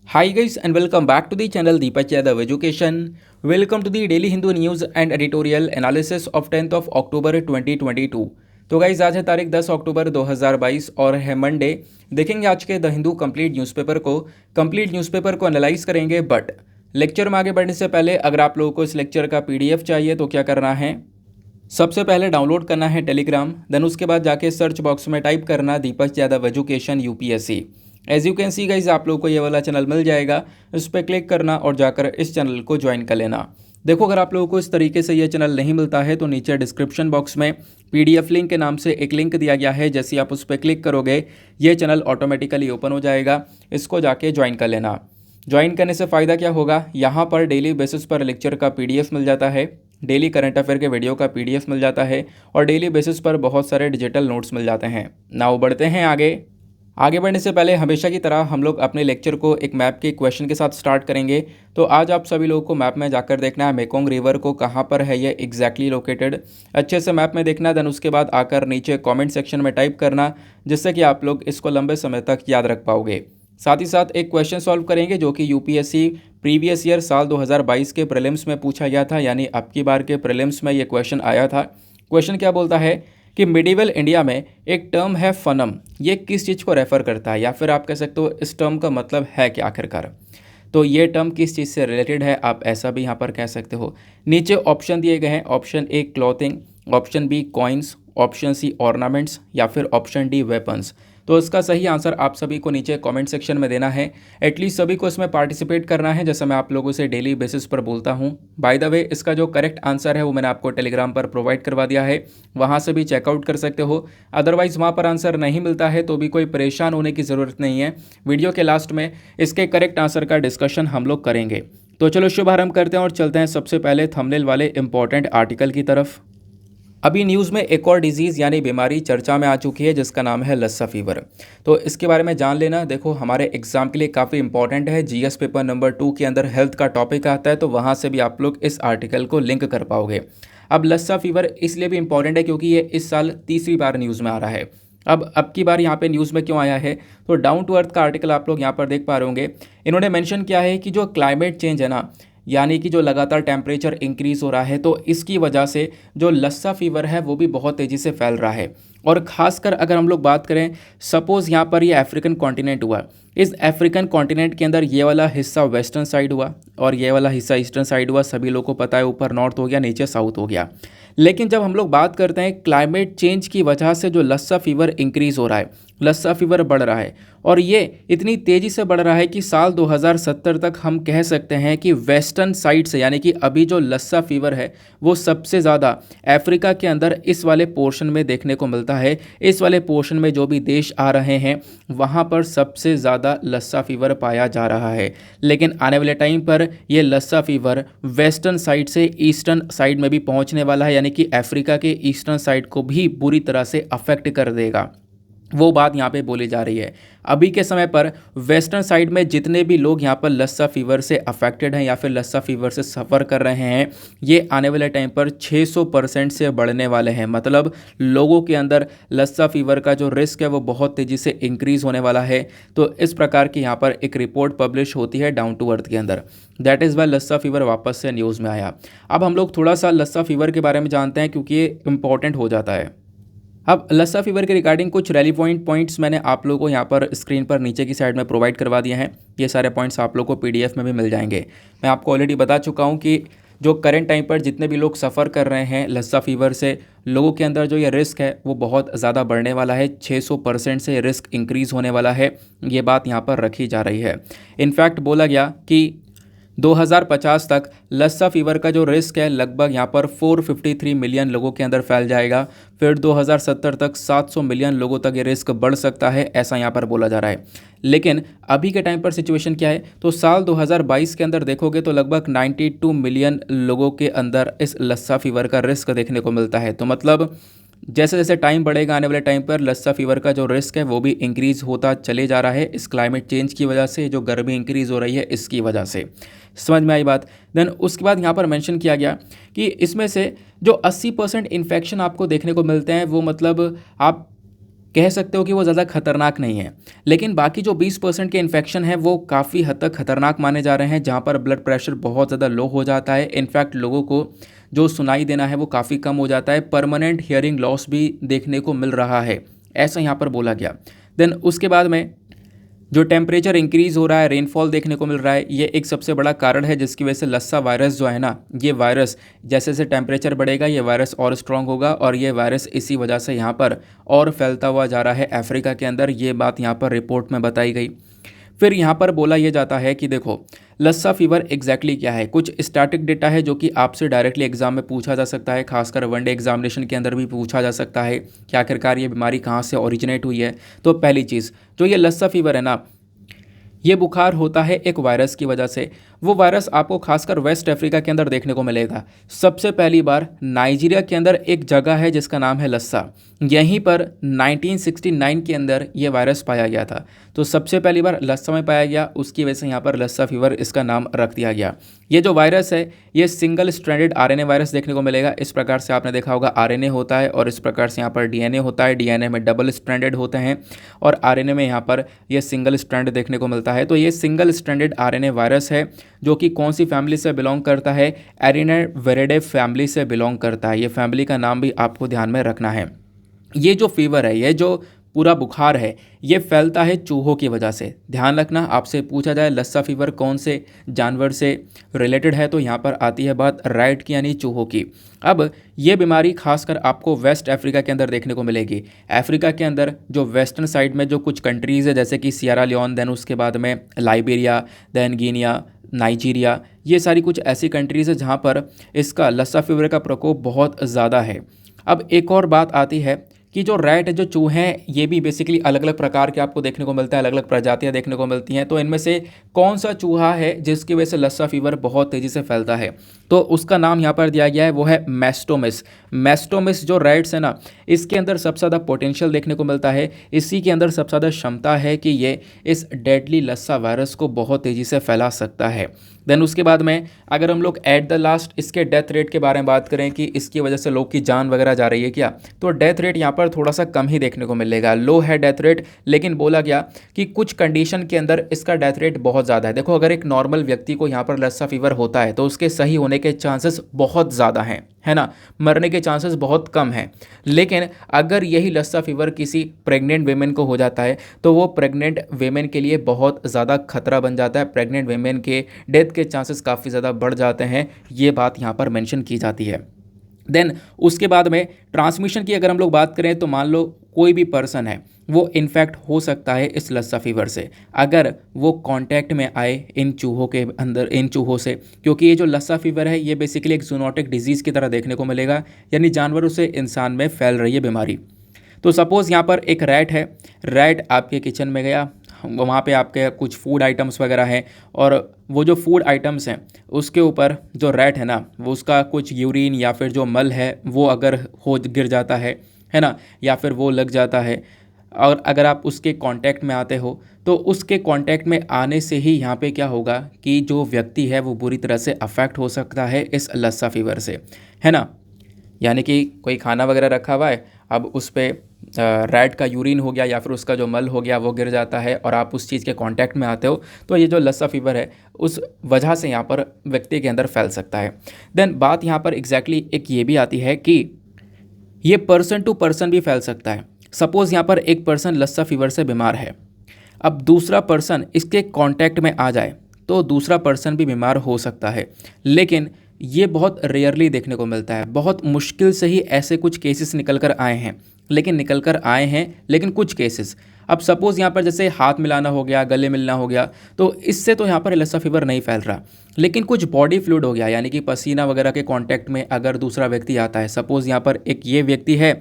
Hi guys and welcome back to the channel Deepak Yadav Education. Welcome to the Daily Hindu News and Editorial Analysis of 10th of October 2022. तो guys आज है तारीख 10 अक्टूबर 2022 और है Monday. देखेंगे आज के द हिंदू कंप्लीट न्यूज़पेपर को एनालाइज करेंगे। बट लेक्चर में आगे बढ़ने से पहले अगर आप लोगों को इस लेक्चर का पीडीएफ चाहिए तो क्या करना है, सबसे पहले डाउनलोड करना है टेलीग्राम, देन उसके बाद जाके सर्च बॉक्स में टाइप करना Deepak Yadav education UPSC. As you can see guys आप लोगों को ये वाला चैनल मिल जाएगा, उस पर क्लिक करना और जाकर इस चैनल को ज्वाइन कर लेना। देखो अगर आप लोगों को इस तरीके से ये चैनल नहीं मिलता है तो नीचे डिस्क्रिप्शन बॉक्स में पीडीएफ लिंक के नाम से एक लिंक दिया गया है। जैसे आप उस पर क्लिक करोगे ये चैनल ऑटोमेटिकली ओपन हो जाएगा, इसको जाके ज्वाइन कर लेना। ज्वाइन करने से फ़ायदा क्या होगा, यहाँ पर डेली बेसिस पर लेक्चर का पीडीएफ मिल जाता है, डेली करंट अफेयर के वीडियो का पीडीएफ मिल जाता है और डेली बेसिस पर बहुत सारे डिजिटल नोट्स मिल जाते हैं। नाउ बढ़ते हैं आगे बढ़ने से पहले हमेशा की तरह हम लोग अपने लेक्चर को एक मैप के क्वेश्चन के साथ स्टार्ट करेंगे। तो आज आप सभी लोगों को मैप में जाकर देखना है मेकोंग रिवर को कहाँ पर है ये एग्जैक्टली लोकेटेड, अच्छे से मैप में देखना। देन उसके बाद आकर नीचे कमेंट सेक्शन में टाइप करना, जिससे कि आप लोग इसको लंबे समय तक याद रख पाओगे। साथ ही साथ एक क्वेश्चन सॉल्व करेंगे जो कि यूपीएससी प्रीवियस ईयर साल 2022 के प्रीलिम्स में पूछा गया था, यानी अब की बार के प्रीलिम्स में ये क्वेश्चन आया था। क्वेश्चन क्या बोलता है कि मिडिवल इंडिया में एक टर्म है फनम, ये किस चीज़ को रेफर करता है, या फिर आप कह सकते हो इस टर्म का मतलब है क्या आखिरकार। तो ये टर्म किस चीज़ से रिलेटेड है, आप ऐसा भी यहाँ पर कह सकते हो। नीचे ऑप्शन दिए गए हैं, option A clothing, option B coins, option C ornaments या फिर ऑप्शन डी वेपन्स। तो इसका सही आंसर आप सभी को नीचे कमेंट सेक्शन में देना है। एटलीस्ट सभी को इसमें पार्टिसिपेट करना है, जैसे मैं आप लोगों से डेली बेसिस पर बोलता हूँ। बाय द वे इसका जो करेक्ट आंसर है वो मैंने आपको टेलीग्राम पर प्रोवाइड करवा दिया है, वहाँ से भी चेकआउट कर सकते हो। अदरवाइज़ वहाँ पर आंसर नहीं मिलता है तो भी कोई परेशान होने की ज़रूरत नहीं है। वीडियो के लास्ट में इसके करेक्ट आंसर का डिस्कशन हम लोग करेंगे। तो चलो शुभारंभ करते हैं और चलते हैं सबसे पहले थंबनेल वाले इंपॉर्टेंट आर्टिकल की तरफ। अभी न्यूज़ में एक और डिजीज़ यानी बीमारी चर्चा में आ चुकी है जिसका नाम है लस्सा फीवर। तो इसके बारे में जान लेना। देखो हमारे एग्जाम के लिए काफ़ी इंपॉर्टेंट है, जीएस पेपर नंबर 2 के अंदर हेल्थ का टॉपिक आता है, तो वहाँ से भी आप लोग इस आर्टिकल को लिंक कर पाओगे। अब लस्सा फीवर इसलिए भी इंपॉर्टेंट है क्योंकि ये इस साल तीसरी बार न्यूज़ में आ रहा है। अब की बार यहाँ पे न्यूज़ में क्यों आया है, तो डाउन टू अर्थ का आर्टिकल आप लोग यहाँ पर देख पा रहे होंगे। इन्होंने मेंशन किया है कि जो क्लाइमेट चेंज है ना, यानी कि जो लगातार टेम्परेचर इंक्रीज़ हो रहा है, तो इसकी वजह से जो लस्सा फीवर है वो भी बहुत तेज़ी से फैल रहा है। और ख़ासकर अगर हम लोग बात करें, सपोज़ यहाँ पर ये अफ्रीकन कॉन्टिनेंट हुआ, इस अफ्रीकन कॉन्टिनेंट के अंदर ये वाला हिस्सा वेस्टर्न साइड हुआ और ये वाला हिस्सा ईस्टर्न साइड हुआ। सभी लोगों को पता है ऊपर नॉर्थ हो गया, नीचे साउथ हो गया। लेकिन जब हम लोग बात करते हैं क्लाइमेट चेंज की वजह से जो लस्सा फीवर इंक्रीज़ हो रहा है, लस्सा फीवर बढ़ रहा है, और ये इतनी तेज़ी से बढ़ रहा है कि साल 2070 तक हम कह सकते हैं कि वेस्टर्न साइड से, यानी कि अभी जो लस्सा फीवर है वो सबसे ज़्यादा अफ्रीका के अंदर इस वाले पोर्शन में देखने को मिलता है। इस वाले पोर्शन में जो भी देश आ रहे हैं वहाँ पर सबसे ज़्यादा लस्सा फीवर पाया जा रहा है। लेकिन आने वाले टाइम पर ये लस्सा फीवर वेस्टर्न साइड से ईस्टर्न साइड में भी पहुँचने वाला है, यानी कि अफ्रीका के ईस्टर्न साइड को भी बुरी तरह से अफेक्ट कर देगा। वो बात यहाँ पे बोली जा रही है। अभी के समय पर वेस्टर्न साइड में जितने भी लोग यहाँ पर लस्सा फीवर से अफेक्टेड हैं या फिर लस्सा फीवर से सफ़र कर रहे हैं, ये आने वाले टाइम पर 600% से बढ़ने वाले हैं। मतलब लोगों के अंदर लस्सा फीवर का जो रिस्क है वो बहुत तेज़ी से इंक्रीज़ होने वाला है। तो इस प्रकार की यहाँ पर एक रिपोर्ट पब्लिश होती है डाउन टू अर्थ के अंदर। दैट इज़ वाई लस्सा फीवर वापस से न्यूज़ में आया। अब हम लोग थोड़ा सा लस्सा फीवर के बारे में जानते हैं क्योंकि ये इंपॉर्टेंट हो जाता है। अब लस्सा फीवर के रिगार्डिंग कुछ रेलिवेंट पॉइंट्स मैंने आप लोगों को यहाँ पर स्क्रीन पर नीचे की साइड में प्रोवाइड करवा दिए हैं। ये सारे पॉइंट्स आप लोगों को पीडीएफ में भी मिल जाएंगे। मैं आपको ऑलरेडी बता चुका हूँ कि जो करंट टाइम पर जितने भी लोग सफ़र कर रहे हैं लस्सा फीवर से, लोगों के अंदर जो ये रिस्क है वो बहुत ज़्यादा बढ़ने वाला है। 600% से रिस्क इंक्रीज़ होने वाला है, ये बात यहाँ पर रखी जा रही है। इनफैक्ट बोला गया कि 2050 तक लस्सा फीवर का जो रिस्क है लगभग यहाँ पर 453 मिलियन लोगों के अंदर फैल जाएगा। फिर 2070 तक 700 मिलियन लोगों तक ये रिस्क बढ़ सकता है, ऐसा यहाँ पर बोला जा रहा है। लेकिन अभी के टाइम पर सिचुएशन क्या है, तो साल 2022 के अंदर देखोगे तो लगभग 92 मिलियन लोगों के अंदर इस लस्सा फीवर का रिस्क देखने को मिलता है। तो मतलब जैसे जैसे टाइम बढ़ेगा आने वाले टाइम पर लस्सा फीवर का जो रिस्क है वो भी इंक्रीज़ होता चले जा रहा है, इस क्लाइमेट चेंज की वजह से, जो गर्मी इंक्रीज़ हो रही है इसकी वजह से। समझ में आई बात। देन उसके बाद यहाँ पर मेंशन किया गया कि इसमें से जो 80% इन्फेक्शन आपको देखने को मिलते हैं वो मतलब आप कह सकते हो कि वो ज़्यादा खतरनाक नहीं है। लेकिन बाकी जो 20% के इन्फेक्शन है वो काफ़ी हद तक खतरनाक माने जा रहे हैं, जहाँ पर ब्लड प्रेशर बहुत ज़्यादा लो हो जाता है। इनफैक्ट लोगों को जो सुनाई देना है वो काफ़ी कम हो जाता है, परमानेंट हियरिंग लॉस भी देखने को मिल रहा है, ऐसा यहाँ पर बोला गया। देन उसके बाद में जो टेम्परेचर इंक्रीज़ हो रहा है, रेनफॉल देखने को मिल रहा है, ये एक सबसे बड़ा कारण है जिसकी वजह से लस्सा वायरस जो है ना, ये वायरस जैसे जैसे टेम्परेचर बढ़ेगा ये वायरस और स्ट्रांग होगा, और ये वायरस इसी वजह से यहाँ पर और फैलता हुआ जा रहा है अफ्रीका के अंदर। ये बात यहाँ पर रिपोर्ट में बताई गई। फिर यहाँ पर बोला ये जाता है कि देखो लस्सा फीवर एग्जैक्टली क्या है। कुछ स्टैटिक डेटा है जो कि आपसे डायरेक्टली एग्जाम में पूछा जा सकता है, खासकर वनडे एग्जामिनेशन के अंदर भी पूछा जा सकता है कि आखिरकार ये बीमारी कहाँ से ओरिजिनेट हुई है। तो पहली चीज़ जो ये लस्सा फीवर है ना, ये बुखार होता है एक वायरस की वजह से। वो वायरस आपको खासकर वेस्ट अफ्रीका के अंदर देखने को मिलेगा। सबसे पहली बार नाइजीरिया के अंदर एक जगह है जिसका नाम है लस्सा, यहीं पर 1969 के अंदर ये वायरस पाया गया था। तो सबसे पहली बार लस्सा में पाया गया, उसकी वजह से यहाँ पर लस्सा फीवर इसका नाम रख दिया गया। ये जो वायरस है ये सिंगल स्ट्रैंडेड आरएनए वायरस देखने को मिलेगा। इस प्रकार से आपने देखा होगा आरएनए होता है और इस प्रकार से यहाँ पर डीएनए होता है, डीएनए में डबल स्ट्रैंडेड होते हैं और आरएनए में यहाँ पर ये सिंगल स्ट्रैंड देखने को मिलता है। तो ये सिंगल स्ट्रैंडेड आरएनए वायरस है जो कि कौन सी फैमिली से बिलोंग करता है, एरिनेविरिडे फैमिली से बिलोंग करता है। ये फैमिली का नाम भी आपको ध्यान में रखना है। ये जो फीवर है, ये जो पूरा बुखार है, ये फैलता है चूहों की वजह से। ध्यान रखना, आपसे पूछा जाए लस्सा फीवर कौन से जानवर से रिलेटेड है, तो यहाँ पर आती है बात रैट की यानी चूहों की। अब ये बीमारी खासकर आपको वेस्ट अफ्रीका के अंदर देखने को मिलेगी। अफ्रीका के अंदर जो वेस्टर्न साइड में जो कुछ कंट्रीज़ है जैसे कि सियरा लियोन, देन उसके बाद में लाइबेरिया, देन गिनिया, नाइजीरिया, ये सारी कुछ ऐसी कंट्रीज़ है जहाँ पर इसका लस्सा फीवर का प्रकोप बहुत ज़्यादा है। अब एक और बात आती है कि जो रैट है, जो चूहे हैं, ये भी बेसिकली अलग अलग प्रकार के आपको देखने को मिलता है, अलग अलग प्रजातियां देखने को मिलती हैं। तो इनमें से कौन सा चूहा है जिसकी वजह से लस्सा फीवर बहुत तेज़ी से फैलता है, तो उसका नाम यहाँ पर दिया गया है, वो है मैस्टोमिस। मैस्टोमिस जो रैट्स है ना, इसके अंदर सबसे ज़्यादा पोटेंशियल देखने को मिलता है, इसी के अंदर सबसे ज़्यादा क्षमता है कि ये इस डेडली लस्सा वायरस को बहुत तेज़ी से फैला सकता है। देन उसके बाद में अगर हम लोग एट द लास्ट इसके डेथ रेट के बारे में बात करें कि इसकी वजह से लोग की जान वगैरह जा रही है क्या, तो डेथ रेट यहाँ पर थोड़ा सा कम ही देखने को मिलेगा, लो है डेथ रेट। लेकिन बोला गया कि कुछ कंडीशन के अंदर इसका डेथ रेट बहुत ज़्यादा है। देखो अगर एक नॉर्मल व्यक्ति को यहाँ पर लस्सा फीवर होता है तो उसके सही होने के चांसेस बहुत ज़्यादा हैं, है ना, मरने के चांसेस बहुत कम हैं। लेकिन अगर यही लस्सा फीवर किसी प्रेग्नेंट वेमेन को हो जाता है तो वो प्रेग्नेंट वेमेन के लिए बहुत ज़्यादा खतरा बन जाता है, प्रेग्नेंट वेमेन के डेथ के चांसेस काफ़ी ज़्यादा बढ़ जाते हैं। ये बात यहाँ पर मेंशन की जाती है। देन उसके बाद में ट्रांसमिशन की अगर हम लोग बात करें तो मान लो कोई भी पर्सन है वो इन्फेक्ट हो सकता है इस लस्सा फीवर से अगर वो कांटेक्ट में आए इन चूहों के अंदर, इन चूहों से, क्योंकि ये जो लस्सा फीवर है ये बेसिकली एक जूनोटिक डिजीज़ की तरह देखने को मिलेगा, यानी जानवरों से इंसान में फैल रही है बीमारी। तो सपोज़ यहाँ पर एक रैट है, रैट आपके किचन में गया, वहाँ पे आपके कुछ फूड आइटम्स वगैरह हैं और वो जो फूड आइटम्स हैं उसके ऊपर जो रैट है ना, वो उसका कुछ यूरिन या फिर जो मल है वो अगर हो गिर जाता है ना, या फिर वो लग जाता है और अगर आप उसके कांटेक्ट में आते हो तो उसके कांटेक्ट में आने से ही यहाँ पे क्या होगा कि जो व्यक्ति है वो बुरी तरह से अफेक्ट हो सकता है इस लस्सा फीवर से, है ना। यानी कि कोई खाना वगैरह रखा हुआ है, अब उस पर रैट का यूरिन हो गया या फिर उसका जो मल हो गया वो गिर जाता है और आप उस चीज़ के कांटेक्ट में आते हो तो ये जो लस्सा फीवर है उस वजह से यहाँ पर व्यक्ति के अंदर फैल सकता है। देन बात यहाँ पर एग्जैक्टली एक ये भी आती है कि ये पर्सन टू पर्सन भी फैल सकता है। सपोज़ यहाँ पर एक पर्सन लस्सा फीवर से बीमार है, अब दूसरा पर्सन इसके कांटेक्ट में आ जाए तो दूसरा पर्सन भी बीमार हो सकता है, लेकिन ये बहुत रेयरली देखने को मिलता है। बहुत मुश्किल से ही ऐसे कुछ केसेस निकल कर आए हैं, लेकिन कुछ केसेस। अब सपोज़ यहाँ पर जैसे हाथ मिलाना हो गया, गले मिलना हो गया, तो इससे तो यहाँ पर लस्सा फीवर नहीं फैल रहा, लेकिन कुछ बॉडी फ्लूइड हो गया, यानी कि पसीना वगैरह के कांटेक्ट में अगर दूसरा व्यक्ति आता है, सपोज़ यहाँ पर एक ये व्यक्ति है,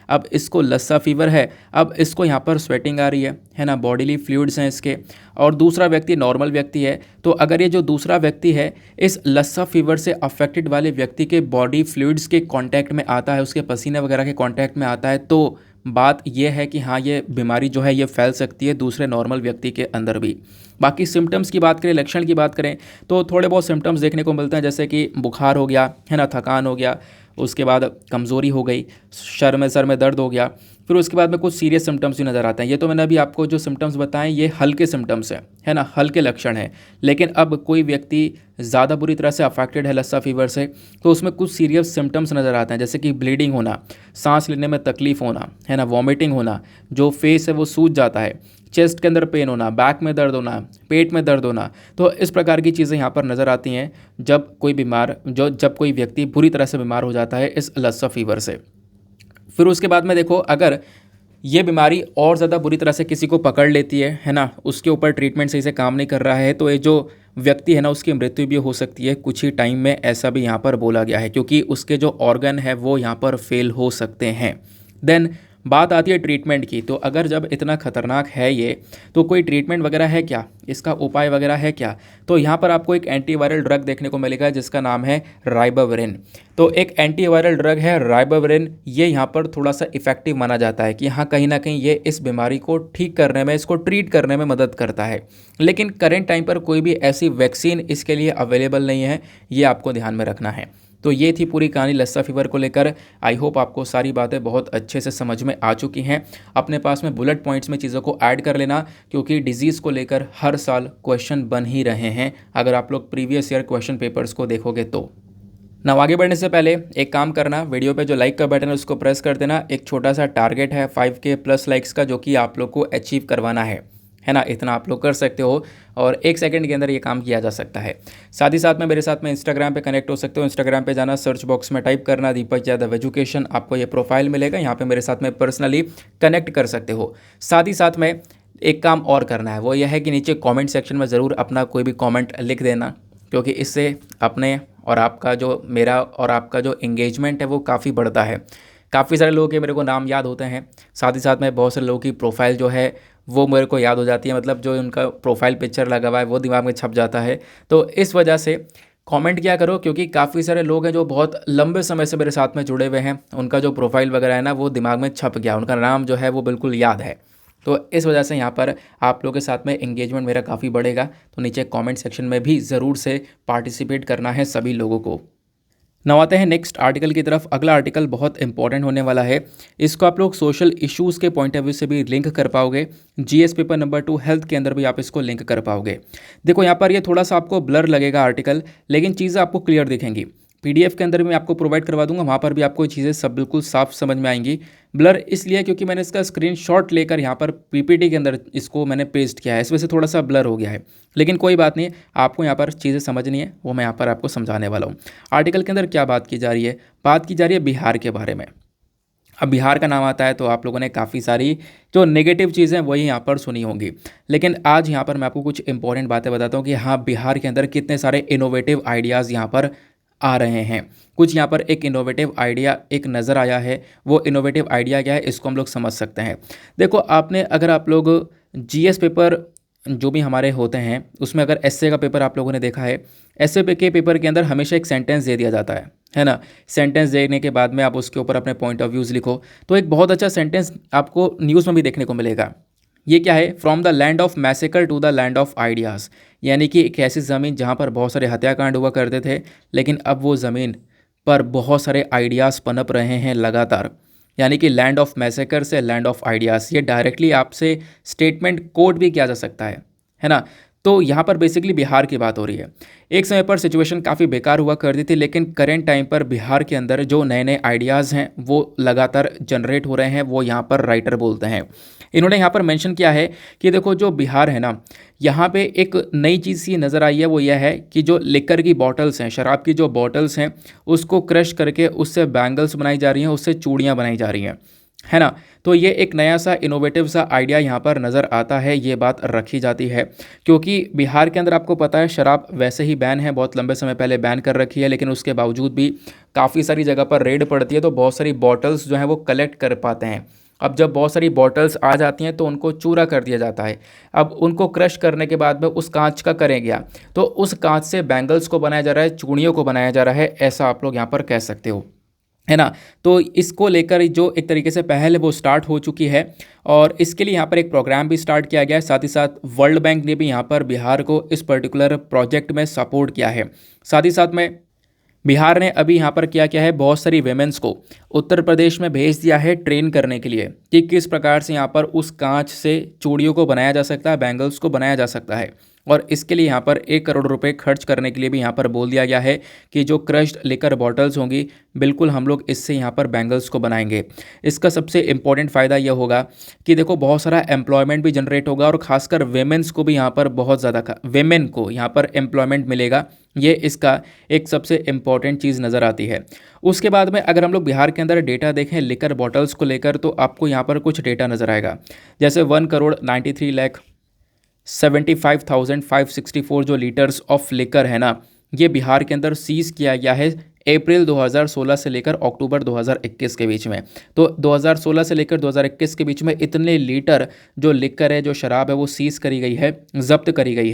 अब इसको लस्सा फीवर है, अब इसको यहाँ पर स्वेटिंग आ रही है ना, बॉडीली फ्लूइड्स हैं इसके, और दूसरा व्यक्ति नॉर्मल व्यक्ति है, तो अगर ये जो दूसरा व्यक्ति है इस लस्सा फीवर से अफेक्टेड वाले व्यक्ति के बॉडी फ्लूइड्स के कांटेक्ट में आता है, उसके पसीने वगैरह के कांटेक्ट में आता है, तो बात यह है कि हाँ ये बीमारी जो है ये फैल सकती है दूसरे नॉर्मल व्यक्ति के अंदर भी। बाकी सिम्टम्स की बात करें, लक्षण की बात करें तो थोड़े बहुत सिम्टम्स देखने को मिलते हैं, जैसे कि बुखार हो गया, है ना, थकान हो गया, उसके बाद कमज़ोरी हो गई, सर में दर्द हो गया, फिर उसके बाद में कुछ सीरियस सिम्टम्स भी नज़र आते हैं। ये तो मैंने अभी आपको जो सिम्टम्स बताएं ये हल्के सिम्टम्स हैं, है ना, हल्के लक्षण हैं। लेकिन अब कोई व्यक्ति ज़्यादा बुरी तरह से अफेक्टेड है लस्सा फीवर से, तो उसमें कुछ सीरियस सिम्टम्स नज़र आते हैं, जैसे कि ब्लीडिंग होना, सांस लेने में तकलीफ होना, है ना, वॉमिटिंग होना, जो फेस है वो सूज जाता है, चेस्ट के अंदर पेन होना, बैक में दर्द होना, पेट में दर्द होना। तो इस प्रकार की चीज़ें यहाँ पर नज़र आती हैं जब कोई व्यक्ति बुरी तरह से बीमार हो जाता है इस लस्सा फीवर से। फिर उसके बाद में देखो, अगर ये बीमारी और ज़्यादा बुरी तरह से किसी को पकड़ लेती है ना, उसके ऊपर ट्रीटमेंट सही से काम नहीं कर रहा है, तो ये जो व्यक्ति है ना उसकी मृत्यु भी हो सकती है कुछ ही टाइम में, ऐसा भी यहाँ पर बोला गया है, क्योंकि उसके जो ऑर्गन है वो यहाँ पर फेल हो सकते हैं। देन बात आती है ट्रीटमेंट की। तो अगर जब इतना खतरनाक है ये, तो कोई ट्रीटमेंट वगैरह है क्या, इसका उपाय वगैरह है क्या? तो यहाँ पर आपको एक एंटीवायरल ड्रग देखने को मिलेगा जिसका नाम है राइबाविरिन। तो एक एंटीवायरल ड्रग है राइबाविरिन, ये यहाँ पर थोड़ा सा इफेक्टिव माना जाता है कि हाँ कहीं ना कहीं ये इस बीमारी को ठीक करने में, इसको ट्रीट करने में मदद करता है। लेकिन करेंट टाइम पर कोई भी ऐसी वैक्सीन इसके लिए अवेलेबल नहीं है, ये आपको ध्यान में रखना है। तो ये थी पूरी कहानी लस्सा फीवर को लेकर। आई होप आपको सारी बातें बहुत अच्छे से समझ में आ चुकी हैं। अपने पास में बुलेट पॉइंट्स में चीज़ों को ऐड कर लेना, क्योंकि डिजीज़ को लेकर हर साल क्वेश्चन बन ही रहे हैं अगर आप लोग प्रीवियस ईयर क्वेश्चन पेपर्स को देखोगे तो। ना आगे बढ़ने से पहले एक काम करना, वीडियो पे जो लाइक का बटन है उसको प्रेस कर देना। एक छोटा सा टारगेट है 5K प्लस लाइक्स का, जो कि आप लोग को अचीव करवाना है ना, इतना आप लोग कर सकते हो और 1 सेकंड के अंदर ये काम किया जा सकता है। साथ ही साथ में मेरे साथ में इंस्टाग्राम पे कनेक्ट हो सकते हो। इंस्टाग्राम पे जाना, सर्च बॉक्स में टाइप करना दीपक यादव एजुकेशन, आपको ये प्रोफाइल मिलेगा, यहाँ पे मेरे साथ में पर्सनली कनेक्ट कर सकते हो। साथ ही साथ में एक काम और करना है, वो यह है कि नीचे कॉमेंट सेक्शन में ज़रूर अपना कोई भी कॉमेंट लिख देना, क्योंकि इससे अपने और आपका जो मेरा और आपका जो एंगेजमेंट है वो काफ़ी बढ़ता है। काफ़ी सारे लोगों के मेरे को नाम याद होते हैं, साथ ही साथ में बहुत सारे लोगों की प्रोफाइल जो है वो मेरे को याद हो जाती है, मतलब जो उनका प्रोफाइल पिक्चर लगा हुआ है वो दिमाग में छप जाता है। तो इस वजह से कमेंट क्या करो, क्योंकि काफ़ी सारे लोग हैं जो बहुत लंबे समय से मेरे साथ में जुड़े हुए हैं, उनका जो प्रोफाइल वगैरह है ना वो दिमाग में छप गया, उनका नाम जो है वो बिल्कुल याद है। तो इस वजह से यहाँ पर आप लोगों के साथ में एंगेजमेंट मेरा काफ़ी बढ़ेगा। तो नीचे कमेंट सेक्शन में भी ज़रूर से पार्टिसिपेट करना है सभी लोगों को। नाउ आते हैं नेक्स्ट आर्टिकल की तरफ। अगला आर्टिकल बहुत इंपॉर्टेंट होने वाला है। इसको आप लोग सोशल इश्यूज़ के पॉइंट ऑफ व्यू से भी लिंक कर पाओगे। जीएस पेपर नंबर 2 हेल्थ के अंदर भी आप इसको लिंक कर पाओगे। देखो यहाँ पर ये थोड़ा सा आपको ब्लर लगेगा आर्टिकल, लेकिन चीज़ें आपको क्लियर दिखेंगी। पीडीएफ के अंदर भी मैं आपको प्रोवाइड करवा दूंगा, वहाँ पर भी आपको चीज़ें सब बिल्कुल साफ समझ में आएंगी। ब्लर इसलिए क्योंकि मैंने इसका स्क्रीनशॉट लेकर यहाँ पर पीपीटी के अंदर इसको मैंने पेस्ट किया है, इस वजह से थोड़ा सा ब्लर हो गया है, लेकिन कोई बात नहीं, आपको यहाँ पर चीज़ें समझनी है, वो मैं यहाँ पर आपको समझाने वाला हूँ। आर्टिकल के अंदर क्या बात की जा रही है? बात की जा रही है बिहार के बारे में। अब बिहार का नाम आता है तो आप लोगों ने काफ़ी सारी जो नेगेटिव चीज़ें वही यहाँ पर सुनी होंगी, लेकिन आज यहाँ पर मैं आपको कुछ इंपॉर्टेंट बातें बताता हूँ कि हाँ बिहार के अंदर कितने सारे इनोवेटिव आइडियाज़ यहाँ पर आ रहे हैं। कुछ यहाँ पर एक इनोवेटिव आइडिया एक नज़र आया है, वो इनोवेटिव आइडिया क्या है इसको हम लोग समझ सकते हैं। देखो अगर आप लोग जीएस पेपर जो भी हमारे होते हैं उसमें अगर एसए का पेपर आप लोगों ने देखा है, एसए के पेपर के अंदर हमेशा एक सेंटेंस दे दिया जाता है ना। सेंटेंस देने के बाद में आप उसके ऊपर अपने पॉइंट ऑफ व्यूज़ लिखो। तो एक बहुत अच्छा सेंटेंस आपको न्यूज़ में भी देखने को मिलेगा। ये क्या है? From the land of massacre to the land of ideas, यानी कि एक ऐसी ज़मीन जहाँ पर बहुत सारे हत्याकांड हुआ करते थे, लेकिन अब वो ज़मीन पर बहुत सारे आइडियाज़ पनप रहे हैं लगातार, यानी कि लैंड ऑफ मैसेकर से लैंड ऑफ आइडियाज़। ये डायरेक्टली आपसे स्टेटमेंट कोड भी किया जा सकता है ना। तो यहाँ पर बेसिकली बिहार की बात हो रही है। एक समय पर सिचुएशन काफ़ी बेकार हुआ करती थी, लेकिन करेंट टाइम पर बिहार के अंदर जो नए नए आइडियाज़ हैं वो लगातार जनरेट हो रहे हैं, वो यहाँ पर राइटर बोलते हैं। इन्होंने यहाँ पर मेंशन किया है कि देखो जो बिहार है ना, यहाँ पे एक नई चीज़ सी नज़र आई है, वो यह है कि जो लिकर की बॉटल्स हैं, शराब की जो बॉटल्स हैं, उसको क्रश करके उससे बैंगल्स बनाई जा रही हैं, उससे चूड़ियाँ बनाई जा रही हैं, है ना। तो ये एक नया सा इनोवेटिव सा आइडिया यहाँ पर नज़र आता है, ये बात रखी जाती है, क्योंकि बिहार के अंदर आपको पता है शराब वैसे ही बैन है, बहुत लंबे समय पहले बैन कर रखी है, लेकिन उसके बावजूद भी काफ़ी सारी जगह पर रेड पड़ती है, तो बहुत सारी बॉटल्स जो हैं वो कलेक्ट कर पाते हैं। अब जब बहुत सारी बॉटल्स आ जाती हैं तो उनको चूरा कर दिया जाता है। अब उनको क्रश करने के बाद में उस कांच का करें गया, तो उस कांच से बैंगल्स को बनाया जा रहा है, चूड़ियों को बनाया जा रहा है, ऐसा आप लोग यहाँ पर कह सकते हो, है ना। तो इसको लेकर जो एक तरीके से पहल है वो स्टार्ट हो चुकी है, और इसके लिए यहाँ पर एक प्रोग्राम भी स्टार्ट किया गया है। साथ ही साथ वर्ल्ड बैंक ने भी यहाँ पर बिहार को इस पर्टिकुलर प्रोजेक्ट में सपोर्ट किया है। साथ ही साथ में बिहार ने अभी यहाँ पर क्या किया है, बहुत सारी वेमेंस को उत्तर प्रदेश में भेज दिया है ट्रेन करने के लिए कि किस प्रकार से यहाँ पर उस कांच से चूड़ियों को बनाया जा सकता है, बैंगल्स को बनाया जा सकता है। और इसके लिए यहाँ पर 1 करोड़ रुपए खर्च करने के लिए भी यहाँ पर बोल दिया गया है कि जो क्रश्ड लिकर बॉटल्स होंगी, बिल्कुल हम लोग इससे यहाँ पर बैंगल्स को बनाएंगे। इसका सबसे इम्पोर्टेंट फ़ायदा यह होगा कि देखो बहुत सारा एम्प्लॉयमेंट भी जनरेट होगा और खासकर वेमेंस को भी यहाँ पर बहुत ज़्यादा वेमेन को यहाँ पर एम्प्लॉयमेंट मिलेगा। ये इसका एक सबसे इम्पॉर्टेंट चीज़ नज़र आती है। उसके बाद में अगर हम लोग बिहार के अंदर डेटा देखें लिकर बॉटल्स को लेकर, तो आपको यहाँ पर कुछ डेटा नज़र आएगा। जैसे 1,93,75,564 जो लीटर्स ऑफ लिकर है ना, ये बिहार के अंदर सीज़ किया गया है अप्रैल 2016 से लेकर अक्टूबर 2021 के बीच में। तो 2016 से लेकर 2021 के बीच में इतने लीटर जो लिकर है, जो शराब है, वो सीज़ करी गई है, जब्त करी गई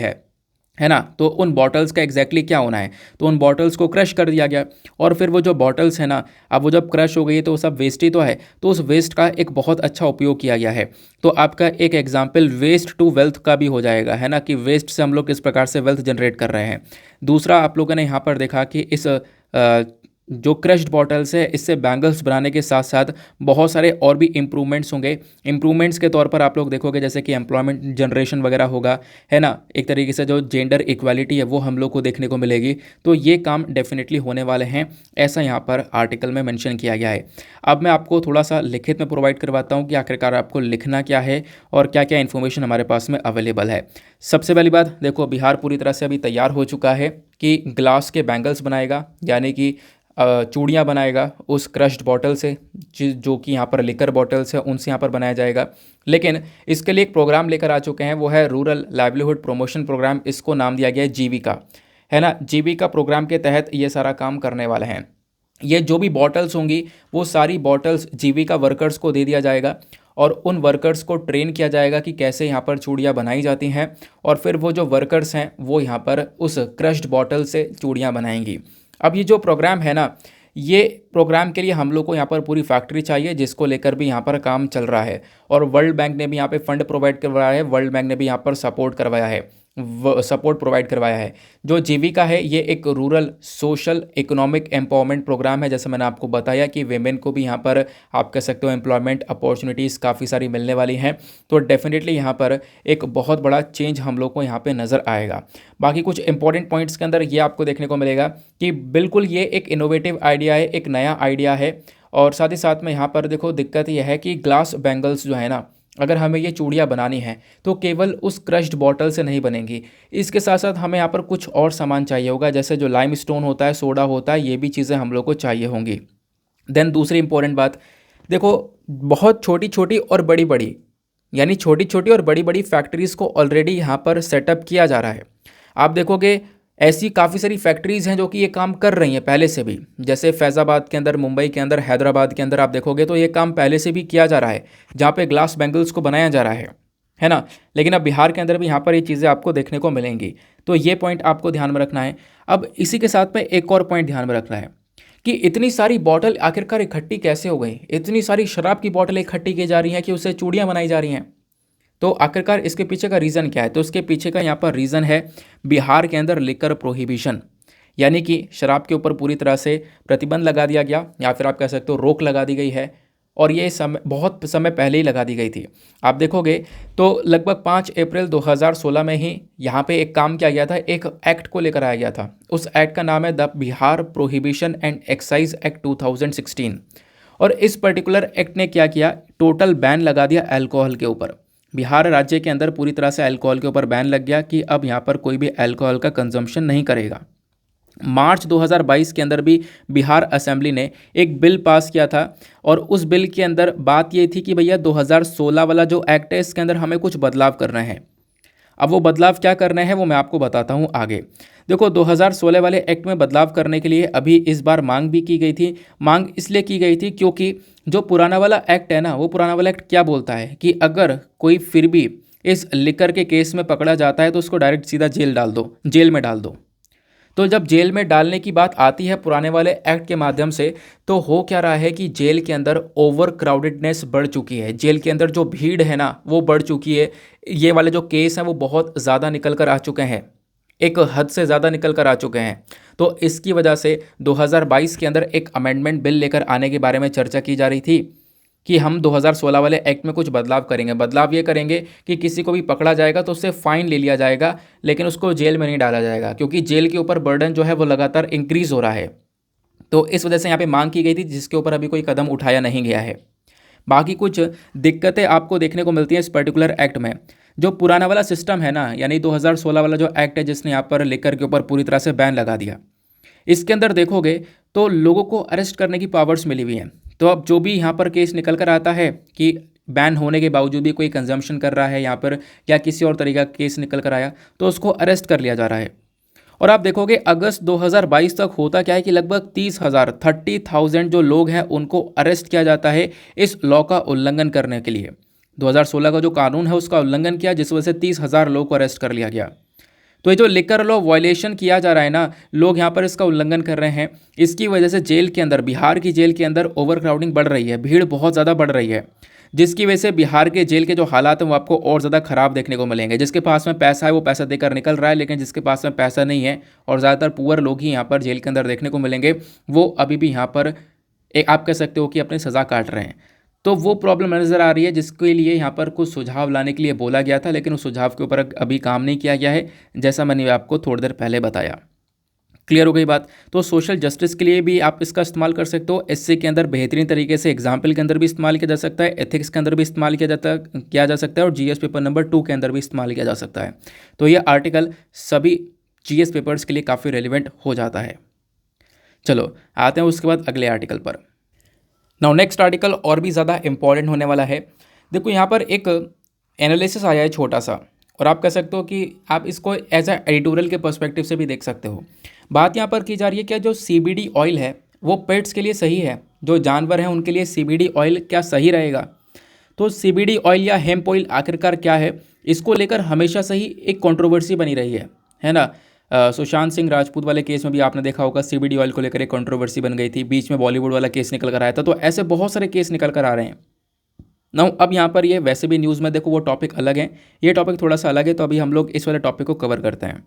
है ना। तो उन बॉटल्स का एग्जैक्टली क्या होना है, तो उन बॉटल्स को क्रश कर दिया गया और फिर वो जो बॉटल्स है ना, अब वो जब क्रश हो गई है तो वो सब वेस्ट ही तो है, तो उस वेस्ट का एक बहुत अच्छा उपयोग किया गया है। तो आपका एक एग्जाम्पल वेस्ट टू वेल्थ का भी हो जाएगा, है ना, कि वेस्ट से हम लोग किस प्रकार से वेल्थ जनरेट कर रहे हैं। दूसरा आप लोगों ने यहाँ पर देखा कि इस जो क्रश्ड बॉटल्स है, इससे बैंगल्स बनाने के साथ साथ बहुत सारे और भी इम्प्रूवमेंट्स होंगे। इम्प्रूवमेंट्स के तौर पर आप लोग देखोगे जैसे कि एम्प्लॉयमेंट जनरेशन वगैरह होगा, है ना, एक तरीके से जो जेंडर इक्वालिटी है वो हम लोग को देखने को मिलेगी। तो ये काम डेफिनेटली होने वाले हैं, ऐसा यहाँ पर आर्टिकल में मेंशन किया गया है। अब मैं आपको थोड़ा सा लिखित में प्रोवाइड करवाता हूँ कि आखिरकार आपको लिखना क्या है और क्या क्या इन्फॉर्मेशन हमारे पास में अवेलेबल है। सबसे पहली बात देखो, बिहार पूरी तरह से अभी तैयार हो चुका है कि ग्लास के बैंगल्स बनाएगा, यानी कि चूड़ियाँ बनाएगा उस क्रश्ड बॉटल से, जो कि यहाँ पर लिकर बॉटल्स है उनसे यहाँ पर बनाया जाएगा। लेकिन इसके लिए एक प्रोग्राम लेकर आ चुके हैं, वो है रूरल लाइवलीहुड प्रमोशन प्रोग्राम। इसको नाम दिया गया है जीविका, है ना। जीविका प्रोग्राम के तहत ये सारा काम करने वाले हैं। ये जो भी बॉटल्स होंगी वो सारी बॉटल्स जीविका वर्कर्स को दे दिया जाएगा और उन वर्कर्स को ट्रेन किया जाएगा कि कैसे यहाँ पर चूड़ियाँ बनाई जाती हैं, और फिर वो जो वर्कर्स हैं वो यहाँ पर उस क्रश्ड बॉटल से चूड़ियाँ बनाएंगी। अब ये जो प्रोग्राम है ना, ये प्रोग्राम के लिए हम लोग को यहाँ पर पूरी फैक्ट्री चाहिए, जिसको लेकर भी यहाँ पर काम चल रहा है। और वर्ल्ड बैंक ने भी यहाँ पे फंड प्रोवाइड करवाया है, वर्ल्ड बैंक ने भी यहाँ पर सपोर्ट प्रोवाइड करवाया है। जो जीविका है ये एक rural social economic empowerment programme है। जैसे मैंने आपको बताया कि वेमेन को भी यहाँ पर आप कह सकते हो एम्प्लॉयमेंट अपॉर्चुनिटीज़ काफ़ी सारी मिलने वाली हैं। तो डेफिनेटली यहाँ पर एक बहुत बड़ा चेंज हम लोग को यहाँ पे नज़र आएगा। बाकी कुछ इंपॉर्टेंट पॉइंट्स के अंदर ये आपको देखने को मिलेगा कि बिल्कुल ये एक इनोवेटिव आइडिया है, एक नया आइडिया है। और साथ ही साथ में यहाँ पर देखो दिक्कत यह है कि ग्लास बैंगल्स जो है ना, अगर हमें ये चूड़ियाँ बनानी है तो केवल उस क्रश्ड बॉटल से नहीं बनेंगी, इसके साथ साथ हमें यहाँ पर कुछ और सामान चाहिए होगा, जैसे जो लाइम स्टोन होता है, सोडा होता है, ये भी चीज़ें हम लोग को चाहिए होंगी। देन दूसरी इंपॉर्टेंट बात देखो, बहुत छोटी छोटी और बड़ी बड़ी, यानी छोटी छोटी और बड़ी बड़ी फैक्ट्रीज़ को ऑलरेडी यहाँ पर सेटअप किया जा रहा है। आप देखोगे ऐसी काफ़ी सारी फैक्ट्रीज़ हैं जो कि ये काम कर रही हैं पहले से भी, जैसे फैज़ाबाद के अंदर, मुंबई के अंदर, हैदराबाद के अंदर आप देखोगे तो ये काम पहले से भी किया जा रहा है, जहाँ पे ग्लास बैंगल्स को बनाया जा रहा है ना। लेकिन अब बिहार के अंदर भी यहाँ पर ये चीज़ें आपको देखने को मिलेंगी, तो ये पॉइंट आपको ध्यान में रखना है। अब इसी के साथ में एक और पॉइंट ध्यान में रखना है कि इतनी सारी बॉटल आखिरकार इकट्ठी कैसे हो गई, इतनी सारी शराब की बॉटल इकट्ठी की जा रही हैं कि उससे चूड़ियाँ बनाई जा रही हैं। तो आखिरकार इसके पीछे का रीज़न क्या है, तो इसके पीछे का यहाँ पर रीज़न है बिहार के अंदर लिकर प्रोहिबिशन, यानी कि शराब के ऊपर पूरी तरह से प्रतिबंध लगा दिया गया, या फिर आप कह सकते हो रोक लगा दी गई है। और ये समय बहुत समय पहले ही लगा दी गई थी। आप देखोगे तो लगभग 5 अप्रैल 2016 में ही यहाँ पे एक काम किया गया था, एक एक्ट को लेकर आया गया था। उस एक्ट का नाम है the Bihar prohibition and excise act 2016। और इस पर्टिकुलर एक्ट ने क्या किया, टोटल बैन लगा दिया अल्कोहल के ऊपर। बिहार राज्य के अंदर पूरी तरह से अल्कोहल के ऊपर बैन लग गया कि अब यहाँ पर कोई भी अल्कोहल का कंजम्पशन नहीं करेगा। मार्च 2022 के अंदर भी बिहार असेंबली ने एक बिल पास किया था, और उस बिल के अंदर बात ये थी कि भैया 2016 वाला जो एक्ट है इसके अंदर हमें कुछ बदलाव करना है। अब वो बदलाव क्या करना है वो मैं आपको बताता हूँ आगे। देखो 2016 वाले एक्ट में बदलाव करने के लिए अभी इस बार मांग भी की गई थी। मांग इसलिए की गई थी क्योंकि जो पुराना वाला एक्ट है ना, वो पुराना वाला एक्ट क्या बोलता है कि अगर कोई फिर भी इस लिकर के केस में पकड़ा जाता है तो उसको डायरेक्ट सीधा जेल में डाल दो। तो जब जेल में डालने की बात आती है पुराने वाले एक्ट के माध्यम से, तो हो क्या रहा है कि जेल के अंदर ओवर क्राउडेडनेस बढ़ चुकी है, जेल के अंदर जो भीड़ है ना वो बढ़ चुकी है। ये वाले जो केस हैं वो बहुत ज़्यादा निकल कर आ चुके हैं। एक हद से ज़्यादा निकल कर आ चुके हैं। तो इसकी वजह से 2022 के अंदर एक अमेंडमेंट बिल लेकर आने के बारे में चर्चा की जा रही थी कि हम 2016 वाले एक्ट में कुछ बदलाव करेंगे। बदलाव ये करेंगे कि किसी को भी पकड़ा जाएगा तो उससे फ़ाइन ले लिया जाएगा, लेकिन उसको जेल में नहीं डाला जाएगा, क्योंकि जेल के ऊपर बर्डन जो है वो लगातार इंक्रीज़ हो रहा है। तो इस वजह से यहाँ पे मांग की गई थी, जिसके ऊपर अभी कोई कदम उठाया नहीं गया है। बाकी कुछ दिक्कतें आपको देखने को मिलती हैं इस पर्टिकुलर एक्ट में। जो पुराना वाला सिस्टम है ना, यानी 2016 वाला जो एक्ट है जिसने यहाँ पर लिकर के ऊपर पूरी तरह से बैन लगा दिया, इसके अंदर देखोगे तो लोगों को अरेस्ट करने की पावर्स मिली हुई हैं। तो अब जो भी यहाँ पर केस निकल कर आता है कि बैन होने के बावजूद भी कोई कंजम्पशन कर रहा है यहाँ पर, या किसी और तरीका का केस निकल कर आया, तो उसको अरेस्ट कर लिया जा रहा है। और आप देखोगे अगस्त 2022 तक होता क्या है कि लगभग 30,000 जो लोग हैं उनको अरेस्ट किया जाता है इस लॉ का उल्लंघन करने के लिए। 2016 का जो कानून है उसका उल्लंघन किया, जिस वजह से 30,000 लोग को अरेस्ट कर लिया गया। तो ये जो लिकर लॉ वायलेशन किया जा रहा है ना, लोग यहाँ पर इसका उल्लंघन कर रहे हैं, इसकी वजह से जेल के अंदर, बिहार की जेल के अंदर ओवर क्राउडिंग बढ़ रही है, भीड़ बहुत ज़्यादा बढ़ रही है, जिसकी वजह से बिहार के जेल के जो हालात हैं वो आपको और ज़्यादा ख़राब देखने को मिलेंगे। जिसके पास में पैसा है वो पैसा देकर निकल रहा है, लेकिन जिसके पास में पैसा नहीं है, और ज़्यादातर पुअर लोग ही यहाँ पर जेल के अंदर देखने को मिलेंगे, वो अभी भी यहाँ पर एक आप कह सकते हो कि अपनी सज़ा काट रहे हैं। तो वो प्रॉब्लम नज़र आ रही है, जिसके लिए यहाँ पर कुछ सुझाव लाने के लिए बोला गया था, लेकिन उस सुझाव के ऊपर अभी काम नहीं किया गया है, जैसा मैंने आपको थोड़ी देर पहले बताया। क्लियर हो गई बात। तो सोशल जस्टिस के लिए भी आप इसका इस्तेमाल कर सकते हो। एससी के अंदर बेहतरीन तरीके से एग्जाम्पल के अंदर भी इस्तेमाल किया जा सकता है, एथिक्स के अंदर भी इस्तेमाल किया जा सकता है, और जीएस पेपर नंबर 2 के अंदर भी इस्तेमाल किया जा सकता है। तो ये आर्टिकल सभी जीएस पेपर्स के लिए काफ़ी रेलिवेंट हो जाता है। चलो आते हैं उसके बाद अगले आर्टिकल पर। नाउ नेक्स्ट आर्टिकल और भी ज़्यादा इंपॉर्टेंट होने वाला है। देखो यहाँ पर एक एनालिसिस आया है छोटा सा, और आप कह सकते हो कि आप इसको एज ए एडिटोरियल के पर्सपेक्टिव से भी देख सकते हो। बात यहाँ पर की जा रही है क्या जो सीबीडी ऑयल है वो पेट्स के लिए सही है, जो जानवर हैं उनके लिए सीबीडी ऑयल क्या सही रहेगा। तो सीबीडी ऑयल या हेम्प ऑयल आखिरकार क्या है, इसको लेकर हमेशा से ही एक कंट्रोवर्सी बनी रही है ना। सुशांत सिंह राजपूत वाले केस में भी आपने देखा होगा, सीबीडी ऑयल को लेकर एक कंट्रोवर्सी बन गई थी, बीच में बॉलीवुड वाला केस निकल कर आया था। तो ऐसे बहुत सारे केस निकल कर आ रहे हैं ना। अब यहाँ पर ये वैसे भी न्यूज़ में देखो वो टॉपिक अलग है, ये टॉपिक थोड़ा सा अलग है, तो अभी हम लोग इस वाले टॉपिक को कवर करते हैं।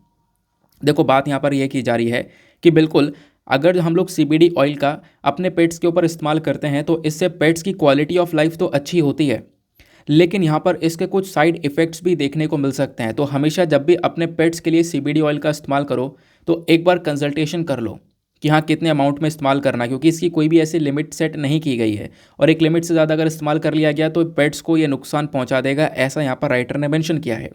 देखो बात यहाँ पर यह की जा रही है कि बिल्कुल अगर हम लोग सीबीडी ऑयल का अपने पेट्स के ऊपर इस्तेमाल करते हैं तो इससे पेट्स की क्वालिटी ऑफ लाइफ तो अच्छी होती है, लेकिन यहाँ पर इसके कुछ साइड इफ़ेक्ट्स भी देखने को मिल सकते हैं। तो हमेशा जब भी अपने पेट्स के लिए सीबीडी ऑयल का इस्तेमाल करो तो एक बार कंसल्टेशन कर लो कि हाँ कितने अमाउंट में इस्तेमाल करना है, क्योंकि इसकी कोई भी ऐसी लिमिट सेट नहीं की गई है, और एक लिमिट से ज़्यादा अगर इस्तेमाल कर लिया गया तो पेट्स को ये नुकसान पहुँचा देगा, ऐसा यहाँ पर राइटर ने मेंशन किया है।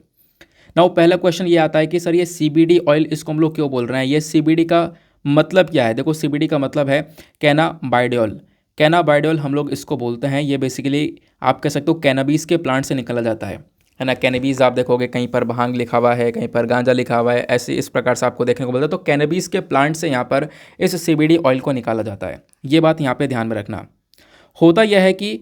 नाउ पहला क्वेश्चन ये आता है कि सर ये सीबीडी ऑयल इसको हम लोग क्यों बोल रहे हैं, ये सीबीडी का मतलब क्या है। देखो सीबीडी का मतलब है कैनाबाइडियोल। कैनाबाइडियोल हम लोग इसको बोलते हैं, ये बेसिकली आप कह सकते हो कैनबीस के प्लांट से निकला जाता है ना। कैनबीस आप देखोगे कहीं पर भांग लिखा हुआ है, कहीं पर गांजा लिखा हुआ है, ऐसे इस प्रकार से आपको देखने को मिलता है। तो कैनबीस के प्लांट से यहाँ पर इस सीबीडी ऑयल को निकाला जाता है, ये बात यहाँ पर ध्यान में रखना। होता यह है कि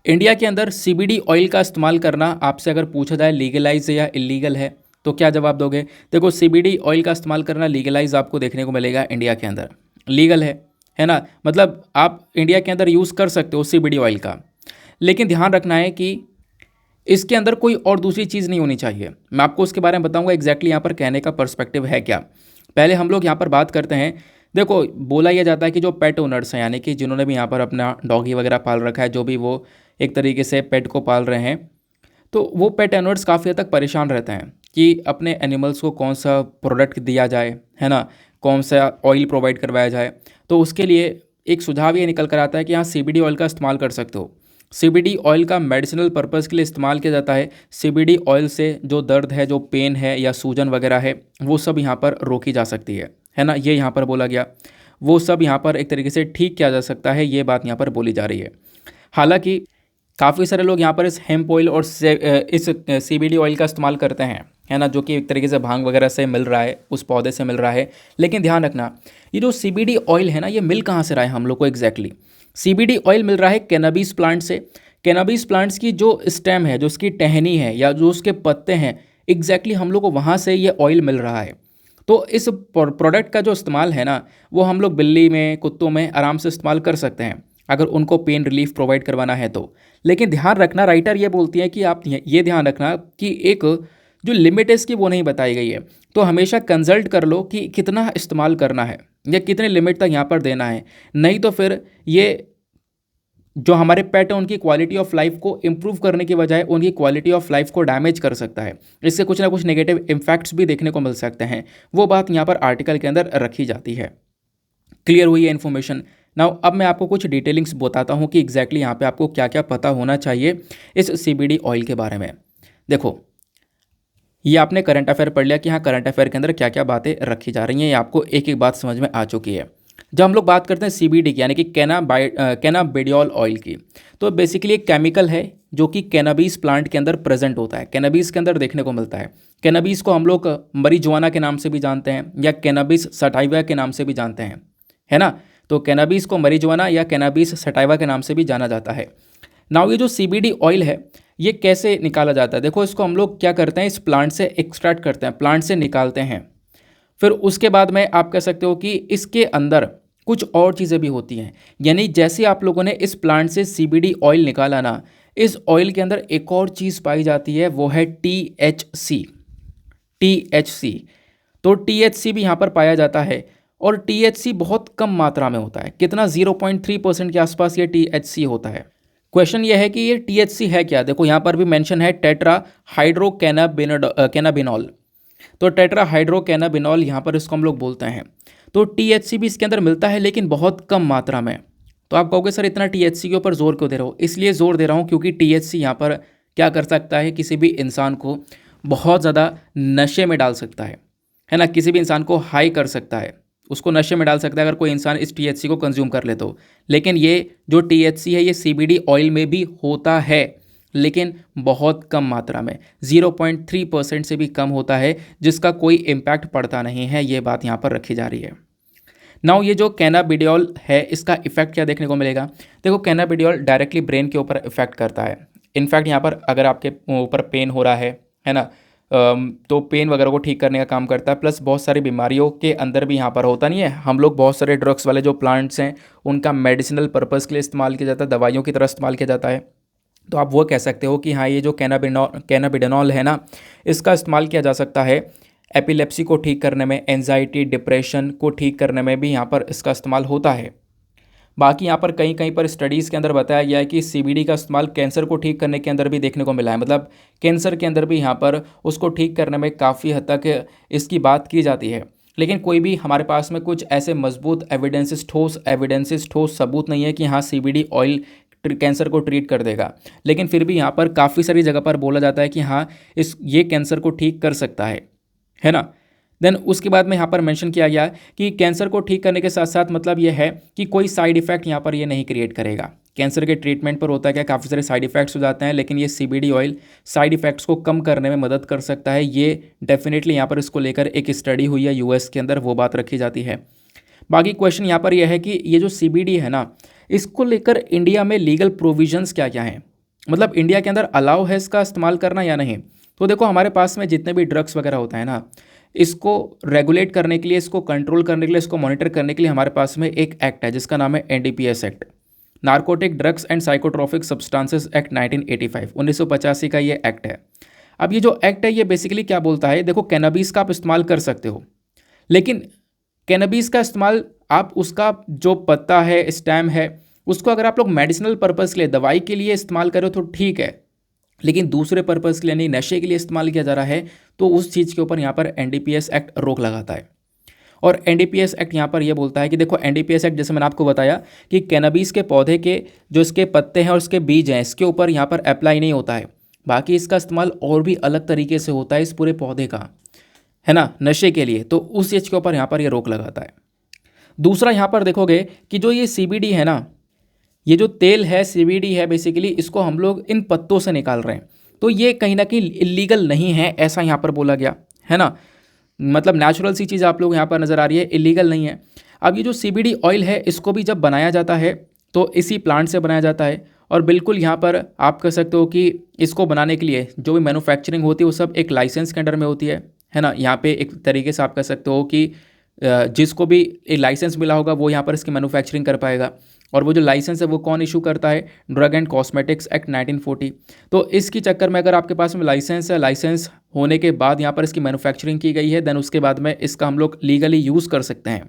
इंडिया के अंदर सीबीडी ऑयल का इस्तेमाल करना आपसे अगर पूछा जाए लीगलाइज या इलीगल है तो क्या जवाब दोगे। देखो सीबीडी ऑयल का इस्तेमाल करना लीगलाइज आपको देखने को मिलेगा इंडिया के अंदर, लीगल है ना, मतलब आप इंडिया के अंदर यूज़ कर सकते हो सीबीडी ऑयल का, लेकिन ध्यान रखना है कि इसके अंदर कोई और दूसरी चीज़ नहीं होनी चाहिए। मैं आपको उसके बारे में बताऊंगा एग्जैक्टली यहाँ पर कहने का पर्सपेक्टिव है क्या। पहले हम लोग यहाँ पर बात करते हैं। देखो बोला यह जाता है कि जो पेट ओनर्स हैं, यानी कि जिन्होंने भी यहाँ पर अपना डॉगी वगैरह पाल रखा है, जो भी वो एक तरीके से पेट को पाल रहे हैं, तो वो पेट ओनर्स काफ़ी हद तक परेशान रहते हैं कि अपने एनिमल्स को कौन सा प्रोडक्ट दिया जाए, है ना, कौन सा ऑयल प्रोवाइड करवाया जाए। तो उसके लिए एक सुझाव ये निकल कर आता है कि यहाँ सीबीडी ऑयल का इस्तेमाल कर सकते हो। सीबीडी ऑयल का मेडिसिनल पर्पज़ के लिए इस्तेमाल किया जाता है। सीबीडी ऑयल से जो दर्द है, जो पेन है या सूजन वगैरह है, वो सब यहाँ पर रोकी जा सकती है ना, ये यहाँ पर बोला गया। वो सब यहाँ पर एक तरीके से ठीक किया जा सकता है, ये बात यहाँ पर बोली जा रही है। हालांकि काफ़ी सारे लोग यहाँ पर इस हेम्प ऑयल और इस सीबीडी ऑयल का इस्तेमाल करते हैं, है ना, जो कि एक तरीके से भांग वगैरह से मिल रहा है, उस पौधे से मिल रहा है। लेकिन ध्यान रखना ये जो सीबीडी ऑयल है ना, ये मिल कहाँ से रहा है हम लोग को एग्जैक्टली। सीबीडी ऑयल मिल रहा है कैनबीस प्लांट से। कैनबीस प्लांट्स की जो स्टेम है, जो उसकी टहनी है या जो उसके पत्ते हैं, एग्जैक्टली हम लोग को वहाँ से ये ऑयल मिल रहा है। तो इस प्रोडक्ट का जो इस्तेमाल है ना, वो हम लोग बिल्ली में, कुत्तों में आराम से इस्तेमाल कर सकते हैं अगर उनको पेन रिलीफ प्रोवाइड करवाना है तो। लेकिन ध्यान रखना, राइटर ये बोलती है कि आप ये ध्यान रखना कि एक जो लिमिट है इसकी वो नहीं बताई गई है। तो हमेशा कंसल्ट कर लो कि कितना इस्तेमाल करना है या कितने लिमिट तक यहाँ पर देना है, नहीं तो फिर ये जो हमारे पेट है उनकी क्वालिटी ऑफ लाइफ को इम्प्रूव करने की बजाय उनकी क्वालिटी ऑफ लाइफ को डैमेज कर सकता है। इससे कुछ ना कुछ नेगेटिव इम्पैक्ट्स भी देखने को मिल सकते हैं। वो बात यहाँ पर आर्टिकल के अंदर रखी जाती है। क्लियर हुई है इन्फॉर्मेशन। नाउ अब मैं आपको कुछ डिटेलिंग्स बताता हूँ कि एग्जैक्टली यहाँ पे आपको क्या क्या पता होना चाहिए इस CBD ऑयल के बारे में। देखो, ये आपने करंट अफेयर पढ़ लिया कि हाँ करंट अफेयर के अंदर क्या क्या बातें रखी जा रही हैं, ये आपको एक एक बात समझ में आ चुकी है। जब हम लोग बात करते हैं CBD की यानी कि कैनाबिडियोल ऑयल की, तो बेसिकली एक केमिकल है जो कि कैनाबीस प्लांट के अंदर प्रेजेंट होता है, कैनाबीस के अंदर देखने को मिलता है। कैनाबीस को हम लोग मरीजुआना के नाम से भी जानते हैं या कैनाबिस सटाइवा के नाम से भी जानते हैं, है ना। तो कैनाबीस को मरीजुआना या कैनाबिस सटाइवा के नाम से भी जाना जाता है। नाउ ये जो CBD ऑयल है ये कैसे निकाला जाता है? देखो, इसको हम लोग क्या करते हैं, इस प्लांट से एक्सट्रैक्ट करते हैं, प्लांट से निकालते हैं। फिर उसके बाद में आप कह सकते हो कि इसके अंदर कुछ और चीज़ें भी होती हैं। यानी जैसे आप लोगों ने इस प्लांट से CBD ऑयल निकाला ना, इस ऑयल के अंदर एक और चीज़ पाई जाती है, वो है THC। THC, तो THC भी यहाँ पर पाया जाता है और THC बहुत कम मात्रा में होता है। कितना? 0.3% के आसपास ये THC होता है। क्वेश्चन ये है कि ये THC है क्या? देखो यहाँ पर भी मेंशन है टेट्रा हाइड्रो कैनाबिनॉल। तो टेट्रा हाइड्रो कैनाबिनॉल यहाँ पर इसको हम लोग बोलते हैं। तो THC भी इसके अंदर मिलता है लेकिन बहुत कम मात्रा में। तो आप कहोगे सर इतना THC के ऊपर जोर क्यों दे रहे हो? इसलिए जोर दे रहा हूँ क्योंकि THC यहाँ पर क्या कर सकता है, किसी भी इंसान को बहुत ज़्यादा नशे में डाल सकता है ना। किसी भी इंसान को हाई कर सकता है, उसको नशे में डाल सकता है अगर कोई इंसान इस THC को कंज्यूम कर ले तो। लेकिन ये जो THC है ये CBD ऑयल में भी होता है लेकिन बहुत कम मात्रा में, 0.3% से भी कम होता है, जिसका कोई इम्पैक्ट पड़ता नहीं है। ये बात यहाँ पर रखी जा रही है। नाउ ये जो कैनाबिडियोल है इसका इफेक्ट क्या देखने को मिलेगा? देखो, कैनाबिडियोल डायरेक्टली ब्रेन के ऊपर इफेक्ट करता है। इनफैक्ट यहाँ पर अगर आपके ऊपर पेन हो रहा है ना, तो पेन वगैरह को ठीक करने का काम करता है। प्लस बहुत सारी बीमारियों के अंदर भी यहाँ पर होता नहीं है, हम लोग बहुत सारे ड्रग्स वाले जो प्लांट्स हैं उनका मेडिसिनल पर्पज़ के लिए इस्तेमाल किया जाता है, दवाइयों की तरह इस्तेमाल किया जाता है। तो आप वो कह सकते हो कि हाँ ये जो कैनाबिडिनॉल है ना, इसका इस्तेमाल किया जा सकता है एपिलेप्सी को ठीक करने में, एंजाइटी डिप्रेशन को ठीक करने में भी यहाँ पर इसका इस्तेमाल होता है। बाकी यहाँ पर कहीं कहीं पर स्टडीज़ के अंदर बताया गया है कि CBD का इस्तेमाल कैंसर को ठीक करने के अंदर भी देखने को मिला है। मतलब कैंसर के अंदर भी यहाँ पर उसको ठीक करने में काफ़ी हद तक इसकी बात की जाती है। लेकिन कोई भी हमारे पास में कुछ ऐसे मजबूत एविडेंसेस, ठोस सबूत नहीं है कि हाँ CBD ऑयल कैंसर को ट्रीट कर देगा। लेकिन फिर भी यहाँ पर काफ़ी सारी जगह पर बोला जाता है कि हाँ ये कैंसर को ठीक कर सकता है ना। देन उसके बाद में यहाँ पर मेंशन किया गया कि कैंसर को ठीक करने के साथ साथ मतलब ये है कि कोई साइड इफेक्ट यहाँ पर ये नहीं क्रिएट करेगा। कैंसर के ट्रीटमेंट पर होता है क्या, काफ़ी सारे साइड इफेक्ट्स हो जाते हैं, लेकिन ये CBD ऑयल साइड इफेक्ट्स को कम करने में मदद कर सकता है। ये डेफिनेटली यहाँ पर इसको लेकर एक स्टडी हुई है US के अंदर, वो बात रखी जाती है। बाकी क्वेश्चन यहाँ पर यह है कि ये जो CBD है ना, इसको लेकर इंडिया में लीगल प्रोविजंस क्या क्या हैं, मतलब इंडिया के अंदर अलाउ है इसका इस्तेमाल करना या नहीं। तो देखो, हमारे पास में जितने भी ड्रग्स वगैरह होता है ना, इसको रेगुलेट करने के लिए, इसको कंट्रोल करने के लिए, इसको मॉनिटर करने के लिए हमारे पास में एक एक्ट है जिसका नाम है NDPS act, narcotic drugs and psychotropic substances act 1985, 1985 का ये एक्ट है। अब ये जो एक्ट है ये बेसिकली क्या बोलता है, देखो कैनबीस का आप इस्तेमाल कर सकते हो, लेकिन कैनबीस का इस्तेमाल आप उसका जो पत्ता है, स्टेम है, उसको अगर आप लोग मेडिसिनल पर्पज़ के लिए, दवाई के लिए इस्तेमाल करो तो ठीक है, लेकिन दूसरे पर्पज़ के लिए नहीं, नशे के लिए इस्तेमाल किया जा रहा है, तो उस चीज़ के ऊपर यहाँ पर NDPS एक्ट रोक लगाता है। और NDPS एक्ट यहाँ पर यह बोलता है कि देखो, NDPS एक्ट जैसे मैंने आपको बताया कि कैनबीस के पौधे के जो इसके पत्ते हैं और इसके बीज हैं, इसके ऊपर यहाँ पर अप्लाई नहीं होता है। बाकी इसका इस्तेमाल और भी अलग तरीके से होता है इस पूरे पौधे का, है ना, नशे के लिए, तो उस चीज़ के ऊपर यहाँ पर ये रोक लगाता है। दूसरा यहाँ पर देखोगे कि जो ये CBD है ना, ये जो तेल है CBD है, बेसिकली इसको हम लोग इन पत्तों से निकाल रहे हैं, तो ये कहीं ना कहीं इलीगल नहीं है, ऐसा यहाँ पर बोला गया है ना। मतलब नेचुरल सी चीज़ आप लोग यहाँ पर नज़र आ रही है, इलीगल नहीं है। अब ये जो CBD ऑयल है इसको भी जब बनाया जाता है तो इसी प्लांट से बनाया जाता है, और बिल्कुल यहाँ पर आप कह सकते हो कि इसको बनाने के लिए जो भी मैन्युफैक्चरिंग होती है वो सब एक लाइसेंस के अंडर में होती है ना। यहाँ पे एक तरीके से आप कह सकते हो कि जिसको भी एक लाइसेंस मिला होगा वो यहाँ पर इसकी मैन्युफैक्चरिंग कर पाएगा। और वो जो लाइसेंस है वो कौन इशू करता है? Drug and cosmetics act 1940। तो इसकी चक्कर में अगर आपके पास में लाइसेंस है, लाइसेंस होने के बाद यहाँ पर इसकी मैन्युफैक्चरिंग की गई है, देन उसके बाद में इसका हम लोग लीगली यूज़ कर सकते हैं।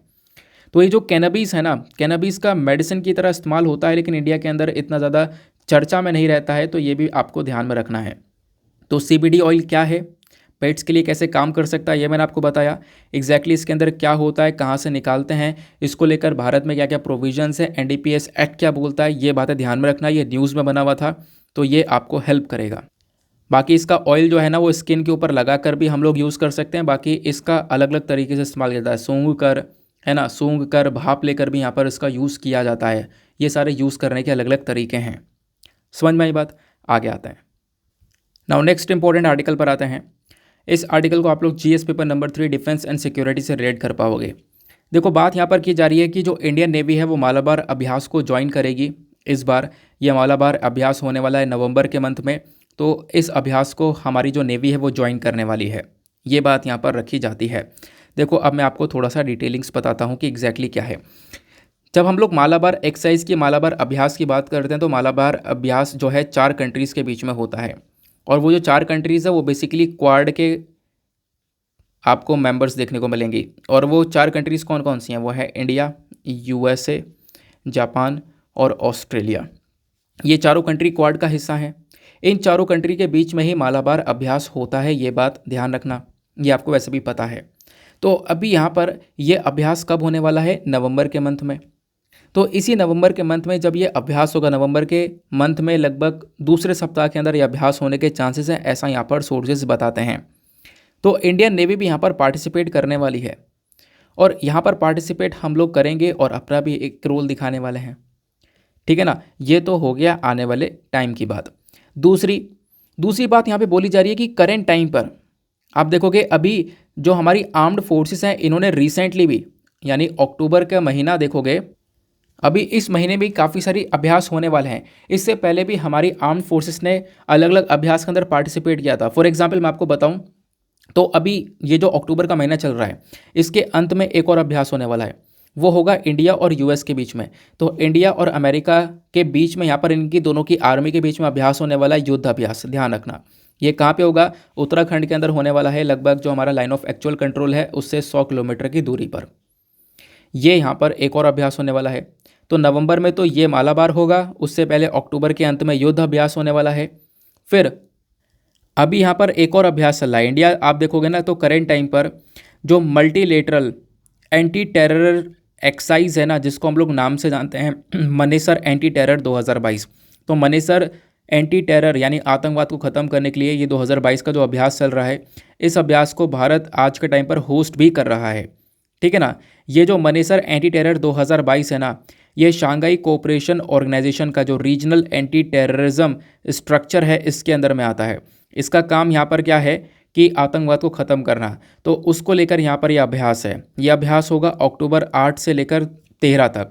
तो ये जो कैनबीस है ना, कैनबीस का मेडिसिन की तरह इस्तेमाल होता है, लेकिन इंडिया के अंदर इतना ज़्यादा चर्चा में नहीं रहता है, तो ये भी आपको ध्यान में रखना है। तो CBD ऑयल क्या है, पेट्स के लिए कैसे काम कर सकता है, ये मैंने आपको बताया। एग्जैक्टली इसके अंदर क्या होता है, कहाँ से निकालते हैं, इसको लेकर भारत में क्या क्या प्रोविजंस है, NDPS एक्ट क्या बोलता है, ये बातें ध्यान में रखना। ये न्यूज़ में बना हुआ था, तो ये आपको हेल्प करेगा। बाकी इसका ऑयल जो है ना वो स्किन के ऊपर लगा कर भी हम लोग यूज़ कर सकते हैं। बाकी इसका अलग अलग तरीके से इस्तेमाल किया जाता है, सूंघ कर, है ना, सूंघ कर, भाप लेकर भी यहाँ पर इसका यूज़ किया जाता है। ये सारे यूज़ करने के अलग अलग तरीके हैं। समझ में आई बात? आगे आते हैं। नाउ नेक्स्ट इंपॉर्टेंट आर्टिकल पर आते हैं। इस आर्टिकल को आप लोग GS paper number 3 defence and security से रिलेट कर पाओगे। देखो बात यहाँ पर की जा रही है कि जो इंडियन नेवी है वो मालाबार अभ्यास को ज्वाइन करेगी इस बार। ये मालाबार अभ्यास होने वाला है नवंबर के मंथ में, तो इस अभ्यास को हमारी जो नेवी है वो ज्वाइन करने वाली है। ये बात यहाँ पर रखी जाती है। देखो अब मैं आपको थोड़ा सा डिटेलिंग्स बताता हूँ कि एग्जैक्टली क्या है। जब हम लोग मालाबार एक्सरसाइज की, मालाबार अभ्यास की बात करते हैं, तो मालाबार अभ्यास जो है 4 कंट्रीज़ के बीच में होता है। और वो जो 4 कंट्रीज़ है वो बेसिकली क्वाड के आपको मेंबर्स देखने को मिलेंगी। और वो 4 कंट्रीज़ कौन कौन सी हैं? वो है इंडिया, USA, जापान और ऑस्ट्रेलिया। ये चारों कंट्री क्वाड का हिस्सा हैं। इन चारों कंट्री के बीच में ही मालाबार अभ्यास होता है, ये बात ध्यान रखना। ये आपको वैसे भी पता है। तो अभी यहाँ पर ये अभ्यास कब होने वाला है? नवंबर के मंथ में। तो इसी नवंबर के मंथ में जब ये अभ्यास होगा, नवंबर के मंथ में लगभग दूसरे सप्ताह के अंदर ये अभ्यास होने के चांसेस हैं, ऐसा यहाँ पर सोर्सेज बताते हैं। तो इंडियन नेवी भी यहाँ पर पार्टिसिपेट करने वाली है, और यहाँ पर पार्टिसिपेट हम लोग करेंगे और अपना भी एक रोल दिखाने वाले हैं। ठीक है ना? ये तो हो गया आने वाले टाइम की बात। दूसरी बात यहाँ पे बोली जा रही है कि करेंट टाइम पर आप देखोगे अभी जो हमारी आर्म्ड फोर्सेस हैं, इन्होंने रिसेंटली भी, यानी अक्टूबर का महीना देखोगे, अभी इस महीने भी काफ़ी सारी अभ्यास होने वाले हैं। इससे पहले भी हमारी आर्म्ड फोर्सेस ने अलग अलग अभ्यास के अंदर पार्टिसिपेट किया था। फॉर एग्जाम्पल मैं आपको बताऊं तो अभी ये जो अक्टूबर का महीना चल रहा है, इसके अंत में एक और अभ्यास होने वाला है। वो होगा इंडिया और US के बीच में। तो इंडिया और अमेरिका के बीच में यहाँ पर इनकी दोनों की आर्मी के बीच में अभ्यास होने वाला है, युद्ध अभ्यास। ध्यान रखना, ये कहाँ पे होगा? उत्तराखंड के अंदर होने वाला है, लगभग जो हमारा लाइन ऑफ एक्चुअल कंट्रोल है उससे 100 किलोमीटर की दूरी पर। ये यहाँ पर एक और अभ्यास होने वाला है। तो नवंबर में तो ये मालाबार होगा, उससे पहले अक्टूबर के अंत में युद्ध अभ्यास होने वाला है। फिर अभी यहाँ पर एक और अभ्यास चल रहा है इंडिया, आप देखोगे ना तो करेंट टाइम पर जो मल्टीलेटरल एंटी टेरर एक्साइज है ना, जिसको हम लोग नाम से जानते हैं मनेसर एंटी टेरर 2022। तो मनेसर एंटी टेरर यानी आतंकवाद को ख़त्म करने के लिए ये 2022 का जो अभ्यास चल रहा है, इस अभ्यास को भारत आज के टाइम पर होस्ट भी कर रहा है। ठीक है ना? ये जो मनेसर एंटी टेरर 2022 है ना, ये शांघाई कोऑपरेशन ऑर्गेनाइजेशन का जो रीजनल एंटी टेररिज्म स्ट्रक्चर है इसके अंदर में आता है। इसका काम यहाँ पर क्या है कि आतंकवाद को ख़त्म करना, तो उसको लेकर यहाँ पर यह अभ्यास है। यह अभ्यास होगा अक्टूबर 8 से लेकर 13 तक।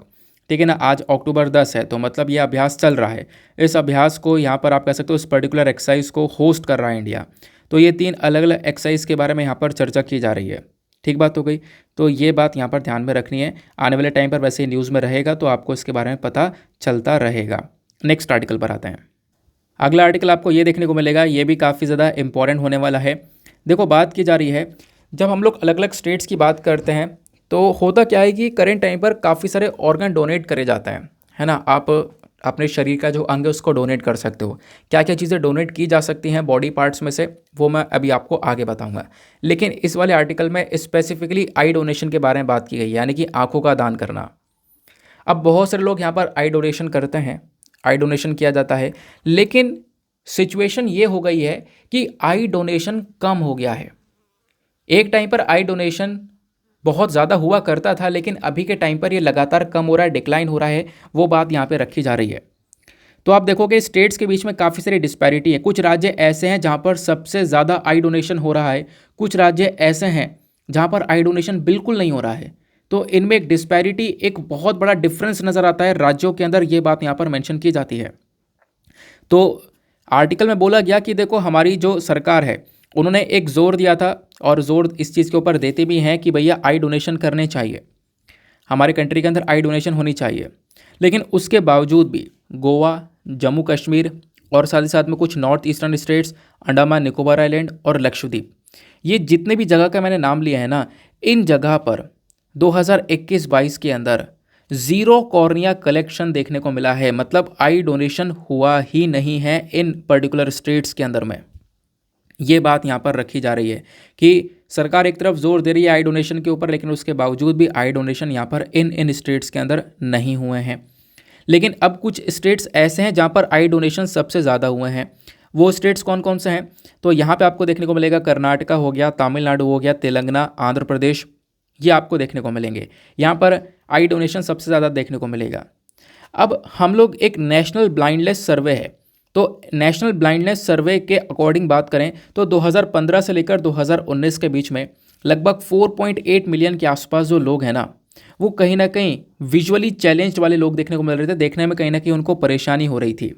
ठीक है ना? आज अक्टूबर 10 है, तो मतलब यह अभ्यास चल रहा है। इस अभ्यास को यहाँ पर आप कह सकते हो, इस पर्टिकुलर एक्सरसाइज को होस्ट कर रहा है इंडिया। तो ये 3 अलग अलग एक्सरसाइज के बारे में यहाँ पर चर्चा की जा रही है। ठीक बात हो गई। तो ये बात यहाँ पर ध्यान में रखनी है। आने वाले टाइम पर वैसे ही न्यूज़ में रहेगा, तो आपको इसके बारे में पता चलता रहेगा। नेक्स्ट आर्टिकल पर आते हैं। अगला आर्टिकल आपको ये देखने को मिलेगा, ये भी काफ़ी ज़्यादा इंपॉर्टेंट होने वाला है। देखो बात की जा रही है, जब हम लोग अलग अलग स्टेट्स की बात करते हैं तो होता क्या है कि करेंट टाइम पर काफ़ी सारे ऑर्गन डोनेट करे जाते हैं, है ना? आप अपने शरीर का जो अंग है उसको डोनेट कर सकते हो। क्या क्या चीज़ें डोनेट की जा सकती हैं बॉडी पार्ट्स में से, वो मैं अभी आपको आगे बताऊंगा। लेकिन इस वाले आर्टिकल में स्पेसिफिकली आई डोनेशन के बारे में बात की गई है, यानी कि आंखों का दान करना। अब बहुत सारे लोग यहाँ पर आई डोनेशन करते हैं, आई डोनेशन किया जाता है, लेकिन सिचुएशन ये हो गई है कि आई डोनेशन कम हो गया है। एक टाइम पर आई डोनेशन बहुत ज़्यादा हुआ करता था, लेकिन अभी के टाइम पर ये लगातार कम हो रहा है, डिक्लाइन हो रहा है। वो बात यहाँ पे रखी जा रही है। तो आप देखोगे स्टेट्स के बीच में काफ़ी सारी डिस्पैरिटी है। कुछ राज्य ऐसे हैं जहाँ पर सबसे ज़्यादा आई डोनेशन हो रहा है, कुछ राज्य ऐसे हैं जहाँ पर आई डोनेशन बिल्कुल नहीं हो रहा है। तो इनमें एक डिस्पैरिटी, एक बहुत बड़ा डिफरेंस नज़र आता है राज्यों के अंदर। ये बात यहाँ पर मेंशन की जाती है। तो आर्टिकल में बोला गया कि देखो हमारी जो सरकार है उन्होंने एक जोर दिया था और ज़ोर इस चीज़ के ऊपर देते भी हैं कि भैया आई डोनेशन करने चाहिए, हमारे कंट्री के अंदर आई डोनेशन होनी चाहिए। लेकिन उसके बावजूद भी गोवा, जम्मू कश्मीर और साथ ही साथ में कुछ north eastern states, Andaman Nicobar island और लक्षद्वीप, ये जितने भी जगह का मैंने नाम लिया है ना, इन जगह पर 2021-22 के अंदर ज़ीरो कॉर्निया कलेक्शन देखने को मिला है। मतलब आई डोनेशन हुआ ही नहीं है इन पर्टिकुलर स्टेट्स के अंदर में। ये बात यहाँ पर रखी जा रही है कि सरकार एक तरफ जोर दे रही है आई डोनेशन के ऊपर, लेकिन उसके बावजूद भी आई डोनेशन यहाँ पर इन स्टेट्स के अंदर नहीं हुए हैं। लेकिन अब कुछ स्टेट्स ऐसे हैं जहाँ पर आई डोनेशन सबसे ज़्यादा हुए हैं। वो स्टेट्स कौन कौन से हैं? तो यहाँ पे आपको देखने को मिलेगा कर्नाटका हो गया, तमिलनाडु हो गया, तेलंगाना, आंध्र प्रदेश, ये आपको देखने को मिलेंगे। यहाँ पर आई डोनेशन सबसे ज़्यादा देखने को मिलेगा। अब हम लोग एक नेशनल ब्लाइंडनेस सर्वे है, तो नेशनल ब्लाइंडनेस सर्वे के अकॉर्डिंग बात करें तो 2015 से लेकर 2019 के बीच में लगभग 4.8 मिलियन के आसपास जो लोग हैं ना, वो कहीं ना कहीं विजुअली चैलेंज्ड वाले लोग देखने को मिल रहे थे। देखने में कहीं ना कहीं उनको परेशानी हो रही थी।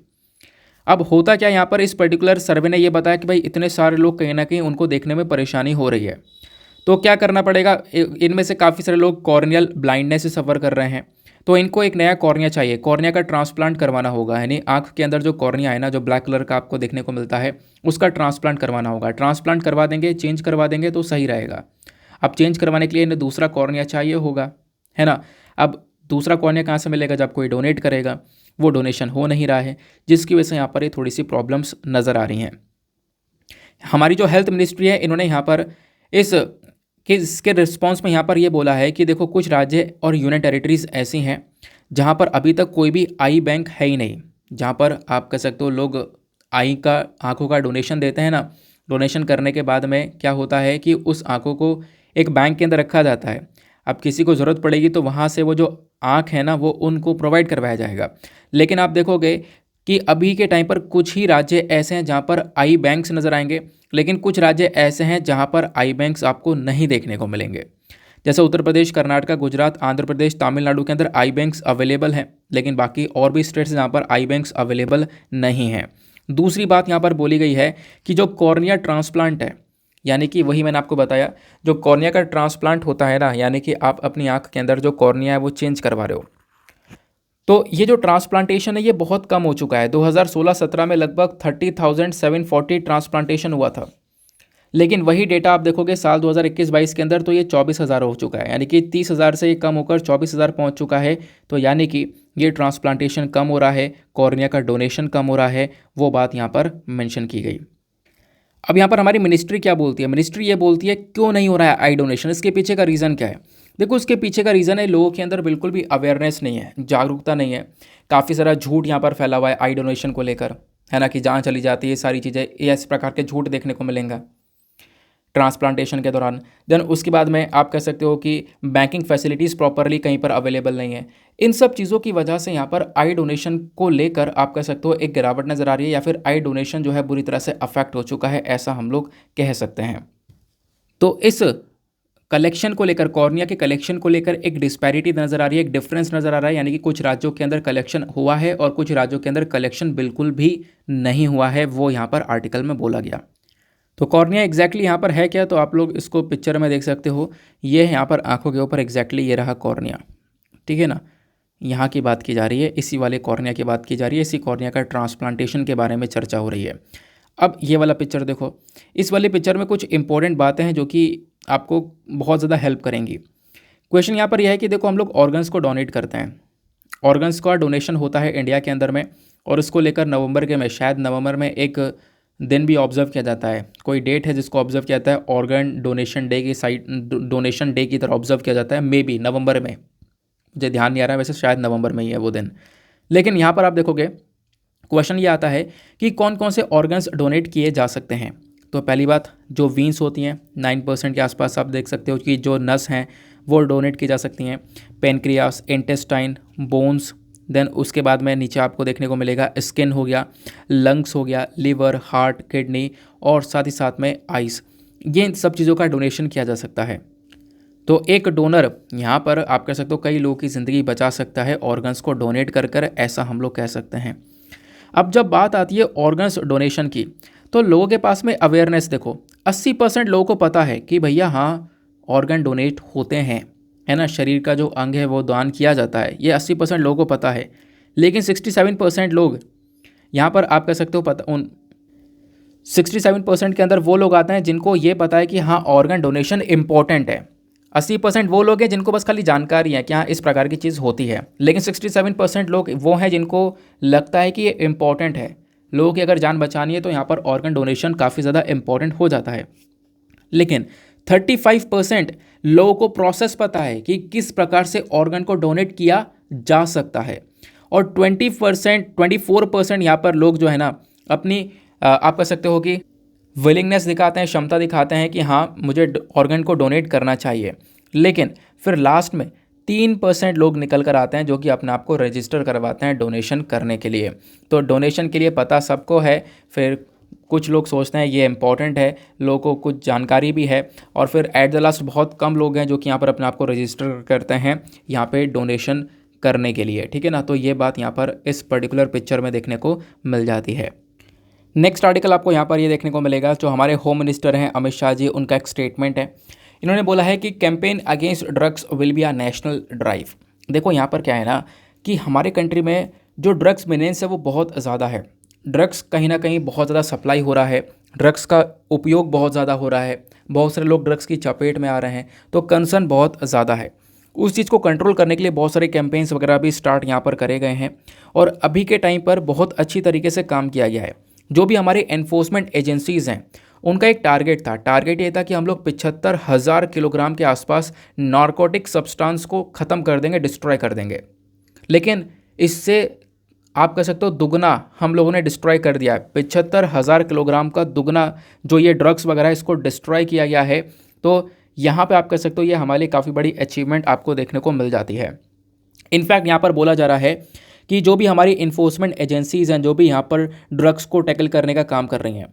अब होता क्या, यहाँ पर इस पर्टिकुलर सर्वे ने ये बताया कि भाई इतने सारे लोग कहीं ना कहीं उनको देखने में परेशानी हो रही है, तो क्या करना पड़ेगा। इनमें से काफ़ी सारे लोग कॉर्नियल ब्लाइंडनेस से सफ़र कर रहे हैं, तो इनको एक नया कॉर्निया चाहिए, कॉर्निया का ट्रांसप्लांट करवाना होगा। यानी आँख के अंदर जो कॉर्निया है ना, जो ब्लैक कलर का आपको देखने को मिलता है, उसका ट्रांसप्लांट करवाना होगा। ट्रांसप्लांट करवा देंगे, चेंज करवा देंगे तो सही रहेगा। अब चेंज करवाने के लिए इन्हें दूसरा कॉर्निया चाहिए होगा, है ना। अब दूसरा कॉर्निया कहाँ से मिलेगा? जब कोई डोनेट करेगा। वो डोनेशन हो नहीं रहा है, जिसकी वजह से यहाँ पर ये थोड़ी सी प्रॉब्लम्स नज़र आ रही हैं। हमारी जो हेल्थ मिनिस्ट्री है, इन्होंने यहाँ पर इसके रिस्पॉन्स में यहाँ पर ये बोला है कि देखो, कुछ राज्य और यूनियन टेरिटरीज़ ऐसी हैं जहाँ पर अभी तक कोई भी आई बैंक है ही नहीं, जहाँ पर आप कह सकते हो लोग आँखों का डोनेशन देते हैं ना। डोनेशन करने के बाद में क्या होता है कि उस आँखों को एक बैंक के अंदर रखा जाता है। अब किसी को ज़रूरत पड़ेगी तो वहाँ से वो जो आँख है ना, वो उनको प्रोवाइड करवाया जाएगा। लेकिन आप देखोगे कि अभी के टाइम पर कुछ ही राज्य ऐसे हैं जहाँ पर आई बैंक्स नज़र आएंगे, लेकिन कुछ राज्य ऐसे हैं जहाँ पर आई बैंक्स आपको नहीं देखने को मिलेंगे। जैसे उत्तर प्रदेश, कर्नाटका, गुजरात, आंध्र प्रदेश, तमिलनाडु के अंदर आई बैंक्स अवेलेबल हैं, लेकिन बाकी और भी स्टेट्स जहाँ पर आई बैंक्स अवेलेबल नहीं हैं। दूसरी बात यहाँ पर बोली गई है कि जो कॉर्निया ट्रांसप्लांट है, यानी कि वही मैंने आपको बताया, जो कॉर्निया का ट्रांसप्लांट होता है ना, यानी कि आप अपनी आँख के अंदर जो कॉर्निया है वो चेंज करवा रहे हो, तो ये जो ट्रांसप्लांटेशन है ये बहुत कम हो चुका है। 2016-17 में लगभग 30,740 ट्रांसप्लांटेशन हुआ था, लेकिन वही डेटा आप देखोगे साल 2021-22 के अंदर तो ये 24,000 हो चुका है। यानी कि 30,000 से ये कम होकर 24,000 पहुंच चुका है। तो यानी कि ये ट्रांसप्लांटेशन कम हो रहा है, कॉर्निया का डोनेशन कम हो रहा है, वो बात यहाँ पर मेंशन की गई। अब यहाँ पर हमारी मिनिस्ट्री क्या बोलती है? मिनिस्ट्री ये बोलती है क्यों नहीं हो रहा है आई डोनेशन, इसके पीछे का रीज़न क्या है? देखो, उसके पीछे का रीज़न है लोगों के अंदर बिल्कुल भी अवेयरनेस नहीं है, जागरूकता नहीं है। काफ़ी सारा झूठ यहाँ पर फैला हुआ है आई डोनेशन को लेकर, है ना, कि जान चली जाती है, सारी चीज़ें, ये इस प्रकार के झूठ देखने को मिलेंगे ट्रांसप्लांटेशन के दौरान। देन उसके बाद में आप कह सकते हो कि बैंकिंग फैसिलिटीज़ प्रॉपरली कहीं पर अवेलेबल नहीं है। इन सब चीज़ों की वजह से यहाँ पर आई डोनेशन को लेकर आप कह सकते हो एक गिरावट नज़र आ रही है, या फिर आई डोनेशन जो है बुरी तरह से अफेक्ट हो चुका है, ऐसा हम लोग कह सकते हैं। तो इस कलेक्शन को लेकर, कॉर्निया के कलेक्शन को लेकर एक डिस्पैरिटी नज़र आ रही है, एक डिफरेंस नज़र आ रहा है। यानी कि कुछ राज्यों के अंदर कलेक्शन हुआ है और कुछ राज्यों के अंदर कलेक्शन बिल्कुल भी नहीं हुआ है, वो यहाँ पर आर्टिकल में बोला गया। तो कॉर्निया एग्जैक्टली यहाँ पर है क्या? तो आप लोग इसको पिक्चर में देख सकते हो, ये यहाँ पर आंखों के ऊपर एग्जैक्टली ये रहा कॉर्निया, ठीक है ना। यहाँ की बात की जा रही है, इसी वाले कॉर्निया की बात की जा रही है, इसी कॉर्निया का ट्रांसप्लांटेशन के बारे में चर्चा हो रही है। अब ये वाला पिक्चर देखो, इस वाले पिक्चर में कुछ इंपॉर्टेंट बातें हैं जो कि आपको बहुत ज़्यादा हेल्प करेंगी। क्वेश्चन यहाँ पर यह है कि देखो, हम लोग ऑर्गन्स को डोनेट करते हैं, ऑर्गन्स का डोनेशन होता है इंडिया के अंदर में, और इसको लेकर नवंबर के में, शायद नवंबर में एक दिन भी ऑब्जर्व किया जाता है, कोई डेट है जिसको ऑब्जर्व किया जाता है ऑर्गन डोनेशन डे की साइड, डोनेशन डे की तरह ऑब्जर्व किया जाता है, मे बी नवंबर में, मुझे ध्यान नहीं आ रहा है, वैसे शायद नवंबर में ही है वो दिन। लेकिन यहाँ पर आप देखोगे क्वेश्चन ये आता है कि कौन कौन से ऑर्गन्स डोनेट किए जा सकते हैं। तो पहली बात, जो वीन्स होती हैं 9% के आसपास आप देख सकते हो कि जो नस हैं वो डोनेट की जा सकती हैं, पेनक्रियास, इंटेस्टाइन, बोन्स। देन उसके बाद में नीचे आपको देखने को मिलेगा स्किन हो गया, लंग्स हो गया, लिवर, हार्ट, किडनी और साथ ही साथ में आइस, ये इन सब चीज़ों का डोनेशन किया जा सकता है। तो एक डोनर यहाँ पर आप कह सकते हो कई लोगों की ज़िंदगी बचा सकता है ऑर्गन्स को डोनेट कर, ऐसा हम लोग कह सकते हैं। अब जब बात आती है ऑर्गन्स डोनेशन की, तो लोगों के पास में अवेयरनेस, देखो 80% लोगों को पता है कि भैया हाँ ऑर्गन डोनेट होते हैं, है ना, शरीर का जो अंग है वो दान किया जाता है, ये 80% लोगों को पता है। लेकिन 67% लोग यहाँ पर आप कह सकते हो पता उन 67% के अंदर वो लोग आते हैं जिनको ये पता है कि हाँ ऑर्गन डोनेशन इंपॉर्टेंट है। 80% वो लोग हैं जिनको बस खाली जानकारी है कि हाँ इस प्रकार की चीज़ होती है। लेकिन 67% लोग वो हैं जिनको लगता है कि ये इंपॉर्टेंट है, लोगों की अगर जान बचानी है तो यहाँ पर ऑर्गन डोनेशन काफ़ी ज़्यादा इंपॉर्टेंट हो जाता है। लेकिन 35% लोगों को प्रोसेस पता है कि किस प्रकार से ऑर्गन को डोनेट किया जा सकता है। और 24% यहाँ पर लोग जो है ना अपनी आप कह सकते हो कि विलिंगनेस दिखाते हैं, क्षमता दिखाते हैं कि हाँ मुझे ऑर्गन को डोनेट करना चाहिए। लेकिन फिर लास्ट में 3% लोग निकल कर आते हैं जो कि अपने आप को रजिस्टर करवाते हैं डोनेशन करने के लिए। तो डोनेशन के लिए पता सबको है, फिर कुछ लोग सोचते हैं ये इंपॉर्टेंट है, लोगों को कुछ जानकारी भी है, और फिर एट द लास्ट बहुत कम लोग हैं जो कि यहाँ पर अपने आप को रजिस्टर करते हैं यहाँ पे डोनेशन करने के लिए, ठीक है ना। तो ये बात यहाँ पर इस पर्टिकुलर पिक्चर में देखने को मिल जाती है। नेक्स्ट आर्टिकल आपको यहाँ पर ये देखने को मिलेगा, जो हमारे होम मिनिस्टर हैं अमित शाह जी, उनका एक स्टेटमेंट है। इन्होंने बोला है कि campaign against drugs will be a national drive. देखो यहाँ पर क्या है ना कि हमारे कंट्री में जो ड्रग्स मेनेंस है वो बहुत ज़्यादा है। ड्रग्स कहीं ना कहीं बहुत ज़्यादा सप्लाई हो रहा है, ड्रग्स का उपयोग बहुत ज़्यादा हो रहा है, बहुत सारे लोग ड्रग्स की चपेट में आ रहे हैं, तो कंसर्न बहुत ज़्यादा है। उस चीज़ को कंट्रोल करने के लिए बहुत सारे कैंपेन्स वगैरह भी स्टार्ट यहाँ पर करे गए हैं, और अभी के टाइम पर बहुत अच्छी तरीके से काम किया गया है। जो भी हमारे एनफोर्समेंट एजेंसीज़ हैं उनका एक टारगेट था, टारगेट ये था कि हम लोग 75,000 किलोग्राम के आसपास नारकोटिक सब्सटेंस को ख़त्म कर देंगे, डिस्ट्रॉय कर देंगे। लेकिन इससे आप कह सकते हो दुगना हम लोगों ने डिस्ट्रॉय कर दिया है। 75,000 किलोग्राम का दुगना जो ये ड्रग्स वगैरह है इसको डिस्ट्रॉय किया गया है। तो यहाँ पे आप कह सकते हो ये हमारे लिए काफ़ी बड़ी अचीवमेंट आपको देखने को मिल जाती है। इनफैक्ट यहाँ पर बोला जा रहा है कि जो भी हमारी इन्फोर्समेंट एजेंसीज़ हैं जो भी यहाँ पर ड्रग्स को टैकल करने का काम कर रही हैं,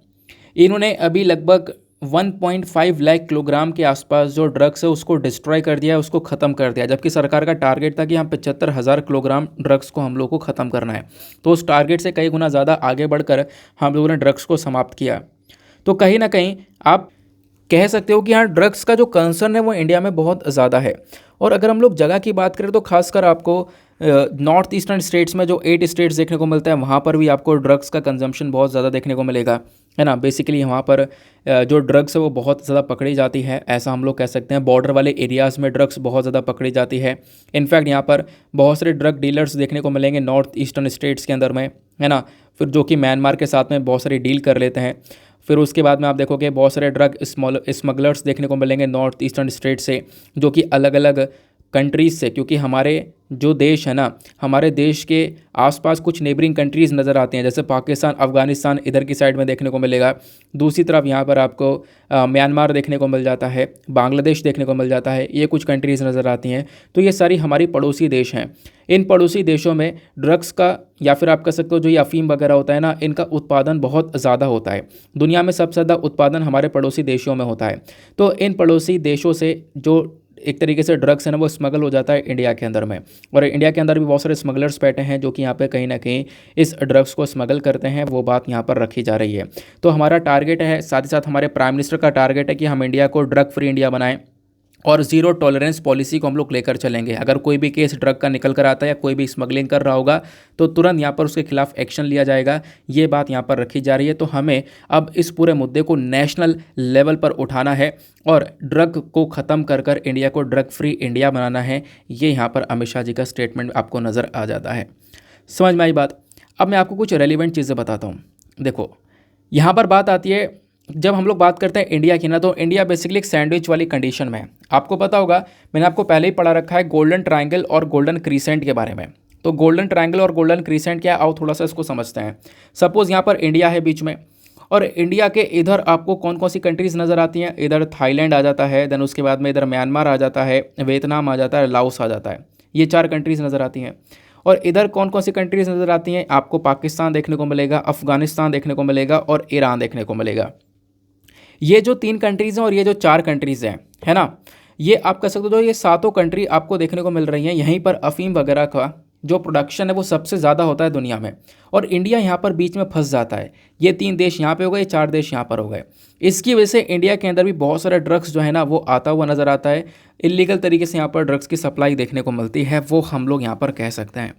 इन्होंने अभी लगभग 1.5 लाख किलोग्राम के आसपास जो ड्रग्स है उसको डिस्ट्रॉय कर दिया है, उसको ख़त्म कर दिया। जबकि सरकार का टारगेट था कि हम 75,000 किलोग्राम ड्रग्स को हम लोग को ख़त्म करना है। तो उस टारगेट से कई गुना ज़्यादा आगे बढ़कर हम लोगों ने ड्रग्स को समाप्त किया। तो कहीं ना कहीं आप कह सकते हो कि हाँ ड्रग्स का जो कंसर्न है वो इंडिया में बहुत ज़्यादा है। और अगर हम लोग जगह की बात करें तो खासकर आपको नॉर्थ ईस्टर्न स्टेट्स में जो 8 स्टेट्स देखने को मिलता है वहाँ पर भी आपको ड्रग्स का कंजम्पशन बहुत ज़्यादा देखने को मिलेगा, है ना। बेसिकली वहाँ पर जो ड्रग्स है वो बहुत ज़्यादा पकड़ी जाती है, ऐसा हम लोग कह सकते हैं। बॉर्डर वाले एरियाज़ में ड्रग्स बहुत ज़्यादा पकड़ी जाती है। इनफैक्ट यहाँ पर बहुत सारे ड्रग डीलर्स देखने को मिलेंगे नॉर्थ ईस्टर्न स्टेट्स के अंदर में, है ना। फिर जो कि म्यांमार के साथ में बहुत सारी डील कर लेते हैं। फिर उसके बाद में आप देखोगे बहुत सारे ड्रग स्मगलर्स देखने को मिलेंगे नॉर्थ ईस्टर्न स्टेट से, जो कि अलग अलग कंट्रीज़ से, क्योंकि हमारे जो देश है ना, हमारे देश के आसपास कुछ नेबरिंग कंट्रीज़ नज़र आती हैं, जैसे पाकिस्तान, अफ़गानिस्तान इधर की साइड में देखने को मिलेगा। दूसरी तरफ यहाँ पर आपको म्यांमार देखने को मिल जाता है, बांग्लादेश देखने को मिल जाता है, ये कुछ कंट्रीज़ नज़र आती हैं। तो ये सारी हमारी पड़ोसी देश हैं। इन पड़ोसी देशों में ड्रग्स का या फिर आप कह सकते हो जो ये अफीम वगैरह होता है ना, इनका उत्पादन बहुत ज़्यादा होता है। दुनिया में सबसे ज़्यादा उत्पादन हमारे पड़ोसी देशों में होता है। तो इन पड़ोसी देशों से जो एक तरीके से ड्रग्स है ना वो स्मगल हो जाता है इंडिया के अंदर में, और इंडिया के अंदर भी बहुत सारे स्मगलर्स बैठे हैं जो कि यहाँ पे कहीं ना कहीं इस ड्रग्स को स्मगल करते हैं, वो बात यहाँ पर रखी जा रही है। तो हमारा टारगेट है, साथ ही साथ हमारे प्राइम मिनिस्टर का टारगेट है कि हम इंडिया को ड्रग फ्री इंडिया बनाएं और ज़ीरो टॉलरेंस पॉलिसी को हम लोग लेकर चलेंगे। अगर कोई भी केस ड्रग का निकल कर आता है या कोई भी स्मगलिंग कर रहा होगा तो तुरंत यहाँ पर उसके खिलाफ एक्शन लिया जाएगा, ये बात यहाँ पर रखी जा रही है। तो हमें अब इस पूरे मुद्दे को नेशनल लेवल पर उठाना है और ड्रग को ख़त्म कर कर इंडिया को ड्रग फ्री इंडिया बनाना है। ये यहाँ पर अमित शाह जी का स्टेटमेंट आपको नज़र आ जाता है। समझ में आई बात। अब मैं आपको कुछ रेलिवेंट चीज़ें बताता हूँ। देखो यहाँ पर बात आती है, जब हम लोग बात करते हैं इंडिया की ना, तो इंडिया बेसिकली एक सैंडविच वाली कंडीशन में है। आपको पता होगा, मैंने आपको पहले ही पढ़ा रखा है गोल्डन ट्रायंगल और गोल्डन क्रीसेंट के बारे में। तो गोल्डन ट्रायंगल और गोल्डन क्रीसेंट क्या है, आओ थोड़ा सा इसको समझते हैं। सपोज़ यहाँ पर इंडिया है बीच में, और इंडिया के इधर आपको कौन कौन सी कंट्रीज़ नज़र आती हैं। इधर थाईलैंड आ जाता है, देन उसके बाद में इधर म्यांमार आ जाता है, वियतनाम आ जाता है, लाओस आ जाता है। ये 4 कंट्रीज़ नज़र आती हैं। और इधर कौन कौन सी कंट्रीज़ नज़र आती हैं, आपको पाकिस्तान देखने को मिलेगा, अफ़गानिस्तान देखने को मिलेगा और ईरान देखने को मिलेगा। ये जो 3 कंट्रीज़ हैं और ये जो 4 कंट्रीज़ हैं, है ना, ये आप कह सकते हो ये सातों कंट्री आपको देखने को मिल रही हैं। यहीं पर अफीम वगैरह का जो प्रोडक्शन है वो सबसे ज़्यादा होता है दुनिया में, और इंडिया यहाँ पर बीच में फंस जाता है। ये 3 देश यहाँ पे हो गए, 4 देश यहाँ पर हो गए। इसकी वजह से इंडिया के अंदर भी बहुत सारा ड्रग्स जो है ना वो आता हुआ नज़र आता है। इलीगल तरीके से यहाँ पर ड्रग्स की सप्लाई देखने को मिलती है, वो हम लोग यहाँ पर कह सकते हैं,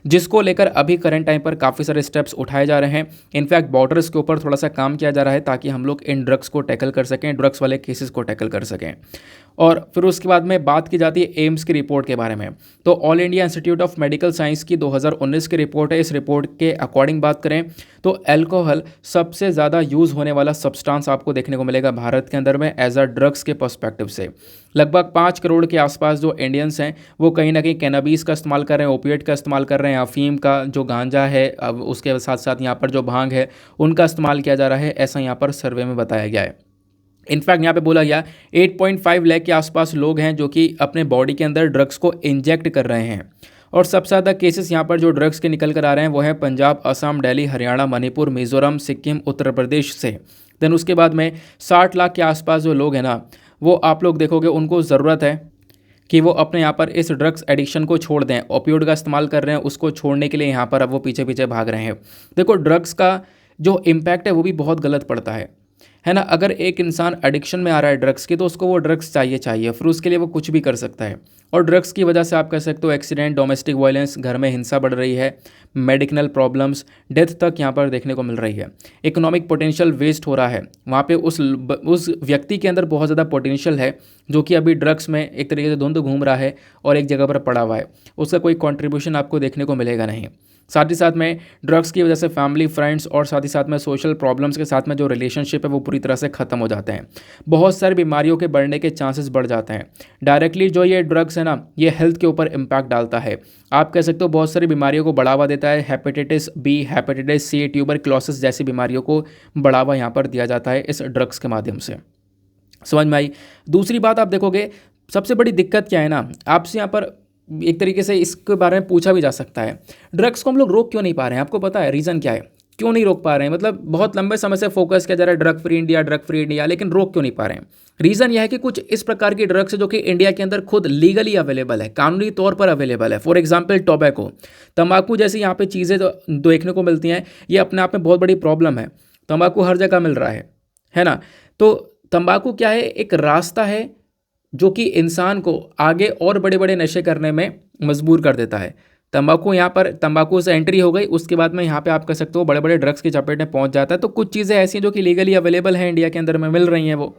जिसको लेकर अभी करंट टाइम पर काफ़ी सारे स्टेप्स उठाए जा रहे हैं। इनफैक्ट बॉर्डर्स के ऊपर थोड़ा सा काम किया जा रहा है ताकि हम लोग इन ड्रग्स को टैकल कर सकें, ड्रग्स वाले केसेस को टैकल कर सकें। और फिर उसके बाद में बात की जाती है एम्स की रिपोर्ट के बारे में। तो all India institute of medical science की 2019 की रिपोर्ट है। इस रिपोर्ट के अकॉर्डिंग बात करें तो अल्कोहल सबसे ज़्यादा यूज़ होने वाला सब्सटेंस आपको देखने को मिलेगा भारत के अंदर में एज अ ड्रग्स के पर्सपेक्टिव से। लगभग 5 करोड़ के आसपास जो इंडियंस हैं वो कहीं ना कहीं कैनाबीस का इस्तेमाल कर रहे हैं, ओपिएट का इस्तेमाल कर रहे हैं, अफीम का जो गांजा है, अब उसके साथ साथ यहाँ पर जो भांग है उनका इस्तेमाल किया जा रहा है, ऐसा यहाँ पर सर्वे में बताया गया है। इनफैक्ट यहाँ पे बोला गया 8.5 लाख के आसपास लोग हैं जो कि अपने बॉडी के अंदर ड्रग्स को इंजेक्ट कर रहे हैं। और सबसे ज़्यादा केसेस यहाँ पर जो ड्रग्स के निकल कर आ रहे हैं वो है पंजाब, असम, दिल्ली, हरियाणा, मणिपुर, मिजोरम, सिक्किम, उत्तर प्रदेश से। देन उसके बाद में 60 लाख के आसपास जो लोग हैं ना वो आप लोग देखोगे उनको ज़रूरत है कि वो अपने यहाँ पर इस ड्रग्स एडिक्शन को छोड़ दें, ओपियोइड का इस्तेमाल कर रहे हैं, उसको छोड़ने के लिए यहाँ पर अब वो पीछे पीछे भाग रहे हैं। देखो ड्रग्स का जो इम्पैक्ट है वो भी बहुत गलत पड़ता है ना। अगर एक इंसान एडिक्शन में आ रहा है ड्रग्स की तो उसको वो ड्रग्स चाहिए चाहिए, फिर उसके लिए वो कुछ भी कर सकता है। और ड्रग्स की वजह से आप कह सकते हो एक्सीडेंट, डोमेस्टिक वायलेंस, घर में हिंसा बढ़ रही है, मेडिकल प्रॉब्लम्स, डेथ तक यहाँ पर देखने को मिल रही है। इकोनॉमिक पोटेंशियल वेस्ट हो रहा है, वहाँ पे उस व्यक्ति के अंदर बहुत ज़्यादा पोटेंशियल है जो कि अभी ड्रग्स में एक तरीके से धुंध घूम रहा है और एक जगह पर पड़ा हुआ है, उसका कोई कॉन्ट्रीब्यूशन आपको देखने को मिलेगा नहीं। साथ ही साथ में ड्रग्स की वजह से फैमिली, फ्रेंड्स और साथ ही साथ में सोशल प्रॉब्लम्स के साथ में जो रिलेशनशिप है वो पूरी तरह से ख़त्म हो जाते हैं। बहुत सारी बीमारियों के बढ़ने के चांसेस बढ़ जाते हैं। डायरेक्टली जो ये ड्रग्स है ना ये हेल्थ के ऊपर इम्पैक्ट डालता है। आप कह सकते हो बहुत सारी बीमारियों को बढ़ावा देता है। Hepatitis B, hepatitis C, tuberculosis जैसी बीमारियों को बढ़ावा यहाँ पर दिया जाता है इस ड्रग्स के माध्यम से। समझ में आई। दूसरी बात आप देखोगे सबसे बड़ी दिक्कत क्या है ना, आपसे यहाँ पर एक तरीके से इसके बारे में पूछा भी जा सकता है, ड्रग्स को हम लोग रोक क्यों नहीं पा रहे हैं? आपको पता है रीज़न क्या है, क्यों नहीं रोक पा रहे हैं? मतलब बहुत लंबे समय से फोकस किया जा रहा है drug free India, drug free India, लेकिन रोक क्यों नहीं पा रहे हैं? रीज़न यह है कि कुछ इस प्रकार की ड्रग्स है जो कि इंडिया के अंदर खुद लीगली अवेलेबल है, कानूनी तौर पर अवेलेबल है। फॉर एग्जाम्पल टोबैको, तंबाकू जैसी यहाँ पे चीज़ें जो देखने को मिलती हैं, ये अपने आप में बहुत बड़ी प्रॉब्लम है। तंबाकू हर जगह मिल रहा है ना। तो तंबाकू क्या है, एक रास्ता है जो कि इंसान को आगे और बड़े बड़े नशे करने में मजबूर कर देता है। तंबाकू यहाँ पर, तंबाकू से एंट्री हो गई, उसके बाद में यहाँ पे आप कह सकते हो बड़े बड़े ड्रग्स की चपेट में पहुँच जाता है। तो कुछ चीज़ें ऐसी हैं जो कि लीगली अवेलेबल हैं, इंडिया के अंदर में मिल रही हैं वो,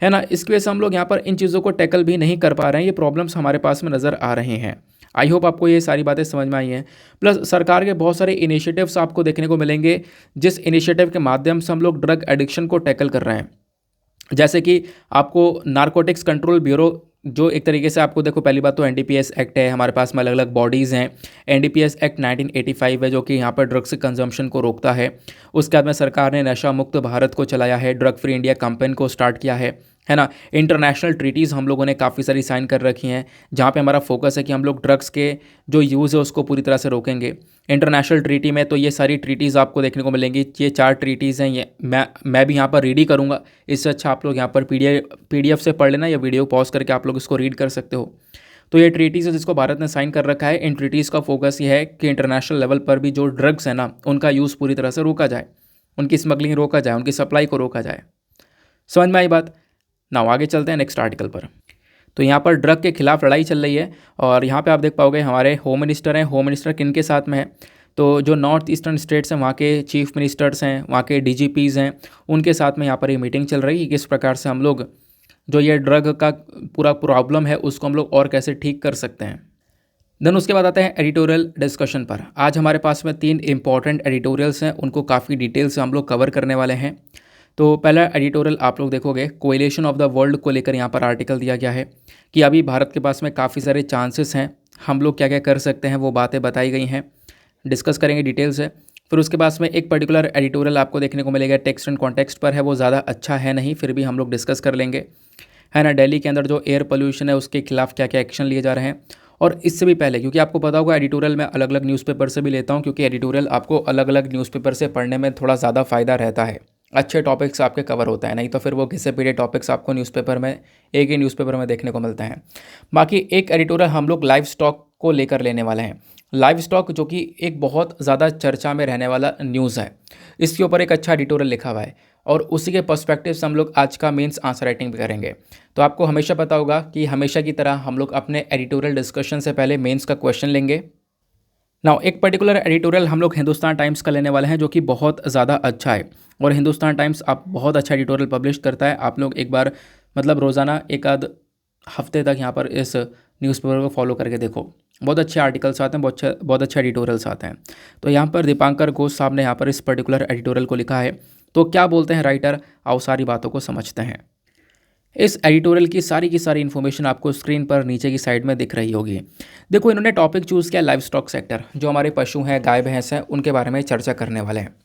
है ना। इसकी वजह से हम लोग यहाँ पर इन चीज़ों को टैकल भी नहीं कर पा रहे हैं, ये प्रॉब्लम्स हमारे पास में नज़र आ रहे हैं। आई होप आपको ये सारी बातें समझ में आई हैं। प्लस सरकार के बहुत सारे इनिशिएटिव्स आपको देखने को मिलेंगे जिस इनिशिएटिव के माध्यम से हम लोग ड्रग एडिक्शन को टैकल कर रहे हैं। जैसे कि आपको नारकोटिक्स कंट्रोल ब्यूरो, जो एक तरीके से आपको देखो, पहली बात तो एनडीपीएस एक्ट है, हमारे पास में अलग अलग बॉडीज़ हैं। एनडीपीएस एक्ट 1985 है जो कि यहाँ पर ड्रग्स कंजम्पशन को रोकता है। उसके बाद में सरकार ने नशा मुक्त भारत को चलाया है, ड्रग फ्री इंडिया कैंपेन को स्टार्ट किया है ना। इंटरनेशनल ट्रीटीज़ हम लोगों ने काफ़ी सारी साइन कर रखी हैं जहाँ पे हमारा फोकस है कि हम लोग ड्रग्स के जो यूज़ है उसको पूरी तरह से रोकेंगे। इंटरनेशनल ट्रीटी में तो ये सारी ट्रीटीज़ आपको देखने को मिलेंगी। ये 4 ट्रीटीज़ हैं, ये मैं भी यहाँ पर रीड ही करूँगा। इससे अच्छा आप लोग यहाँ पर पीडीएफ से पढ़ लेना या वीडियो पॉज करके आप लोग इसको रीड कर सकते हो। तो ये ट्रीटीज़ है जिसको भारत ने साइन कर रखा है। इन ट्रीटीज़ का फोकस ये है कि इंटरनेशनल लेवल पर भी जो ड्रग्स है ना उनका यूज़ पूरी तरह से रोका जाए, उनकी स्मगलिंग रोका जाए, उनकी सप्लाई को रोका जाए। समझ में आई बात ना। आगे चलते हैं नेक्स्ट आर्टिकल पर। तो यहाँ पर ड्रग के खिलाफ लड़ाई चल रही है और यहाँ पे आप देख पाओगे हमारे होम मिनिस्टर हैं। होम मिनिस्टर किन के साथ में है? तो जो नॉर्थ ईस्टर्न स्टेट्स हैं वहाँ के चीफ मिनिस्टर्स हैं, वहाँ के डीजीपीज़ हैं, उनके साथ में यहाँ पर ये मीटिंग चल रही है। किस प्रकार से हम लोग जो ये ड्रग का पूरा प्रॉब्लम है उसको हम लोग और कैसे ठीक कर सकते हैं। देन उसके बाद आते हैं एडिटोरियल डिस्कशन पर। आज हमारे पास में 3 इंपॉर्टेंट एडिटोरियल्स हैं, उनको काफ़ी डिटेल से हम लोग कवर करने वाले हैं। तो पहला एडिटोरियल आप लोग देखोगे कोएलिशन ऑफ द वर्ल्ड को लेकर यहाँ पर आर्टिकल दिया गया है कि अभी भारत के पास में काफ़ी सारे चांसेस हैं, हम लोग क्या क्या कर सकते हैं, वो बातें बताई गई हैं, डिस्कस करेंगे डिटेल से। फिर उसके पास में एक पर्टिकुलर एडिटोरियल आपको देखने को मिलेगा, टेक्स्ट एंड कॉन्टेक्स्ट पर है, वो ज़्यादा अच्छा है नहीं, फिर भी हम लोग डिस्कस कर लेंगे, है ना। दिल्ली के अंदर जो एयर पोल्यूशन है उसके खिलाफ क्या क्या एक्शन लिए जा रहे हैं। और इससे भी पहले, क्योंकि आपको पता होगा एडिटोरियल मैं अलग अलग न्यूज़पेपर से भी लेता हूँ, क्योंकि एडिटोरियल आपको अलग अलग न्यूज़पेपर से पढ़ने में थोड़ा ज़्यादा फ़ायदा रहता है, अच्छे टॉपिक्स आपके कवर होते हैं, नहीं तो फिर वो घिसे पीटे टॉपिक्स आपको न्यूज़पेपर में, एक ही न्यूज़पेपर में देखने को मिलते हैं। बाकी एक एडिटोरियल हम लोग लाइव स्टॉक को लेकर लेने वाले हैं। लाइव स्टॉक जो कि एक बहुत ज़्यादा चर्चा में रहने वाला न्यूज़ है, इसके ऊपर एक अच्छा एडिटोरियल लिखा हुआ है। और उसी के पर्सपेक्टिव से हम लोग आज का मेंस आंसर राइटिंग भी करेंगे। तो आपको हमेशा पता होगा कि हमेशा की तरह हम लोग अपने एडिटोरियल डिस्कशन से पहले मेंस का क्वेश्चन लेंगे। नाउ एक पर्टिकुलर एडिटोरियल हम लोग हिंदुस्तान टाइम्स का लेने वाले हैं जो कि बहुत ज़्यादा अच्छा है, और हिंदुस्तान टाइम्स आप बहुत अच्छा एडिटोरियल पब्लिश करता है। आप लोग एक बार मतलब रोज़ाना एक आध हफ्ते तक यहाँ पर इस न्यूज़पेपर को फॉलो करके देखो, बहुत अच्छे आर्टिकल्स आते हैं, बहुत अच्छे एडिटोरियल्स आते हैं। तो यहाँ पर दीपांकर घोष साहब ने यहाँ पर इस पर्टिकुलर एडिटोरियल को लिखा है। तो क्या बोलते हैं राइटर, आओ सारी बातों को समझते हैं। इस एडिटोरियल की सारी इन्फॉर्मेशन आपको स्क्रीन पर नीचे की साइड में दिख रही होगी। देखो इन्होंने टॉपिक चूज़ किया लाइव स्टॉक सेक्टर, जो हमारे पशु हैं, गाय भैंस हैं, उनके बारे में चर्चा करने वाले हैं।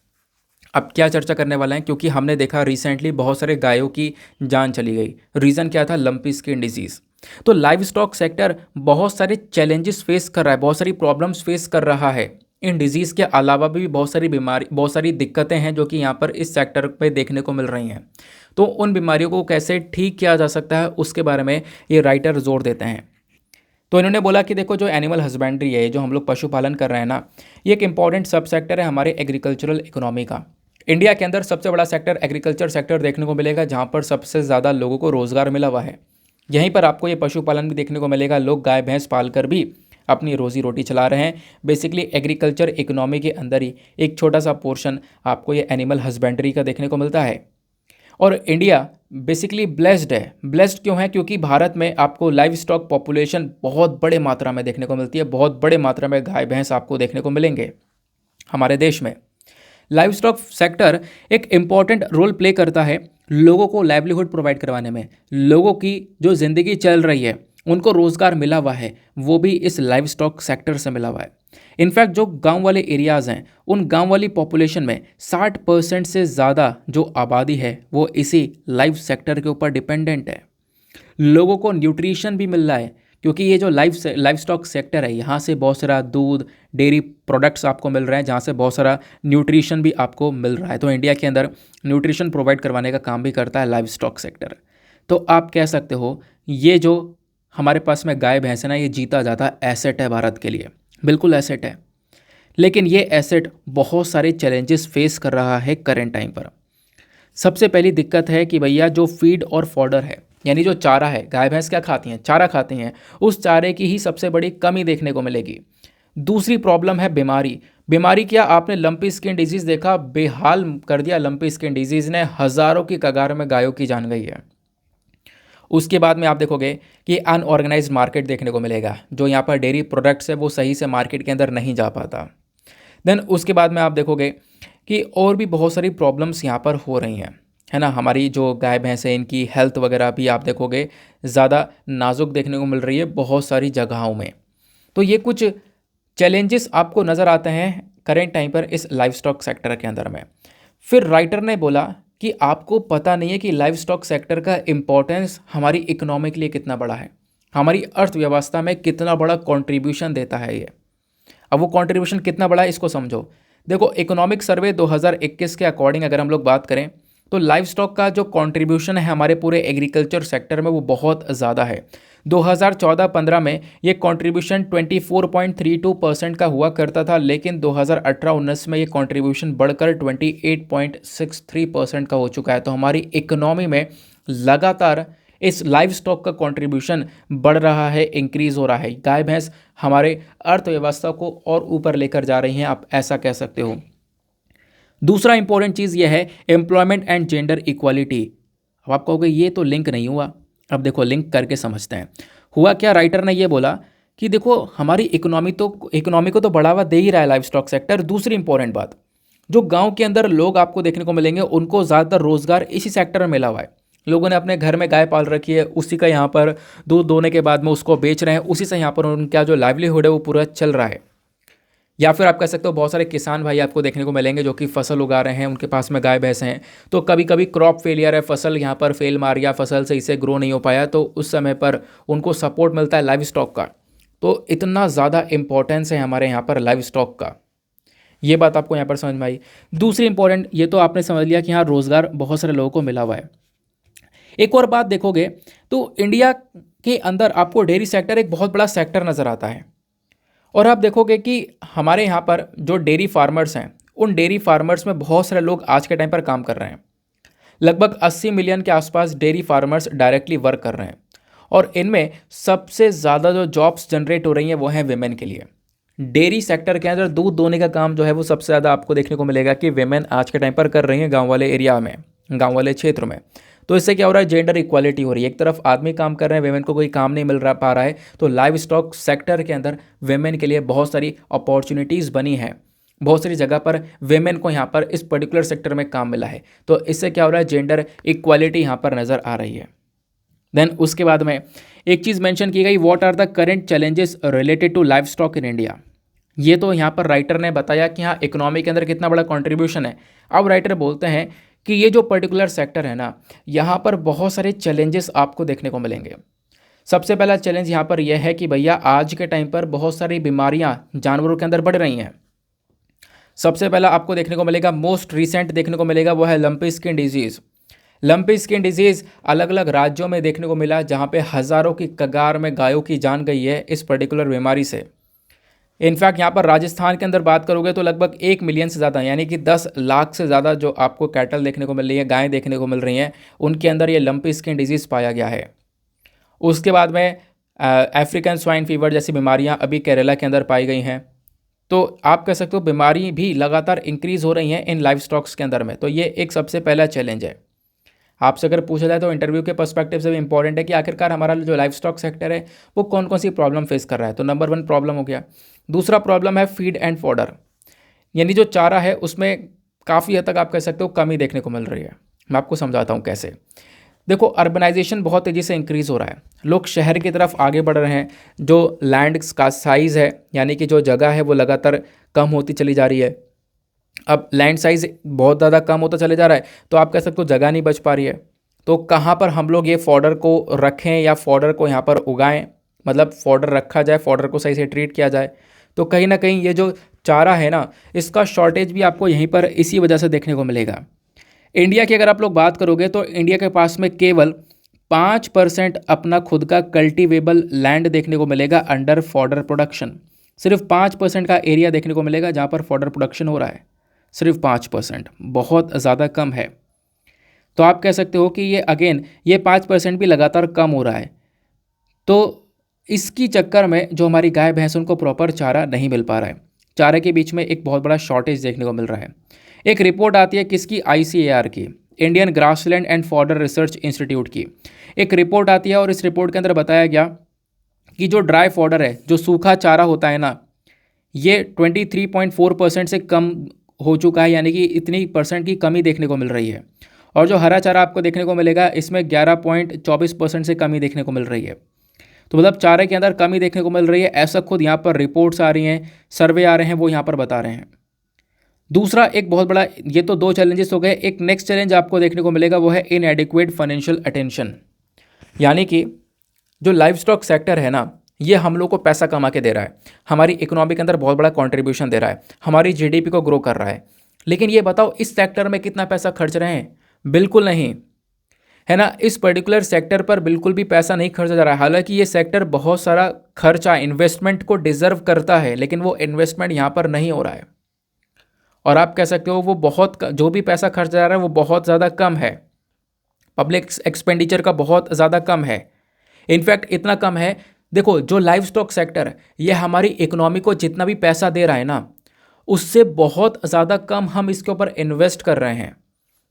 अब क्या चर्चा करने वाले हैं, क्योंकि हमने देखा रिसेंटली बहुत सारे गायों की जान चली गई। रीज़न क्या था, लंपी स्किन डिजीज़। तो लाइव स्टॉक सेक्टर बहुत सारे चैलेंजेस फेस कर रहा है, बहुत सारी प्रॉब्लम्स फेस कर रहा है। इन डिजीज़ के अलावा भी बहुत सारी बीमारी, बहुत सारी दिक्कतें हैं जो कि यहाँ पर इस सेक्टर पे देखने को मिल रही हैं। तो उन बीमारियों को कैसे ठीक किया जा सकता है उसके बारे में ये राइटर जोर देते हैं। तो इन्होंने बोला कि देखो जो एनिमल हस्बेंड्री है, जो हम लोग पशुपालन कर रहे हैं ना, ये एक इंपॉर्टेंट सब सेक्टर है हमारे एग्रीकल्चरल इकोनॉमी का। इंडिया के अंदर सबसे बड़ा सेक्टर एग्रीकल्चर सेक्टर देखने को मिलेगा, जहाँ पर सबसे ज़्यादा लोगों को रोज़गार मिला हुआ है। यहीं पर आपको ये पशुपालन भी देखने को मिलेगा, लोग गाय भैंस पाल कर भी अपनी रोजी रोटी चला रहे हैं। बेसिकली एग्रीकल्चर इकोनॉमी के अंदर ही एक छोटा सा पोर्शन आपको ये एनिमल हस्बेंड्री का देखने को मिलता है। और इंडिया बेसिकली ब्लेस्ड है। ब्लेस्ड क्यों है, क्योंकि भारत में आपको लाइव स्टॉक पॉपुलेशन बहुत बड़े मात्रा में देखने को मिलती है, बहुत बड़े मात्रा में गाय भैंस आपको देखने को मिलेंगे हमारे देश में। लाइव स्टॉक सेक्टर एक इम्पॉर्टेंट रोल प्ले करता है लोगों को लाइवलीहुड प्रोवाइड करवाने में। लोगों की जो ज़िंदगी चल रही है, उनको रोज़गार मिला हुआ है, वो भी इस लाइव स्टॉक सेक्टर से मिला हुआ है। इनफैक्ट जो गांव वाले एरियाज़ हैं, उन गांव वाली पॉपुलेशन में 60% से ज़्यादा जो आबादी है वो इसी लाइव सेक्टर के ऊपर डिपेंडेंट है। लोगों को न्यूट्रिशन भी मिल रहा है, क्योंकि ये जो लाइव स्टॉक सेक्टर है, यहाँ से बहुत सारा दूध, डेयरी प्रोडक्ट्स आपको मिल रहे हैं, जहाँ से बहुत सारा न्यूट्रिशन भी आपको मिल रहा है। तो इंडिया के अंदर न्यूट्रिशन प्रोवाइड करवाने का काम भी करता है लाइव स्टॉक सेक्टर। तो आप कह सकते हो ये जो हमारे पास में गाय भैंस है ना, ये जीता जाता एसेट है भारत के लिए, बिल्कुल एसेट है। लेकिन ये एसेट बहुत सारे चैलेंजेस फेस कर रहा है करेंट टाइम पर। सबसे पहली दिक्कत है कि भैया जो फीड और फॉडर है, यानी जो चारा है, गाय भैंस क्या खाती हैं, चारा खाती हैं, उस चारे की ही सबसे बड़ी कमी देखने को मिलेगी। दूसरी प्रॉब्लम है बीमारी। बीमारी क्या, आपने लंपी स्किन डिजीज़ देखा, बेहाल कर दिया लंपी स्किन डिजीज़ ने, हज़ारों की कगार में गायों की जान गई है। उसके बाद में आप देखोगे कि अनऑर्गेनाइज्ड मार्केट देखने को मिलेगा, जो यहाँ पर डेयरी प्रोडक्ट्स है वो सही से मार्केट के अंदर नहीं जा पाता। देन उसके बाद में आप देखोगे कि और भी बहुत सारी प्रॉब्लम्स यहाँ पर हो रही हैं, है ना। हमारी जो गाय भैंस है, इनकी हेल्थ वगैरह भी आप देखोगे ज़्यादा नाजुक देखने को मिल रही है बहुत सारी जगहों में। तो ये कुछ चैलेंजेस आपको नज़र आते हैं करेंट टाइम पर इस लाइव स्टॉक सेक्टर के अंदर में। फिर राइटर ने बोला कि आपको पता नहीं है कि लाइव स्टॉक सेक्टर का इम्पोर्टेंस हमारी इकोनॉमी के लिए कितना बड़ा है, हमारी अर्थव्यवस्था में कितना बड़ा कंट्रीब्यूशन देता है ये। अब वो कंट्रीब्यूशन कितना बड़ा है इसको समझो। देखो इकोनॉमिक सर्वे 2021 के अकॉर्डिंग अगर हम लोग बात करें तो लाइव स्टॉक का जो कंट्रीब्यूशन है हमारे पूरे एग्रीकल्चर सेक्टर में वो बहुत ज़्यादा है। 2014-15 में ये कंट्रीब्यूशन 24.32% का हुआ करता था, लेकिन 2018-19 में ये कंट्रीब्यूशन बढ़कर 28.63% का हो चुका है। तो हमारी इकोनॉमी में लगातार इस लाइव स्टॉक का कंट्रीब्यूशन बढ़ रहा है, इंक्रीज़ हो रहा है। गाय भैंस हमारे अर्थव्यवस्था को और ऊपर लेकर जा रही हैं, आप ऐसा कह सकते हो। दूसरा इंपॉर्टेंट चीज़ यह है एम्प्लॉयमेंट एंड जेंडर इक्वालिटी। अब आप कहोगे ये तो लिंक नहीं हुआ, अब देखो लिंक करके समझते हैं। हुआ क्या, राइटर ने ये बोला कि देखो हमारी इकोनॉमी को तो बढ़ावा दे ही रहा है लाइव स्टॉक सेक्टर। दूसरी इंपॉर्टेंट बात, जो गांव के अंदर लोग आपको देखने को मिलेंगे उनको ज़्यादातर रोज़गार इसी सेक्टर में मिला हुआ है। लोगों ने अपने घर में गाय पाल रखी है, उसी का यहाँ पर दूध दोने के बाद में उसको बेच रहे हैं, उसी से यहाँ पर उनका जो लाइवलीहुड है वो पूरा चल रहा है। या फिर आप कह सकते हो बहुत सारे किसान भाई आपको देखने को मिलेंगे जो कि फसल उगा रहे हैं, उनके पास में गाय भैंस हैं, तो कभी कभी क्रॉप फेलियर है, फसल यहाँ पर फेल मार गया, फसल सही से ग्रो नहीं हो पाया, तो उस समय पर उनको सपोर्ट मिलता है लाइव स्टॉक का। तो इतना ज़्यादा इंपॉर्टेंस है हमारे यहाँ पर लाइव स्टॉक का, ये बात आपको यहाँ पर समझ में आई। दूसरी इंपॉर्टेंट, ये तो आपने समझ लिया कि हाँ रोज़गार बहुत सारे लोगों को मिला हुआ है। एक और बात देखोगे तो इंडिया के अंदर आपको डेयरी सेक्टर एक बहुत बड़ा सेक्टर नज़र आता है, और आप देखोगे कि हमारे यहाँ पर जो डेयरी फार्मर्स हैं, उन डेयरी फार्मर्स में बहुत सारे लोग आज के टाइम पर काम कर रहे हैं। लगभग 80 मिलियन के आसपास डेयरी फार्मर्स डायरेक्टली वर्क कर रहे हैं और इनमें सबसे ज़्यादा जो जॉब्स जनरेट हो रही हैं वो हैं वेमेन के लिए। डेयरी सेक्टर के अंदर दूध दोहने का काम जो है वो सबसे ज़्यादा आपको देखने को मिलेगा कि वेमेन आज के टाइम पर कर रही हैं गांव वाले एरिया में, गांव वाले क्षेत्र में। तो इससे क्या हो रहा है, जेंडर इक्वालिटी हो रही है। एक तरफ आदमी काम कर रहे हैं, वेमेन को कोई काम नहीं मिल पा रहा है, तो लाइव स्टॉक सेक्टर के अंदर वेमेन के लिए बहुत सारी अपॉर्चुनिटीज़ बनी हैं, बहुत सारी जगह पर वेमेन को यहाँ पर इस पर्टिकुलर सेक्टर में काम मिला है। तो इससे क्या हो रहा है, जेंडर इक्वालिटी यहाँ पर नज़र आ रही है। देन उसके बाद में एक चीज़ मेंशन की गई, what are the current challenges related to livestock in India. ये तो यहाँ पर राइटर ने बताया कि हाँ इकोनॉमी के अंदर कितना बड़ा कंट्रीब्यूशन है। अब राइटर बोलते हैं कि ये जो पर्टिकुलर सेक्टर है ना, यहाँ पर बहुत सारे चैलेंजेस आपको देखने को मिलेंगे। सबसे पहला चैलेंज यहाँ पर यह है कि भैया आज के टाइम पर बहुत सारी बीमारियाँ जानवरों के अंदर बढ़ रही हैं। सबसे पहला आपको देखने को मिलेगा, मोस्ट रिसेंट देखने को मिलेगा, वो है lumpy skin disease. Lumpy skin disease अलग अलग राज्यों में देखने को मिला, जहाँ पे हज़ारों की कगार में गायों की जान गई है इस पर्टिकुलर बीमारी से। इनफैक्ट यहाँ पर राजस्थान के अंदर बात करोगे तो लगभग 1 मिलियन से ज़्यादा, यानी कि 10 लाख से ज़्यादा जो आपको कैटल देखने को मिल रही है, गायें देखने को मिल रही हैं, उनके अंदर ये लंपी स्किन डिजीज़ पाया गया है। उसके बाद में अफ्रीकन स्वाइन फीवर जैसी बीमारियाँ अभी केरला के अंदर पाई गई हैं। तो आप कह सकते हो बीमारी भी लगातार इंक्रीज़ हो रही हैं इन लाइव स्टॉक्स के अंदर में। तो ये एक सबसे पहला चैलेंज है। आपसे अगर पूछा जाए तो इंटरव्यू के पर्सपेक्टिव से भी इंपॉर्टेंट है कि आखिरकार हमारा जो लाइव स्टॉक सेक्टर है वो कौन कौन सी प्रॉब्लम फेस कर रहा है। तो नंबर 1 प्रॉब्लम हो गया। दूसरा प्रॉब्लम है फीड एंड फॉडर, यानी जो चारा है उसमें काफ़ी हद तक आप कह सकते हो कमी देखने को मिल रही है। मैं आपको समझाता हूँ कैसे। देखो, अर्बनाइजेशन बहुत तेज़ी से इंक्रीज़ हो रहा है, लोग शहर की तरफ आगे बढ़ रहे हैं, जो लैंड का साइज़ है यानी कि जो जगह है वो लगातार कम होती चली जा रही है। अब लैंड साइज़ बहुत ज़्यादा कम होता चले जा रहा है, तो आप कह सकते हो जगह नहीं बच पा रही है। तो कहाँ पर हम लोग ये फॉडर को रखें या फॉडर को यहाँ पर उगाएं, मतलब फॉडर रखा जाए, फॉडर को सही से ट्रीट किया जाए। तो कहीं ना कहीं ये जो चारा है ना, इसका शॉर्टेज भी आपको यहीं पर इसी वजह से देखने को मिलेगा। इंडिया की अगर आप लोग बात करोगे तो इंडिया के पास में केवल 5% अपना खुद का कल्टीवेबल लैंड देखने को मिलेगा अंडर फॉडर प्रोडक्शन। सिर्फ 5% का एरिया देखने को मिलेगा जहाँ पर फॉडर प्रोडक्शन हो रहा है, सिर्फ 5%, बहुत ज़्यादा कम है। तो आप कह सकते हो कि ये अगेन ये 5% भी लगातार कम हो रहा है। तो इसकी चक्कर में जो हमारी गाय भैंस उनको प्रॉपर चारा नहीं मिल पा रहा है, चारे के बीच में एक बहुत बड़ा शॉर्टेज देखने को मिल रहा है। एक रिपोर्ट आती है किसकी, ICAR की, Indian grassland and fodder research institute की एक रिपोर्ट आती है। और इस रिपोर्ट के अंदर बताया गया कि जो ड्राई फॉडर है, जो सूखा चारा होता है ना, ये 23.4% से कम हो चुका है, यानी कि इतनी परसेंट की कमी देखने को मिल रही है। और जो हरा चारा आपको देखने को मिलेगा, इसमें 11.24% से कमी देखने को मिल रही है। तो मतलब चारे के अंदर कमी देखने को मिल रही है, ऐसा खुद यहाँ पर रिपोर्ट्स आ रही हैं, सर्वे आ रहे हैं, वो यहाँ पर बता रहे हैं। दूसरा एक बहुत बड़ा, ये तो 2 चैलेंजेस हो गए। एक नेक्स्ट चैलेंज आपको देखने को मिलेगा, वो है इनएडिक्वेट फाइनेंशियल अटेंशन, यानी कि जो लाइव स्टॉक सेक्टर है ना, ये हम लोग को पैसा कमा के दे रहा है, हमारी इकोनॉमी के अंदर बहुत बड़ा कंट्रीब्यूशन दे रहा है, हमारी GDP को ग्रो कर रहा है। लेकिन ये बताओ इस सेक्टर में कितना पैसा खर्च रहे हैं? बिल्कुल नहीं, है ना। इस पर्टिकुलर सेक्टर पर बिल्कुल भी पैसा नहीं खर्चा जा रहा है। हालांकि ये सेक्टर बहुत सारा खर्चा, इन्वेस्टमेंट को डिजर्व करता है, लेकिन वो इन्वेस्टमेंट यहाँ पर नहीं हो रहा है। और आप कह सकते हो वो बहुत, जो भी पैसा खर्च जा रहा है वो बहुत ज़्यादा कम है, पब्लिक एक्सपेंडिचर का बहुत ज़्यादा कम है। इनफैक्ट इतना कम है, देखो जो लाइव स्टॉक सेक्टर ये हमारी इकोनॉमी को जितना भी पैसा दे रहा है ना, उससे बहुत ज़्यादा कम हम इसके ऊपर इन्वेस्ट कर रहे हैं।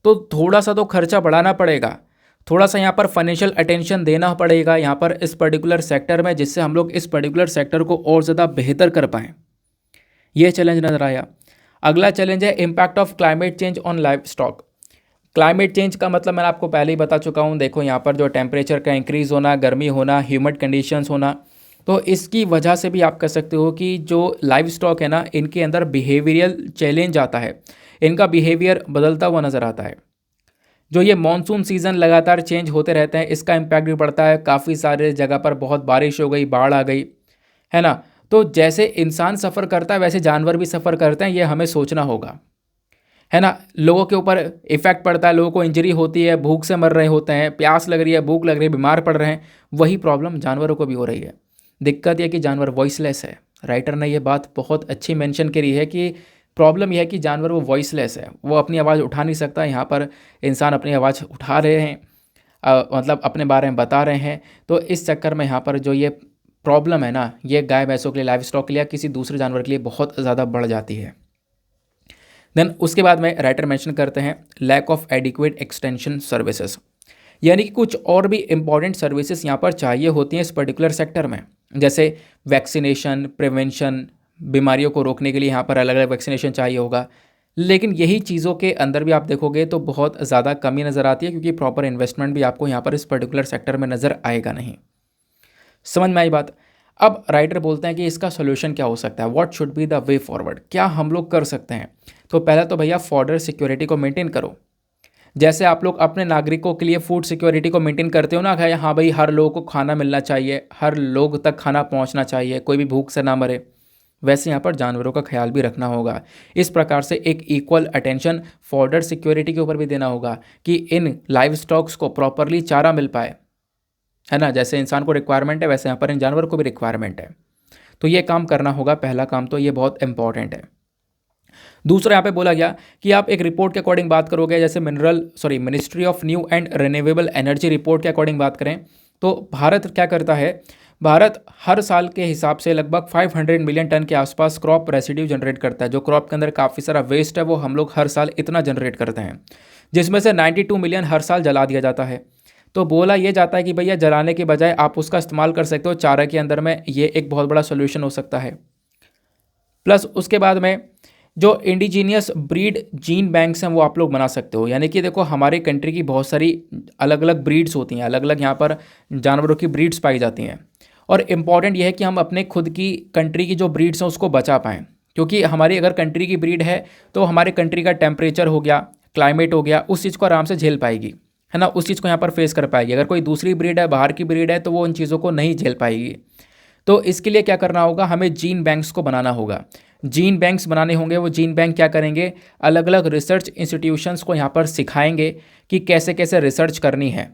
तो थोड़ा सा तो खर्चा बढ़ाना पड़ेगा, थोड़ा सा यहाँ पर फाइनेंशियल अटेंशन देना पड़ेगा यहाँ पर इस पर्टिकुलर सेक्टर में, जिससे हम लोग इस पर्टिकुलर सेक्टर को और ज़्यादा बेहतर कर पाएँ। ये चैलेंज नज़र आया। अगला चैलेंज है impact of climate change on live stock. Climate change का मतलब मैंने आपको पहले ही बता चुका हूँ। देखो यहाँ पर जो टेम्परेचर का इंक्रीज़ होना, गर्मी होना, ह्यूमिड कंडीशंस होना, तो इसकी वजह से भी आप कह सकते हो कि जो लाइव स्टॉक है ना, इनके अंदर बिहेवियरल चैलेंज आता है, इनका बिहेवियर बदलता हुआ नज़र आता है। जो ये मॉनसून सीज़न लगातार चेंज होते रहते हैं, इसका इम्पैक्ट भी पड़ता है। काफ़ी सारे जगह पर बहुत बारिश हो गई, बाढ़ आ गई, है ना। तो जैसे इंसान सफ़र करता है वैसे जानवर भी सफ़र करते हैं, ये हमें सोचना होगा, है ना। लोगों के ऊपर इफेक्ट पड़ता है, लोगों को इंजरी होती है, भूख से मर रहे होते हैं, प्यास लग रही है, भूख लग रही है, बीमार पड़ रहे हैं। वही प्रॉब्लम जानवरों को भी हो रही है। दिक्कत यह कि जानवर वॉइसलेस है। राइटर ने यह बात बहुत अच्छी मेंशन करी है कि प्रॉब्लम यह है कि जानवर वो वॉइसलेस है, वो अपनी आवाज़ उठा नहीं सकता। यहाँ पर इंसान अपनी आवाज़ उठा रहे हैं, मतलब अपने बारे में बता रहे हैं। तो इस चक्कर में यहाँ पर जो ये प्रॉब्लम है ना, ये गाय भैंसों के लिए, लाइव स्टॉक के लिए, किसी दूसरे जानवर के लिए बहुत ज़्यादा बढ़ जाती है। देन उसके बाद में राइटर मेंशन करते हैं lack of adequate extension services, यानी कि कुछ और भी इंपॉर्टेंट सर्विसेज यहाँ पर चाहिए होती हैं इस पर्टिकुलर सेक्टर में, जैसे वैक्सीनेशन, प्रिवेंशन, बीमारियों को रोकने के लिए यहाँ पर अलग अलग वैक्सीनेशन चाहिए होगा। लेकिन यही चीज़ों के अंदर भी आप देखोगे तो बहुत ज़्यादा कमी नज़र आती है, क्योंकि प्रॉपर इन्वेस्टमेंट भी आपको यहाँ पर इस पर्टिकुलर सेक्टर में नज़र आएगा नहीं। समझ में आई बात। अब राइटर बोलते हैं कि इसका सोल्यूशन क्या हो सकता है, what should be the way forward, क्या हम लोग कर सकते हैं। तो पहला तो भैया फॉर्डर सिक्योरिटी को मेंटेन करो। जैसे आप लोग अपने नागरिकों के लिए फूड सिक्योरिटी को मेंटेन करते हो ना, कि हाँ भाई हर लोगों को खाना मिलना चाहिए, हर लोग तक खाना पहुंचना चाहिए, कोई भी भूख से ना मरे, वैसे यहाँ पर जानवरों का ख्याल भी रखना होगा। इस प्रकार से एक इक्वल अटेंशन फॉर्डर सिक्योरिटी के ऊपर भी देना होगा कि इन लाइव स्टॉक्स को प्रॉपरली चारा मिल पाए, है ना। जैसे इंसान को रिक्वायरमेंट है वैसे यहाँ पर इन जानवरों को भी रिक्वायरमेंट है। तो ये काम करना होगा, पहला काम तो ये बहुत इंपॉर्टेंट है। दूसरा यहाँ पे बोला गया कि आप एक रिपोर्ट के अकॉर्डिंग बात करोगे, जैसे ministry of new and renewable energy report के अकॉर्डिंग बात करें तो भारत क्या करता है, भारत हर साल के हिसाब से लगभग 500 मिलियन टन के आसपास क्रॉप रेसिड्यू जनरेट करता है। जो क्रॉप के अंदर काफ़ी सारा वेस्ट है वो हम लोग हर साल इतना जनरेट करते हैं, जिसमें से 92 मिलियन हर साल जला दिया जाता है। तो बोला ये जाता है कि भैया जलाने के बजाय आप उसका इस्तेमाल कर सकते हो चारा के अंदर में, ये एक बहुत बड़ा सोल्यूशन हो सकता है। प्लस उसके बाद में जो इंडिजीनियस ब्रीड जीन बैंक्स हैं वो आप लोग बना सकते हो। यानी कि देखो हमारी कंट्री की बहुत सारी अलग अलग ब्रीड्स होती हैं, अलग अलग यहाँ पर जानवरों की ब्रीड्स पाई जाती हैं, और इम्पॉर्टेंट ये है कि हम अपने खुद की कंट्री की जो ब्रीड्स हैं उसको बचा पाएँ। क्योंकि हमारी अगर कंट्री की ब्रीड है तो हमारे कंट्री का टेम्परेचर हो गया, क्लाइमेट हो गया, उस चीज़ को आराम से झेल पाएगी, है ना, उस चीज़ को यहाँ पर फेस कर पाएगी। अगर कोई दूसरी ब्रीड है, बाहर की ब्रीड है, तो वो उन चीज़ों को नहीं झेल पाएगी। तो इसके लिए क्या करना होगा, हमें जीन बैंक्स को बनाना होगा। जीन बैंक्स बनाने होंगे। वो जीन बैंक क्या करेंगे, अलग अलग रिसर्च इंस्टीट्यूशंस को यहाँ पर सिखाएंगे कि कैसे कैसे रिसर्च करनी है।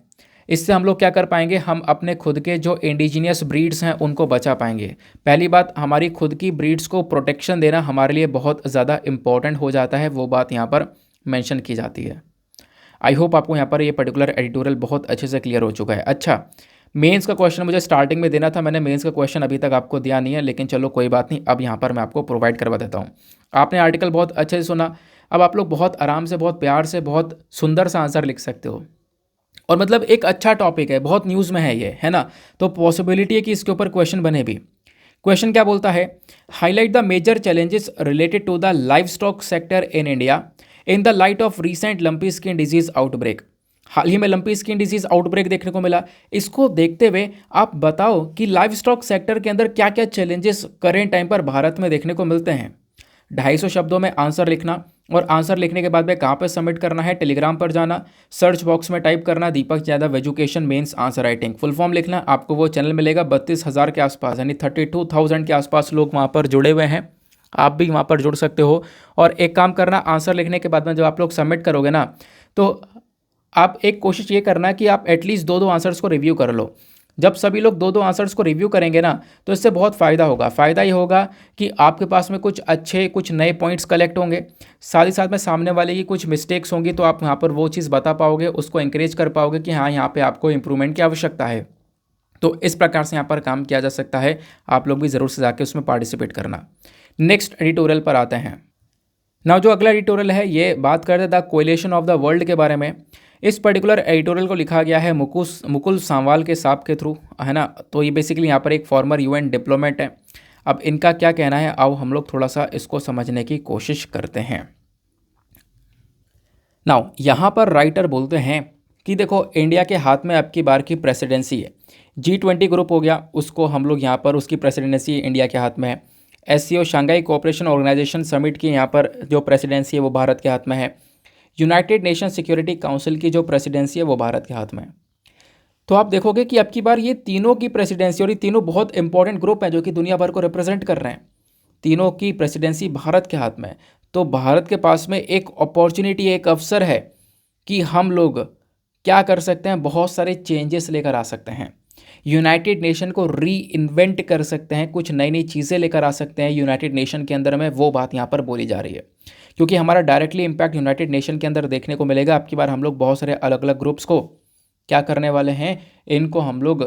इससे हम लोग क्या कर पाएंगे, हम अपने खुद के जो इंडिजीनियस ब्रीड्स हैं उनको बचा पाएंगे। पहली बात, हमारी खुद की ब्रीड्स को प्रोटेक्शन देना हमारे लिए बहुत ज़्यादा इंपॉर्टेंट हो जाता है, वो बात यहाँ पर मेंशन की जाती है। आई होप आपको यहाँ पर ये पर्टिकुलर एडिटोरियल बहुत अच्छे से क्लियर हो चुका है। अच्छा, मेंस का क्वेश्चन मुझे स्टार्टिंग में देना था, मैंने मेंस का क्वेश्चन अभी तक आपको दिया नहीं है, लेकिन चलो कोई बात नहीं, अब यहाँ पर मैं आपको प्रोवाइड करवा देता हूँ। आपने आर्टिकल बहुत अच्छे से सुना, अब आप लोग बहुत आराम से, बहुत प्यार से, बहुत सुंदर सा आंसर लिख सकते हो। और मतलब एक अच्छा टॉपिक है, बहुत न्यूज़ में है ये, है ना। तो पॉसिबिलिटी है कि इसके ऊपर क्वेश्चन बने भी। क्वेश्चन क्या बोलता है, highlight the major challenges related to the livestock sector in India in the light of recent lumpy skin disease outbreak. हाल ही में लंपी स्किन डिजीज आउटब्रेक देखने को मिला। इसको देखते हुए आप बताओ कि लाइव स्टॉक सेक्टर के अंदर क्या क्या चैलेंजेस करेंट टाइम पर भारत में देखने को मिलते हैं। 250 शब्दों में आंसर लिखना, और आंसर लिखने के बाद में कहाँ पर सबमिट करना है, टेलीग्राम पर जाना, सर्च बॉक्स में टाइप करना Deepak Yadav education mains answer writing, full form लिखना, आपको वो चैनल मिलेगा। 32,000 के आसपास, यानी 32,000 के आसपास लोग वहाँ पर जुड़े हुए हैं, आप भी वहाँ पर जुड़ सकते हो। और एक काम करना, आंसर लिखने के बाद में जब आप लोग सबमिट करोगे ना, तो आप एक कोशिश ये करना कि आप एटलीस्ट 2-2 आंसर्स को रिव्यू कर लो। जब सभी लोग 2-2 आंसर्स को रिव्यू करेंगे ना, तो इससे बहुत फ़ायदा होगा। फ़ायदा ये होगा कि आपके पास में कुछ अच्छे, कुछ नए पॉइंट्स कलेक्ट होंगे, साथ ही साथ में सामने वाले की कुछ मिस्टेक्स होंगी, तो आप यहाँ पर वो चीज़ बता पाओगे, उसको इंकरेज कर पाओगे कि हाँ यहाँ पे आपको इंप्रूवमेंट की आवश्यकता है। तो इस प्रकार से यहाँ पर काम किया जा सकता है। आप लोग भी ज़रूर से जाके उसमें पार्टिसिपेट करना। नेक्स्ट एडिटोरियल पर आते हैं। नाउ जो अगला एडिटोरियल है ये बात करते the coalition of the world के बारे में। इस पर्टिकुलर एडिटोरियल को लिखा गया है मुकुल सांवाल के साहब के थ्रू, है ना। तो ये बेसिकली यहाँ पर एक फॉर्मर यूएन डिप्लोमेट है। अब इनका क्या कहना है, आओ हम लोग थोड़ा सा इसको समझने की कोशिश करते हैं। नाउ यहाँ पर राइटर बोलते हैं कि देखो इंडिया के हाथ में अब की बार की प्रेसिडेंसी है। G20 ग्रुप हो गया, उसको हम लोग यहाँ पर, उसकी प्रेसिडेंसी इंडिया के हाथ में है। SCO Shanghai Cooperation Organisation Summit की यहाँ पर जो प्रेसिडेंसी है वो भारत के हाथ में है। यूनाइटेड नेशन सिक्योरिटी काउंसिल की जो प्रेसिडेंसी है वो भारत के हाथ में है। तो आप देखोगे कि अब की बार ये तीनों की प्रेसिडेंसी, और ये तीनों बहुत इंपॉर्टेंट ग्रुप हैं जो कि दुनिया भर को रिप्रेजेंट कर रहे हैं, तीनों की प्रेसिडेंसी भारत के हाथ में है। तो भारत के पास में एक अपॉर्चुनिटी, एक अवसर है कि हम लोग क्या कर सकते हैं, बहुत सारे चेंजेस लेकर आ सकते हैं। यूनाइटेड नेशन को री इन्वेंट कर सकते हैं, कुछ नई नई चीज़ें लेकर आ सकते हैं यूनाइटेड नेशन के अंदर में, वो बात यहाँ पर बोली जा रही है। क्योंकि हमारा डायरेक्टली इम्पैक्ट यूनाइटेड नेशन के अंदर देखने को मिलेगा। अब की बार हम लोग बहुत सारे अलग अलग ग्रुप्स को क्या करने वाले हैं, इनको हम लोग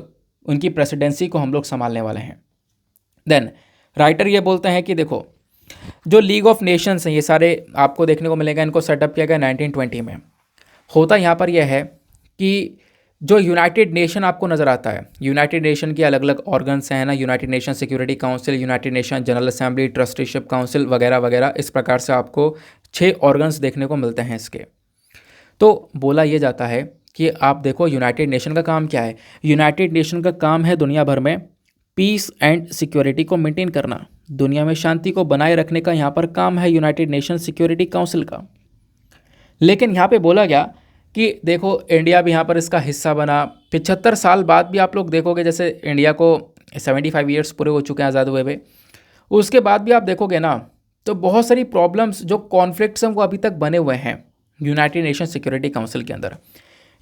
उनकी प्रेसिडेंसी को हम लोग संभालने वाले हैं। देन राइटर ये बोलते हैं कि देखो जो लीग ऑफ नेशंस हैं ये सारे आपको देखने को मिलेगा, इनको सेटअप किया गया 1920 में। होता यहाँ पर यह है कि जो यूनाइटेड नेशन आपको नज़र आता है, यूनाइटेड नेशन के अलग अलग ऑर्गन्स हैं ना, United nation security council, United nation general assembly, trusteeship council वगैरह वगैरह, इस प्रकार से आपको 6 ऑर्गन्स देखने को मिलते हैं इसके। तो बोला ये जाता है कि आप देखो यूनाइटेड नेशन का काम क्या है। यूनाइटेड नेशन का काम है दुनिया भर में पीस एंड सिक्योरिटी को मेंटेन करना, दुनिया में शांति को बनाए रखने का यहाँ पर काम है यूनाइटेड नेशन सिक्योरिटी काउंसिल का। लेकिन यहाँ पे बोला गया कि देखो इंडिया भी यहाँ पर इसका हिस्सा बना। 75 साल बाद भी आप लोग देखोगे, जैसे इंडिया को 75 ईयर्स पूरे हो चुके हैं आज़ाद हुए हुए, उसके बाद भी आप देखोगे ना तो बहुत सारी प्रॉब्लम्स, जो कॉन्फ्लिक्ट्स हैं वो अभी तक बने हुए हैं यूनाइटेड नेशन सिक्योरिटी काउंसिल के अंदर।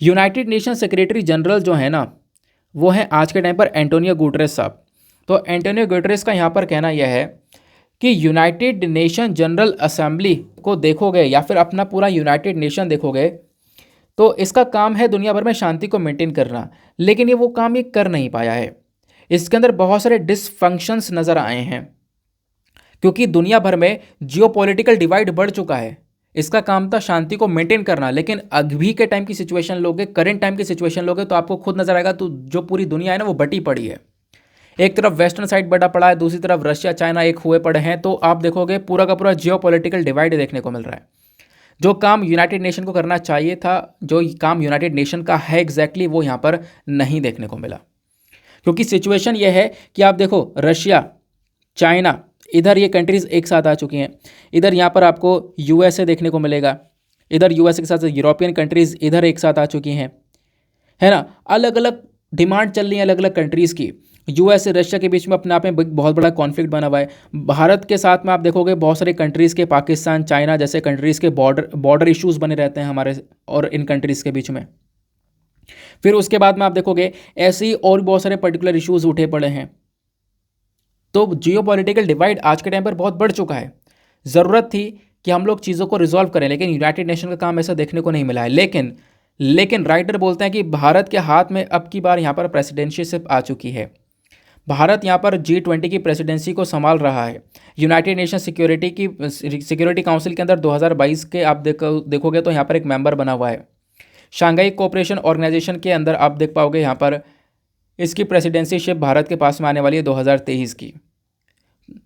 यूनाइटेड नेशन सेक्रेटरी जनरल जो है ना वो है आज के टाइम पर एंटोनियो गुटेरेस साहब। तो एंटोनियो गुटेरेस का यहाँ पर कहना यह है कि यूनाइटेड नेशन जनरल असेंबली को देखोगे या फिर अपना पूरा यूनाइटेड नेशन देखोगे तो इसका काम है दुनिया भर में शांति को मेंटेन करना, लेकिन ये वो काम ये कर नहीं पाया है। इसके अंदर बहुत सारे डिसफंक्शंस नज़र आए हैं क्योंकि दुनिया भर में जियोपॉलिटिकल डिवाइड बढ़ चुका है। इसका काम था शांति को मेंटेन करना, लेकिन अभी के टाइम की सिचुएशन लोगे, करंट टाइम की सिचुएशन लोगे तो आपको खुद नजर आएगा तो जो पूरी दुनिया है ना वो बटी पड़ी है। एक तरफ वेस्टर्न साइड बटा पड़ा है, दूसरी तरफ रशिया चाइना एक हुए पड़े हैं। तो आप देखोगे पूरा का पूरा जियोपॉलिटिकल डिवाइड देखने को मिल रहा है। जो काम यूनाइटेड नेशन को करना चाहिए था, जो काम यूनाइटेड नेशन का है एग्जैक्टली, वो यहाँ पर नहीं देखने को मिला। क्योंकि सिचुएशन ये है कि आप देखो रशिया चाइना इधर ये कंट्रीज़ एक साथ आ चुकी हैं, इधर यहाँ पर आपको यूएसए देखने को मिलेगा, इधर यूएसए के साथ यूरोपियन कंट्रीज़ इधर एक साथ आ चुकी हैं, है ना। अलग अलग डिमांड चल रही है अलग अलग कंट्रीज़ की। यूएसए रशिया के बीच में अपने आप में बहुत बड़ा कॉन्फ्लिक्ट बना हुआ है। भारत के साथ में आप देखोगे बहुत सारे कंट्रीज़ के, पाकिस्तान चाइना जैसे कंट्रीज़ के बॉर्डर इश्यूज़ बने रहते हैं हमारे और इन कंट्रीज़ के बीच में। फिर उसके बाद में आप देखोगे ऐसे ही और बहुत सारे पर्टिकुलर इश्यूज़ उठे पड़े हैं। तो जियोपॉलिटिकल डिवाइड आज के टाइम पर बहुत बढ़ चुका है। ज़रूरत थी कि हम लोग चीज़ों को रिजॉल्व करें, लेकिन यूनाइटेड नेशन का काम ऐसा देखने को नहीं मिला है। लेकिन राइटर बोलते हैं कि भारत के हाथ में अब की बार यहाँ पर प्रेसिडेंशिप आ चुकी है। भारत यहाँ पर G20 की प्रेसिडेंसी को संभाल रहा है। यूनाइटेड नेशन सिक्योरिटी काउंसिल के अंदर 2022 के आप देखोगे तो यहाँ पर एक मेंबर बना हुआ है। शंघाई कोऑपरेशन ऑर्गेनाइजेशन के अंदर आप देख पाओगे यहाँ पर इसकी प्रेसिडेंसीशिप भारत के पास में आने वाली है 2023 की।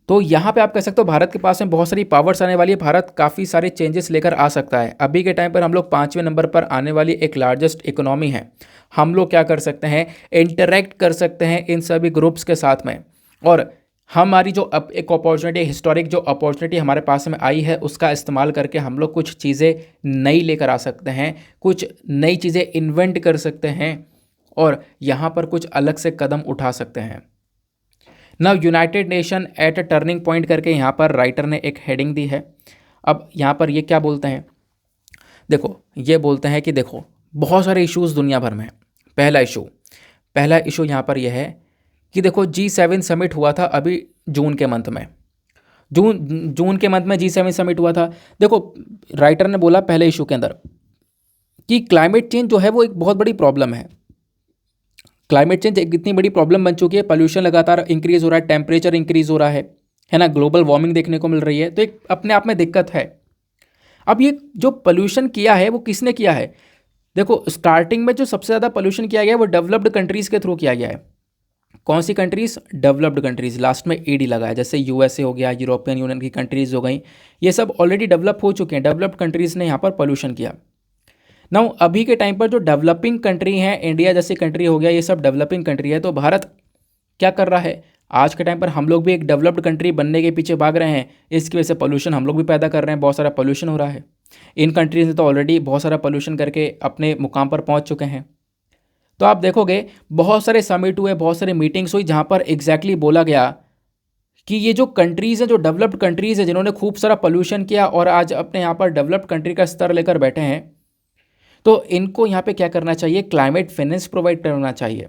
तो यहाँ पे आप कह सकते हो भारत के पास में बहुत सारी पावर्स आने वाली है। भारत काफ़ी सारे चेंजेस लेकर आ सकता है। अभी के टाइम पर हम लोग 5वें नंबर पर आने वाली एक लार्जेस्ट इकोनॉमी है। हम लोग क्या कर सकते हैं, इंटरेक्ट कर सकते हैं इन सभी ग्रुप्स के साथ में, और हमारी जो अब एक अपॉर्चुनिटी, हिस्टोरिक जो अपॉर्चुनिटी हमारे पास में आई है उसका इस्तेमाल करके हम लोग कुछ चीज़ें नई लेकर आ सकते हैं, कुछ नई चीज़ें इन्वेंट कर सकते हैं और यहाँ पर कुछ अलग से कदम उठा सकते हैं। Now United nation at a turning point करके यहाँ पर राइटर ने एक हेडिंग दी है। अब यहाँ पर ये क्या बोलते हैं, देखो ये बोलते हैं कि देखो बहुत सारे इश्यूज़ दुनिया भर में हैं। पहला इशू यहाँ पर यह है कि देखो G7 समिट हुआ था अभी जून के मंथ में, जून के मंथ में G7 समिट हुआ था। देखो राइटर ने बोला पहले इशू के अंदर कि क्लाइमेट चेंज जो है वो एक बहुत बड़ी प्रॉब्लम है। क्लाइमेट चेंज एक इतनी बड़ी प्रॉब्लम बन चुकी है, पोल्यूशन लगातार इंक्रीज़ हो रहा है, टेम्परेचर इंक्रीज़ हो रहा है ना, ग्लोबल वार्मिंग देखने को मिल रही है, तो एक अपने आप में दिक्कत है। अब ये जो पोल्यूशन किया है वो किसने किया है, देखो स्टार्टिंग में जो सबसे ज़्यादा पोल्यूशन किया गया है वो डेवलप्ड कंट्रीज़ के थ्रू किया गया है। कौन सी कंट्रीज़, डेवलप्ड कंट्रीज़, लास्ट में ईडी लगा है, जैसे यूएसए हो गया, यूरोपियन यूनियन की कंट्रीज़ हो गई, ये सब ऑलरेडी डेवलप हो चुके हैं। डेवलप्ड कंट्रीज़ ने यहाँ पर पोल्यूशन किया। नाउ अभी के टाइम पर जो डेवलपिंग कंट्री हैं, इंडिया जैसी कंट्री हो गया, ये सब डेवलपिंग कंट्री है। तो भारत क्या कर रहा है, आज के टाइम पर हम लोग भी एक डेवलप्ड कंट्री बनने के पीछे भाग रहे हैं। इसकी वजह से पोल्यूशन हम लोग भी पैदा कर रहे हैं, बहुत सारा पोल्यूशन हो रहा है। इन कंट्रीज ने तो ऑलरेडी बहुत सारा पोल्यूशन करके अपने मुकाम पर पहुंच चुके हैं। तो आप देखोगे बहुत सारे समिट हुए, बहुत सारे मीटिंग्स हुई जहां पर एग्जैक्टली बोला गया कि ये जो कंट्रीज़ हैं, जो डेवलप्ड कंट्रीज़ हैं, जिन्होंने खूब सारा पोल्यूशन किया और आज अपने यहाँ पर डेवलप्ड कंट्री का स्तर लेकर बैठे हैं, तो इनको यहाँ पे क्या करना चाहिए, क्लाइमेट फाइनेंस प्रोवाइड करना चाहिए।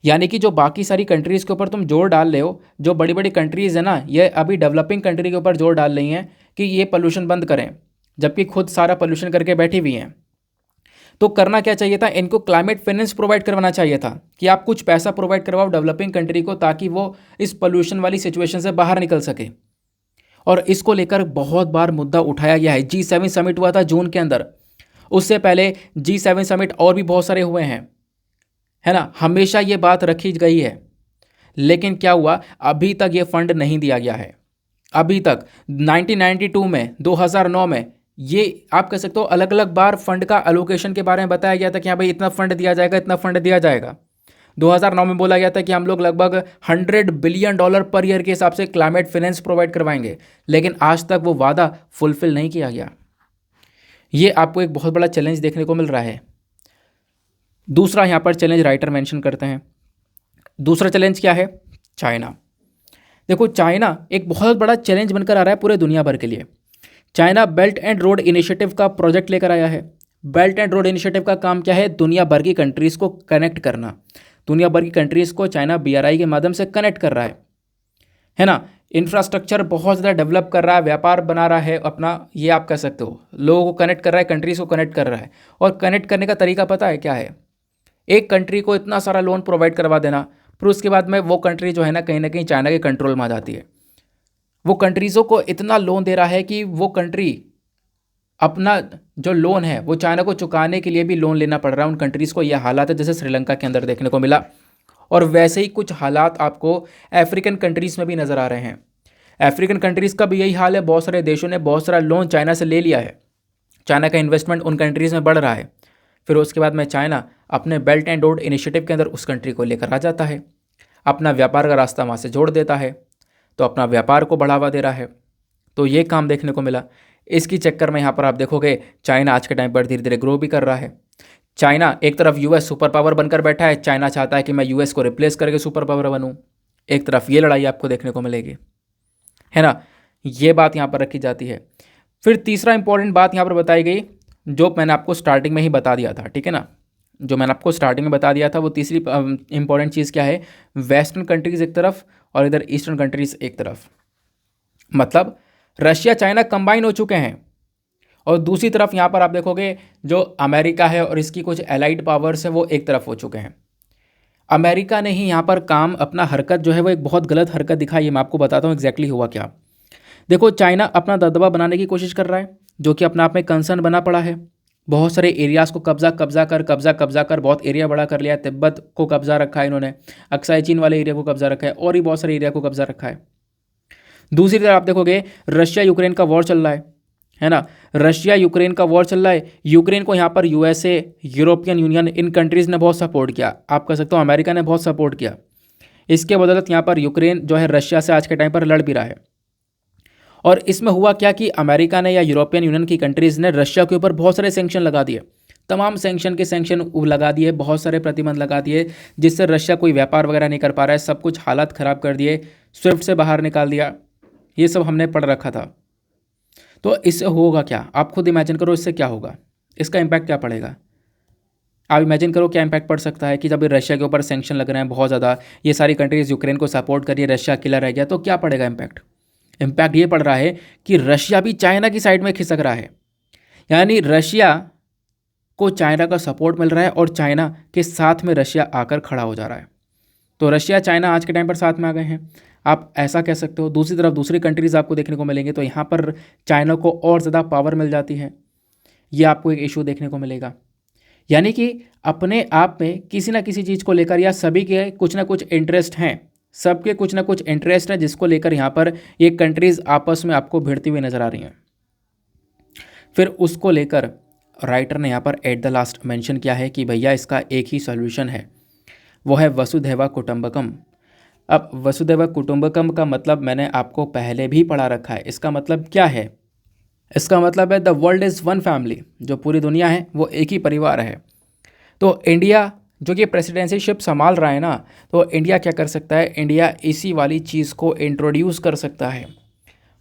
यानी कि जो बाकी सारी कंट्रीज़ के ऊपर तुम जोर डाल रहे हो, जो बड़ी बड़ी कंट्रीज़ है ना, ये अभी डेवलपिंग कंट्री के ऊपर जोर डाल रही हैं कि ये पोल्यूशन बंद करें, जबकि खुद सारा पोल्यूशन करके बैठी हुई हैं। तो करना क्या चाहिए था, इनको क्लाइमेट फाइनेंस प्रोवाइड करवाना चाहिए था कि आप कुछ पैसा प्रोवाइड करवाओ डेवलपिंग कंट्री को, ताकि वो इस पोल्यूशन वाली सिचुएशन से बाहर निकल सके। और इसको लेकर बहुत बार मुद्दा उठाया गया है। G7 समिट हुआ था जून के अंदर, उससे पहले G7 समिट और भी बहुत सारे हुए हैं, है ना। हमेशा ये बात रखी गई है, लेकिन क्या हुआ, अभी तक ये फंड नहीं दिया गया है। अभी तक 1992 में, 2009 में, ये आप कह सकते हो अलग अलग बार फंड का अलोकेशन के बारे में बताया गया था कि हाँ भाई इतना फंड दिया जाएगा, इतना फंड दिया जाएगा। 2009 में बोला गया था कि हम लोग लगभग $100 बिलियन पर ईयर के हिसाब से क्लाइमेट फाइनेंस प्रोवाइड करवाएंगे, लेकिन आज तक वो वादा फुलफिल नहीं किया गया। ये आपको एक बहुत बड़ा चैलेंज देखने को मिल रहा है। दूसरा यहाँ पर चैलेंज राइटर मेंशन करते हैं। दूसरा चैलेंज क्या है, चाइना। देखो, चाइना एक बहुत बड़ा चैलेंज बनकर आ रहा है पूरे दुनिया भर के लिए। China belt and road initiative का प्रोजेक्ट लेकर आया है। बेल्ट एंड रोड इनिशिएटिव का काम क्या है, दुनिया भर की कंट्रीज़ को कनेक्ट करना। दुनिया भर की कंट्रीज़ को चाइना BRI के माध्यम से कनेक्ट कर रहा है ना। इंफ्रास्ट्रक्चर बहुत ज़्यादा डेवलप कर रहा है, व्यापार बना रहा है अपना, ये आप कह सकते हो, लोगों को कनेक्ट कर रहा है, कंट्रीज़ को कनेक्ट कर रहा है। और कनेक्ट करने का तरीका पता है क्या है, एक कंट्री को इतना सारा लोन प्रोवाइड करवा देना, फिर उसके बाद में वो कंट्री जो है ना कहीं चाइना के कंट्रोल में आ जाती है। वो कंट्रीज़ों को इतना लोन दे रहा है कि वो कंट्री अपना जो लोन है वो चाइना को चुकाने के लिए भी लोन लेना पड़ रहा है उन कंट्रीज़ को। यह हालात है जैसे श्रीलंका के अंदर देखने को मिला, और वैसे ही कुछ हालात आपको अफ्रीकन कंट्रीज़ में भी नज़र आ रहे हैं। अफ्रीकन कंट्रीज़ का भी यही हाल है, बहुत सारे देशों ने बहुत सारा लोन चाइना से ले लिया है। चाइना का इन्वेस्टमेंट उन कंट्रीज़ में बढ़ रहा है, फिर उसके बाद में चाइना अपने बेल्ट एंड रोड इनिशिएटिव के अंदर उस कंट्री को लेकर आ जाता है, अपना व्यापार का रास्ता वहाँ से जोड़ देता है, तो अपना व्यापार को बढ़ावा दे रहा है। तो ये काम देखने को मिला। इसकी चक्कर में यहाँ पर आप देखोगे चाइना आज के टाइम पर धीरे धीरे ग्रो भी कर रहा है। चाइना एक तरफ US सुपर पावर बनकर बैठा है, चाइना चाहता है कि मैं US को रिप्लेस करके सुपर पावर बनूँ। एक तरफ ये लड़ाई आपको देखने को मिलेगी, है ना। ये बात यहाँ पर रखी जाती है। फिर तीसरा इंपॉर्टेंट बात यहाँ पर बताई गई, जो मैंने आपको स्टार्टिंग में ही बता दिया था, ठीक है ना। जो मैंने आपको स्टार्टिंग में बता दिया था, वो तीसरी इंपॉर्टेंट चीज़ क्या है, वेस्टर्न कंट्रीज़ एक तरफ और इधर ईस्टर्न कंट्रीज़ एक तरफ। मतलब रशिया चाइना कंबाइन हो चुके हैं, और दूसरी तरफ यहाँ पर आप देखोगे जो अमेरिका है और इसकी कुछ एलाइड पावर्स है वो एक तरफ हो चुके हैं। अमेरिका ने ही यहाँ पर काम अपना हरकत जो है वो एक बहुत गलत हरकत दिखाई है। मैं आपको बताता हूँ एग्जैक्टली हुआ क्या। देखो, चाइना अपना दबदबा बनाने की कोशिश कर रहा है, जो कि अपना आप में कंसर्न बना पड़ा है। बहुत सारे एरियाज़ को कब्जा कर बहुत एरिया बड़ा कर लिया है। तिब्बत को कब्जा रखा है इन्होंने, अक्साई चीन वाले एरिया को कब्जा रखा है, और भी बहुत सारे एरिया को कब्जा रखा है। दूसरी तरफ आप देखोगे रशिया यूक्रेन का वॉर चल रहा है ना। रशिया यूक्रेन का वॉर चल रहा है। यूक्रेन को यहाँ पर USA, यूरोपियन यूनियन, इन कंट्रीज़ ने बहुत सपोर्ट किया। आप कह सकते हो अमेरिका ने बहुत सपोर्ट किया। इसके बदौलत यहाँ पर यूक्रेन जो है रशिया से आज के टाइम पर लड़ भी रहा है। और इसमें हुआ क्या कि अमेरिका ने या यूरोपियन यूनियन की कंट्रीज़ ने रशिया के ऊपर बहुत सारे सैंक्शन लगा दिए, तमाम सैंक्शन लगा दिए, बहुत सारे प्रतिबंध लगा दिए, जिससे रशिया कोई व्यापार वगैरह नहीं कर पा रहा है। सब कुछ हालात ख़राब कर दिए, स्विफ्ट से बाहर निकाल दिया। ये सब हमने पढ़ रखा था। तो इससे होगा क्या, आप खुद इमेजिन करो इससे क्या होगा, इसका इम्पैक्ट क्या पड़ेगा। आप इमेजिन करो क्या इम्पैक्ट पड़ सकता है कि जब रशिया के ऊपर सैंक्शन लग रहे हैं बहुत ज़्यादा, ये सारी कंट्रीज़ यूक्रेन को सपोर्ट कर रही है, रशिया अकेला रह गया, तो क्या पड़ेगा इम्पैक्ट। इम्पैक्ट ये पड़ रहा है कि रशिया भी चाइना की साइड में खिसक रहा है। यानी रशिया को चाइना का सपोर्ट मिल रहा है और चाइना के साथ में रशिया आकर खड़ा हो जा रहा है। तो रशिया चाइना आज के टाइम पर साथ में आ गए हैं, आप ऐसा कह सकते हो। दूसरी तरफ दूसरी कंट्रीज़ आपको देखने को मिलेंगे, तो यहाँ पर चाइना को और ज़्यादा पावर मिल जाती है। ये आपको एक इशू देखने को मिलेगा। यानी कि अपने आप में किसी ना किसी चीज़ को लेकर या सभी के कुछ ना कुछ इंटरेस्ट हैं, सबके कुछ ना कुछ इंटरेस्ट है, जिसको लेकर यहाँ पर ये कंट्रीज़ आपस में आपको भिड़ती हुई नज़र आ रही हैं। फिर उसको लेकर राइटर ने यहाँ पर एट द लास्ट मेंशन किया है कि भैया इसका एक ही सॉल्यूशन है, वो है वसुधैव कुटुंबकम। अब वसुधैव कुटुंबकम का मतलब मैंने आपको पहले भी पढ़ा रखा है। इसका मतलब क्या है, इसका मतलब है the world is one family, जो पूरी दुनिया है वो एक ही परिवार है। तो इंडिया जो कि प्रेसिडेंसीशिप संभाल रहा है ना, तो इंडिया क्या कर सकता है, इंडिया इसी वाली चीज़ को इंट्रोड्यूस कर सकता है।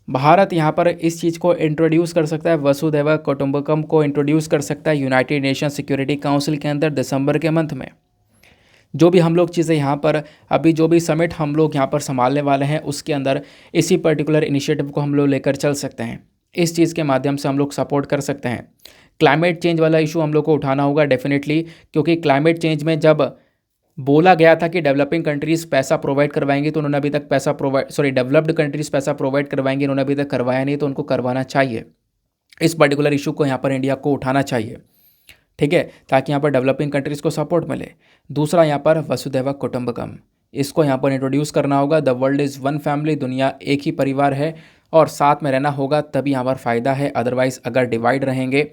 भारत यहाँ पर इस चीज़ को इंट्रोड्यूस कर सकता है, वसुधैव कुटुंबकम को इंट्रोड्यूस कर सकता है यूनाइटेड नेशन सिक्योरिटी काउंसिल के अंदर दिसंबर के मंथ में, जो भी हम लोग चीज़ें यहाँ पर अभी जो भी समिट हम लोग यहाँ पर संभालने वाले हैं उसके अंदर इसी पर्टिकुलर इनिशिएटिव को हम लोग लेकर चल सकते हैं। इस चीज़ के माध्यम से हम लोग सपोर्ट कर सकते हैं। क्लाइमेट चेंज वाला इशू हम लोग को उठाना होगा डेफिनेटली, क्योंकि क्लाइमेट चेंज में जब बोला गया था कि डेवलपिंग कंट्रीज़ पैसा प्रोवाइड करवाएंगी तो उन्होंने अभी तक डेवलप्ड कंट्रीज़ पैसा प्रोवाइड करवाएंगे, उन्होंने अभी तक करवाया नहीं, तो उनको करवाना चाहिए। इस पर्टिकुलर इशू को यहाँ पर इंडिया को उठाना चाहिए, ठीक है, ताकि यहाँ पर डेवलपिंग कंट्रीज़ को सपोर्ट मिले। दूसरा यहाँ पर वसुधैव कुटुंबकम, इसको यहाँ पर इंट्रोड्यूस करना होगा। The world is one family, दुनिया एक ही परिवार है और साथ में रहना होगा, तभी यहाँ पर फ़ायदा है। अदरवाइज़ अगर डिवाइड रहेंगे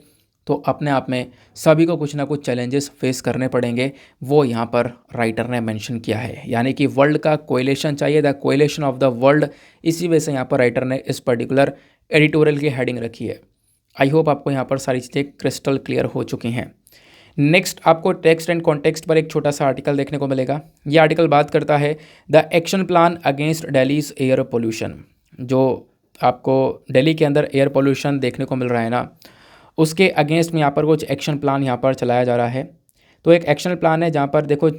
तो अपने आप में सभी को कुछ ना कुछ चैलेंजेस फेस करने पड़ेंगे, वो यहाँ पर राइटर ने मेंशन किया है। यानी कि वर्ल्ड का कोएलिशन चाहिए, the coalition of the world. इसी वजह से यहाँ पर राइटर ने इस पर्टिकुलर एडिटोरियल की हेडिंग रखी है। आई होप आपको यहाँ पर सारी चीज़ें क्रिस्टल क्लियर हो चुकी हैं। नेक्स्ट आपको टेक्स्ट एंड कॉन्टेक्स्ट पर एक छोटा सा आर्टिकल देखने को मिलेगा। ये आर्टिकल बात करता है the action plan against Delhi's air pollution. जो आपको दिल्ली के अंदर एयर पोल्यूशन देखने को मिल रहा है ना, उसके अगेंस्ट में यहाँ पर कुछ एक्शन प्लान यहाँ पर चलाया जा रहा है। तो एक एक्शन प्लान है जहाँ पर देखो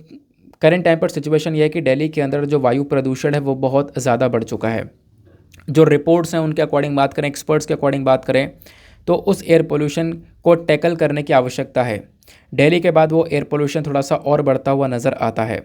करंट टाइम पर सिचुएशन ये है कि दिल्ली के अंदर जो वायु प्रदूषण है वो बहुत ज़्यादा बढ़ चुका है। जो रिपोर्ट्स हैं उनके अकॉर्डिंग बात करें, एक्सपर्ट्स के अकॉर्डिंग बात करें, तो उस एयर पोल्यूशन को टैकल करने की आवश्यकता है। दिल्ली के बाद वो एयर पोल्यूशन थोड़ा सा और बढ़ता हुआ नज़र आता है।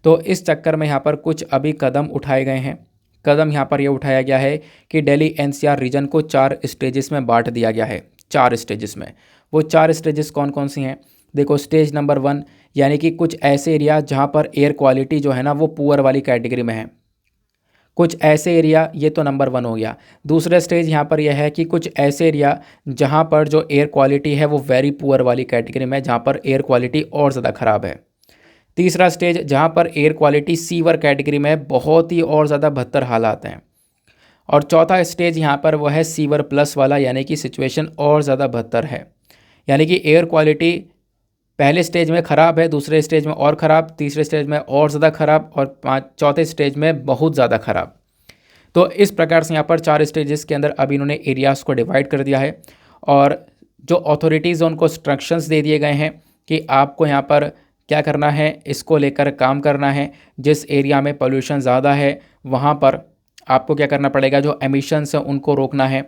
तो इस चक्कर में यहाँ पर कुछ अभी कदम उठाए गए हैं। कदम यहाँ पर ये उठाया गया है कि दिल्ली एनसीआर रीजन को 4 स्टेजेस में बांट दिया गया है। 4 स्टेजेस में, वो 4 स्टेजेस कौन कौन सी हैं? देखो, स्टेज नंबर 1 यानी कि कुछ ऐसे एरिया जहाँ पर एयर क्वालिटी जो है ना वो पुअर वाली कैटेगरी में है। कुछ ऐसे एरिया, ये तो नंबर 1 हो गया। दूसरा स्टेज यहाँ पर यह है कि कुछ ऐसे एरिया जहाँ पर जो एयर क्वालिटी है वो वेरी पुअर वाली कैटेगरी में है, जहाँ पर एयर क्वालिटी और ज़्यादा ख़राब है। तीसरा स्टेज जहाँ पर एयर क्वालिटी सीवर कैटेगरी में बहुत ही और ज़्यादा बदतर हालात हैं। और चौथा स्टेज यहाँ पर वो है सीवर प्लस वाला, यानी कि सिचुएशन और ज़्यादा बदतर है। यानी कि एयर क्वालिटी पहले स्टेज में ख़राब है, दूसरे स्टेज में और ख़राब, तीसरे स्टेज में और ज़्यादा ख़राब और चौथे स्टेज में बहुत ज़्यादा ख़राब। तो इस प्रकार से यहाँ पर 4 स्टेजेस के अंदर अभी इन्होंने एरियाज़ को डिवाइड कर दिया है और जो अथॉरिटीज़ उनको इंस्ट्रक्शंस दे दिए गए हैं कि आपको यहाँ पर क्या करना है, इसको लेकर काम करना है। जिस एरिया में पोल्यूशन ज़्यादा है वहाँ पर आपको क्या करना पड़ेगा, जो एमिशंस हैं उनको रोकना है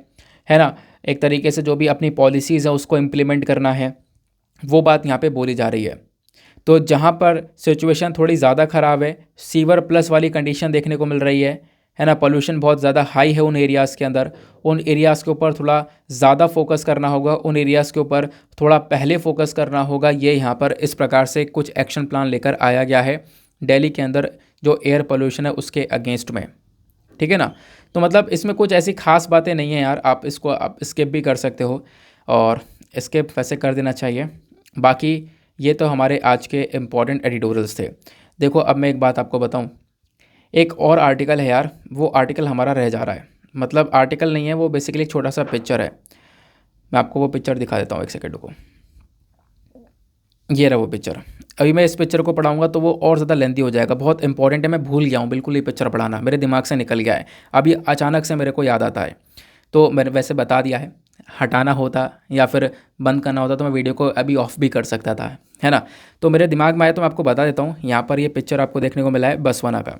ना। एक तरीके से जो भी अपनी पॉलिसीज़ है उसको इम्प्लीमेंट करना है, वो बात यहाँ पे बोली जा रही है। तो जहाँ पर सिचुएशन थोड़ी ज़्यादा ख़राब है, सीवर प्लस वाली कंडीशन देखने को मिल रही है ना, पोल्यूशन बहुत ज़्यादा हाई है उन एरियाज़ के अंदर, उन एरियाज़ के ऊपर थोड़ा ज़्यादा फोकस करना होगा, उन एरियाज़ के ऊपर थोड़ा पहले फोकस करना होगा। ये यहाँ पर इस प्रकार से कुछ एक्शन प्लान लेकर आया गया है दिल्ली के अंदर जो एयर पोल्यूशन है उसके अगेंस्ट में, ठीक है ना। तो मतलब इसमें कुछ ऐसी खास बातें नहीं हैं यार, आप इसको आप स्किप भी कर सकते हो और स्किप वैसे कर देना चाहिए। बाकी ये तो हमारे आज के इम्पॉर्टेंट एडिटोरियल्स थे। देखो, अब मैं एक बात आपको बताऊं, एक और आर्टिकल है यार, वो आर्टिकल हमारा रह जा रहा है। मतलब आर्टिकल नहीं है वो, बेसिकली एक छोटा सा पिक्चर है। मैं आपको वो पिक्चर दिखा देता हूँ, एक सेकंड को। ये रहा वो पिक्चर। अभी मैं इस पिक्चर को पढ़ाऊंगा तो वो और ज़्यादा लेंथी हो जाएगा, बहुत इंपॉर्टेंट है। मैं भूल गया हूँ बिल्कुल ये पिक्चर पढ़ाना, मेरे दिमाग से निकल गया है, अभी अचानक से मेरे को याद आता है। तो मैंने वैसे बता दिया है, हटाना होता या फिर बंद करना होता तो मैं वीडियो को अभी ऑफ भी कर सकता था, है ना। तो मेरे दिमाग में आया तो मैं आपको बता देता हूँ। यहाँ पर ये पिक्चर आपको देखने को मिला है बसवाना का।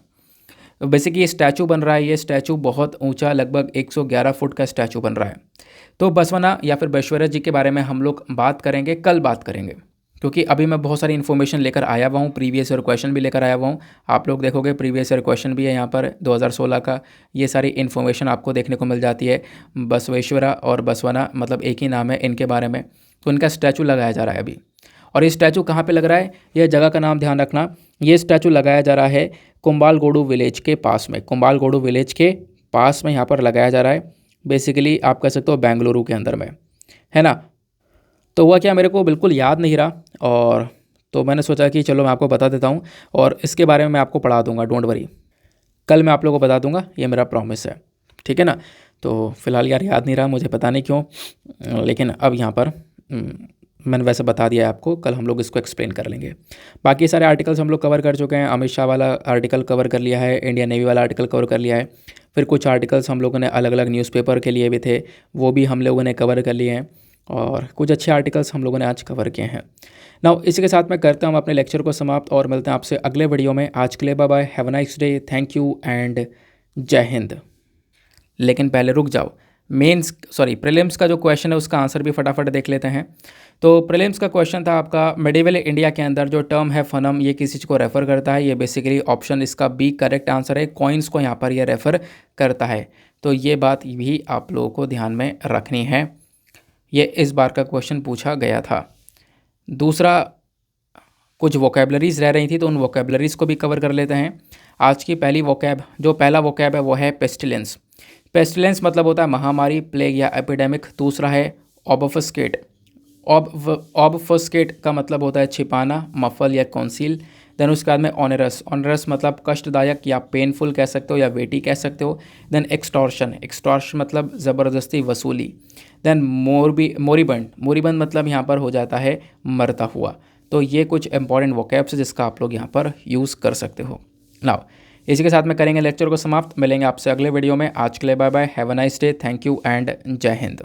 तो बेसिकली ये स्टैचू बन रहा है, ये स्टैचू बहुत ऊंचा, लगभग 111 फुट का स्टैचू बन रहा है। तो बसवाना या फिर बसवेश्वर जी के बारे में हम लोग बात करेंगे, कल बात करेंगे, क्योंकि अभी मैं बहुत सारी इन्फॉर्मेशन लेकर आया हुआ हूँ, प्रीवियस ईयर क्वेश्चन भी लेकर आया हुआ हूँ। आप लोग देखोगे प्रीवियस ईयर क्वेश्चन भी है यहाँ पर 2016 का, ये सारी इन्फॉर्मेशन आपको देखने को मिल जाती है। बसवेश्वरा और बसवाना मतलब एक ही नाम है इनके बारे में। तो इनका स्टैचू लगाया जा रहा है अभी। और ये स्टैचू कहाँ पे लग रहा है, यह जगह का नाम ध्यान रखना। ये स्टैचू लगाया जा रहा है कुंबालगोडू विलेज के पास में, कुंबालगोडू विलेज के पास में यहाँ पर लगाया जा रहा है। बेसिकली आप कह सकते हो बेंगलुरु के अंदर में, है ना। तो हुआ क्या, मेरे को बिल्कुल याद नहीं रहा, और तो मैंने सोचा कि चलो मैं आपको बता देता हूँ और इसके बारे में मैं आपको पढ़ा दूंगा, डोंट वरी। कल मैं आप लोगों को बता दूंगा, ये मेरा प्रॉमिस है, ठीक है ना। तो फिलहाल यार याद नहीं रहा मुझे, पता नहीं क्यों, लेकिन अब यहाँ पर मैंने वैसे बता दिया है आपको, कल हम लोग इसको एक्सप्लेन कर लेंगे। बाकी सारे आर्टिकल्स हम लोग कवर कर चुके हैं। अमित शाह वाला आर्टिकल कवर कर लिया है, इंडियन नेवी वाला आर्टिकल कवर कर लिया है, फिर कुछ आर्टिकल्स हम लोगों ने अलग अलग न्यूज़पेपर के लिए भी थे, वो भी हम लोगों ने कवर कर लिए हैं। और कुछ अच्छे आर्टिकल्स हम लोगों ने आज कवर किए हैं। नाउ इसी के साथ मैं करता हूँ अपने लेक्चर को समाप्त और मिलते हैं आपसे अगले वीडियो में। आज के लिए bye bye, have a nice day, thank you and जय हिंद। लेकिन पहले रुक जाओ, प्रीलिम्स का जो क्वेश्चन है उसका आंसर भी फटाफट देख लेते हैं। तो प्रीलिम्स का क्वेश्चन था आपका, मिडिवल इंडिया के अंदर जो टर्म है फनम, ये किस चीज़ को रेफ़र करता है? ये बेसिकली ऑप्शन इसका बी करेक्ट आंसर है, कॉइन्स को यहाँ पर ये रेफ़र करता है। तो ये बात भी आप लोगों को ध्यान में रखनी है, ये इस बार का क्वेश्चन पूछा गया था। दूसरा, कुछ वोकेबलरीज़ रह रही थी तो उन वोकेबलरीज़ को भी कवर कर लेते हैं। आज की पहला वोकैब है वो है पेस्टिलेंस। पेस्टिलेंस मतलब होता है महामारी, प्लेग या एपिडेमिक। दूसरा है ऑबफस्केट। ऑबफस्केट का मतलब होता है छिपाना, मफल या कॉन्सील। देन उसके बाद में ऑनरस। ऑनरस मतलब कष्टदायक या पेनफुल कह सकते हो या वेटी कह सकते हो। Then extortion. एक्सटॉर्शन मतलब ज़बरदस्ती वसूली। देन मोरिबंड मतलब यहाँ पर हो जाता है मरता हुआ। तो ये कुछ इंपॉर्टेंट वोकैब्स जिसका आप लोग यहाँ पर यूज़ कर सकते हो। नाउ इसी के साथ में करेंगे लेक्चर को समाप्त। मिलेंगे आपसे अगले वीडियो में। आज के लिए bye bye, have a nice day, thank you and जय हिंद।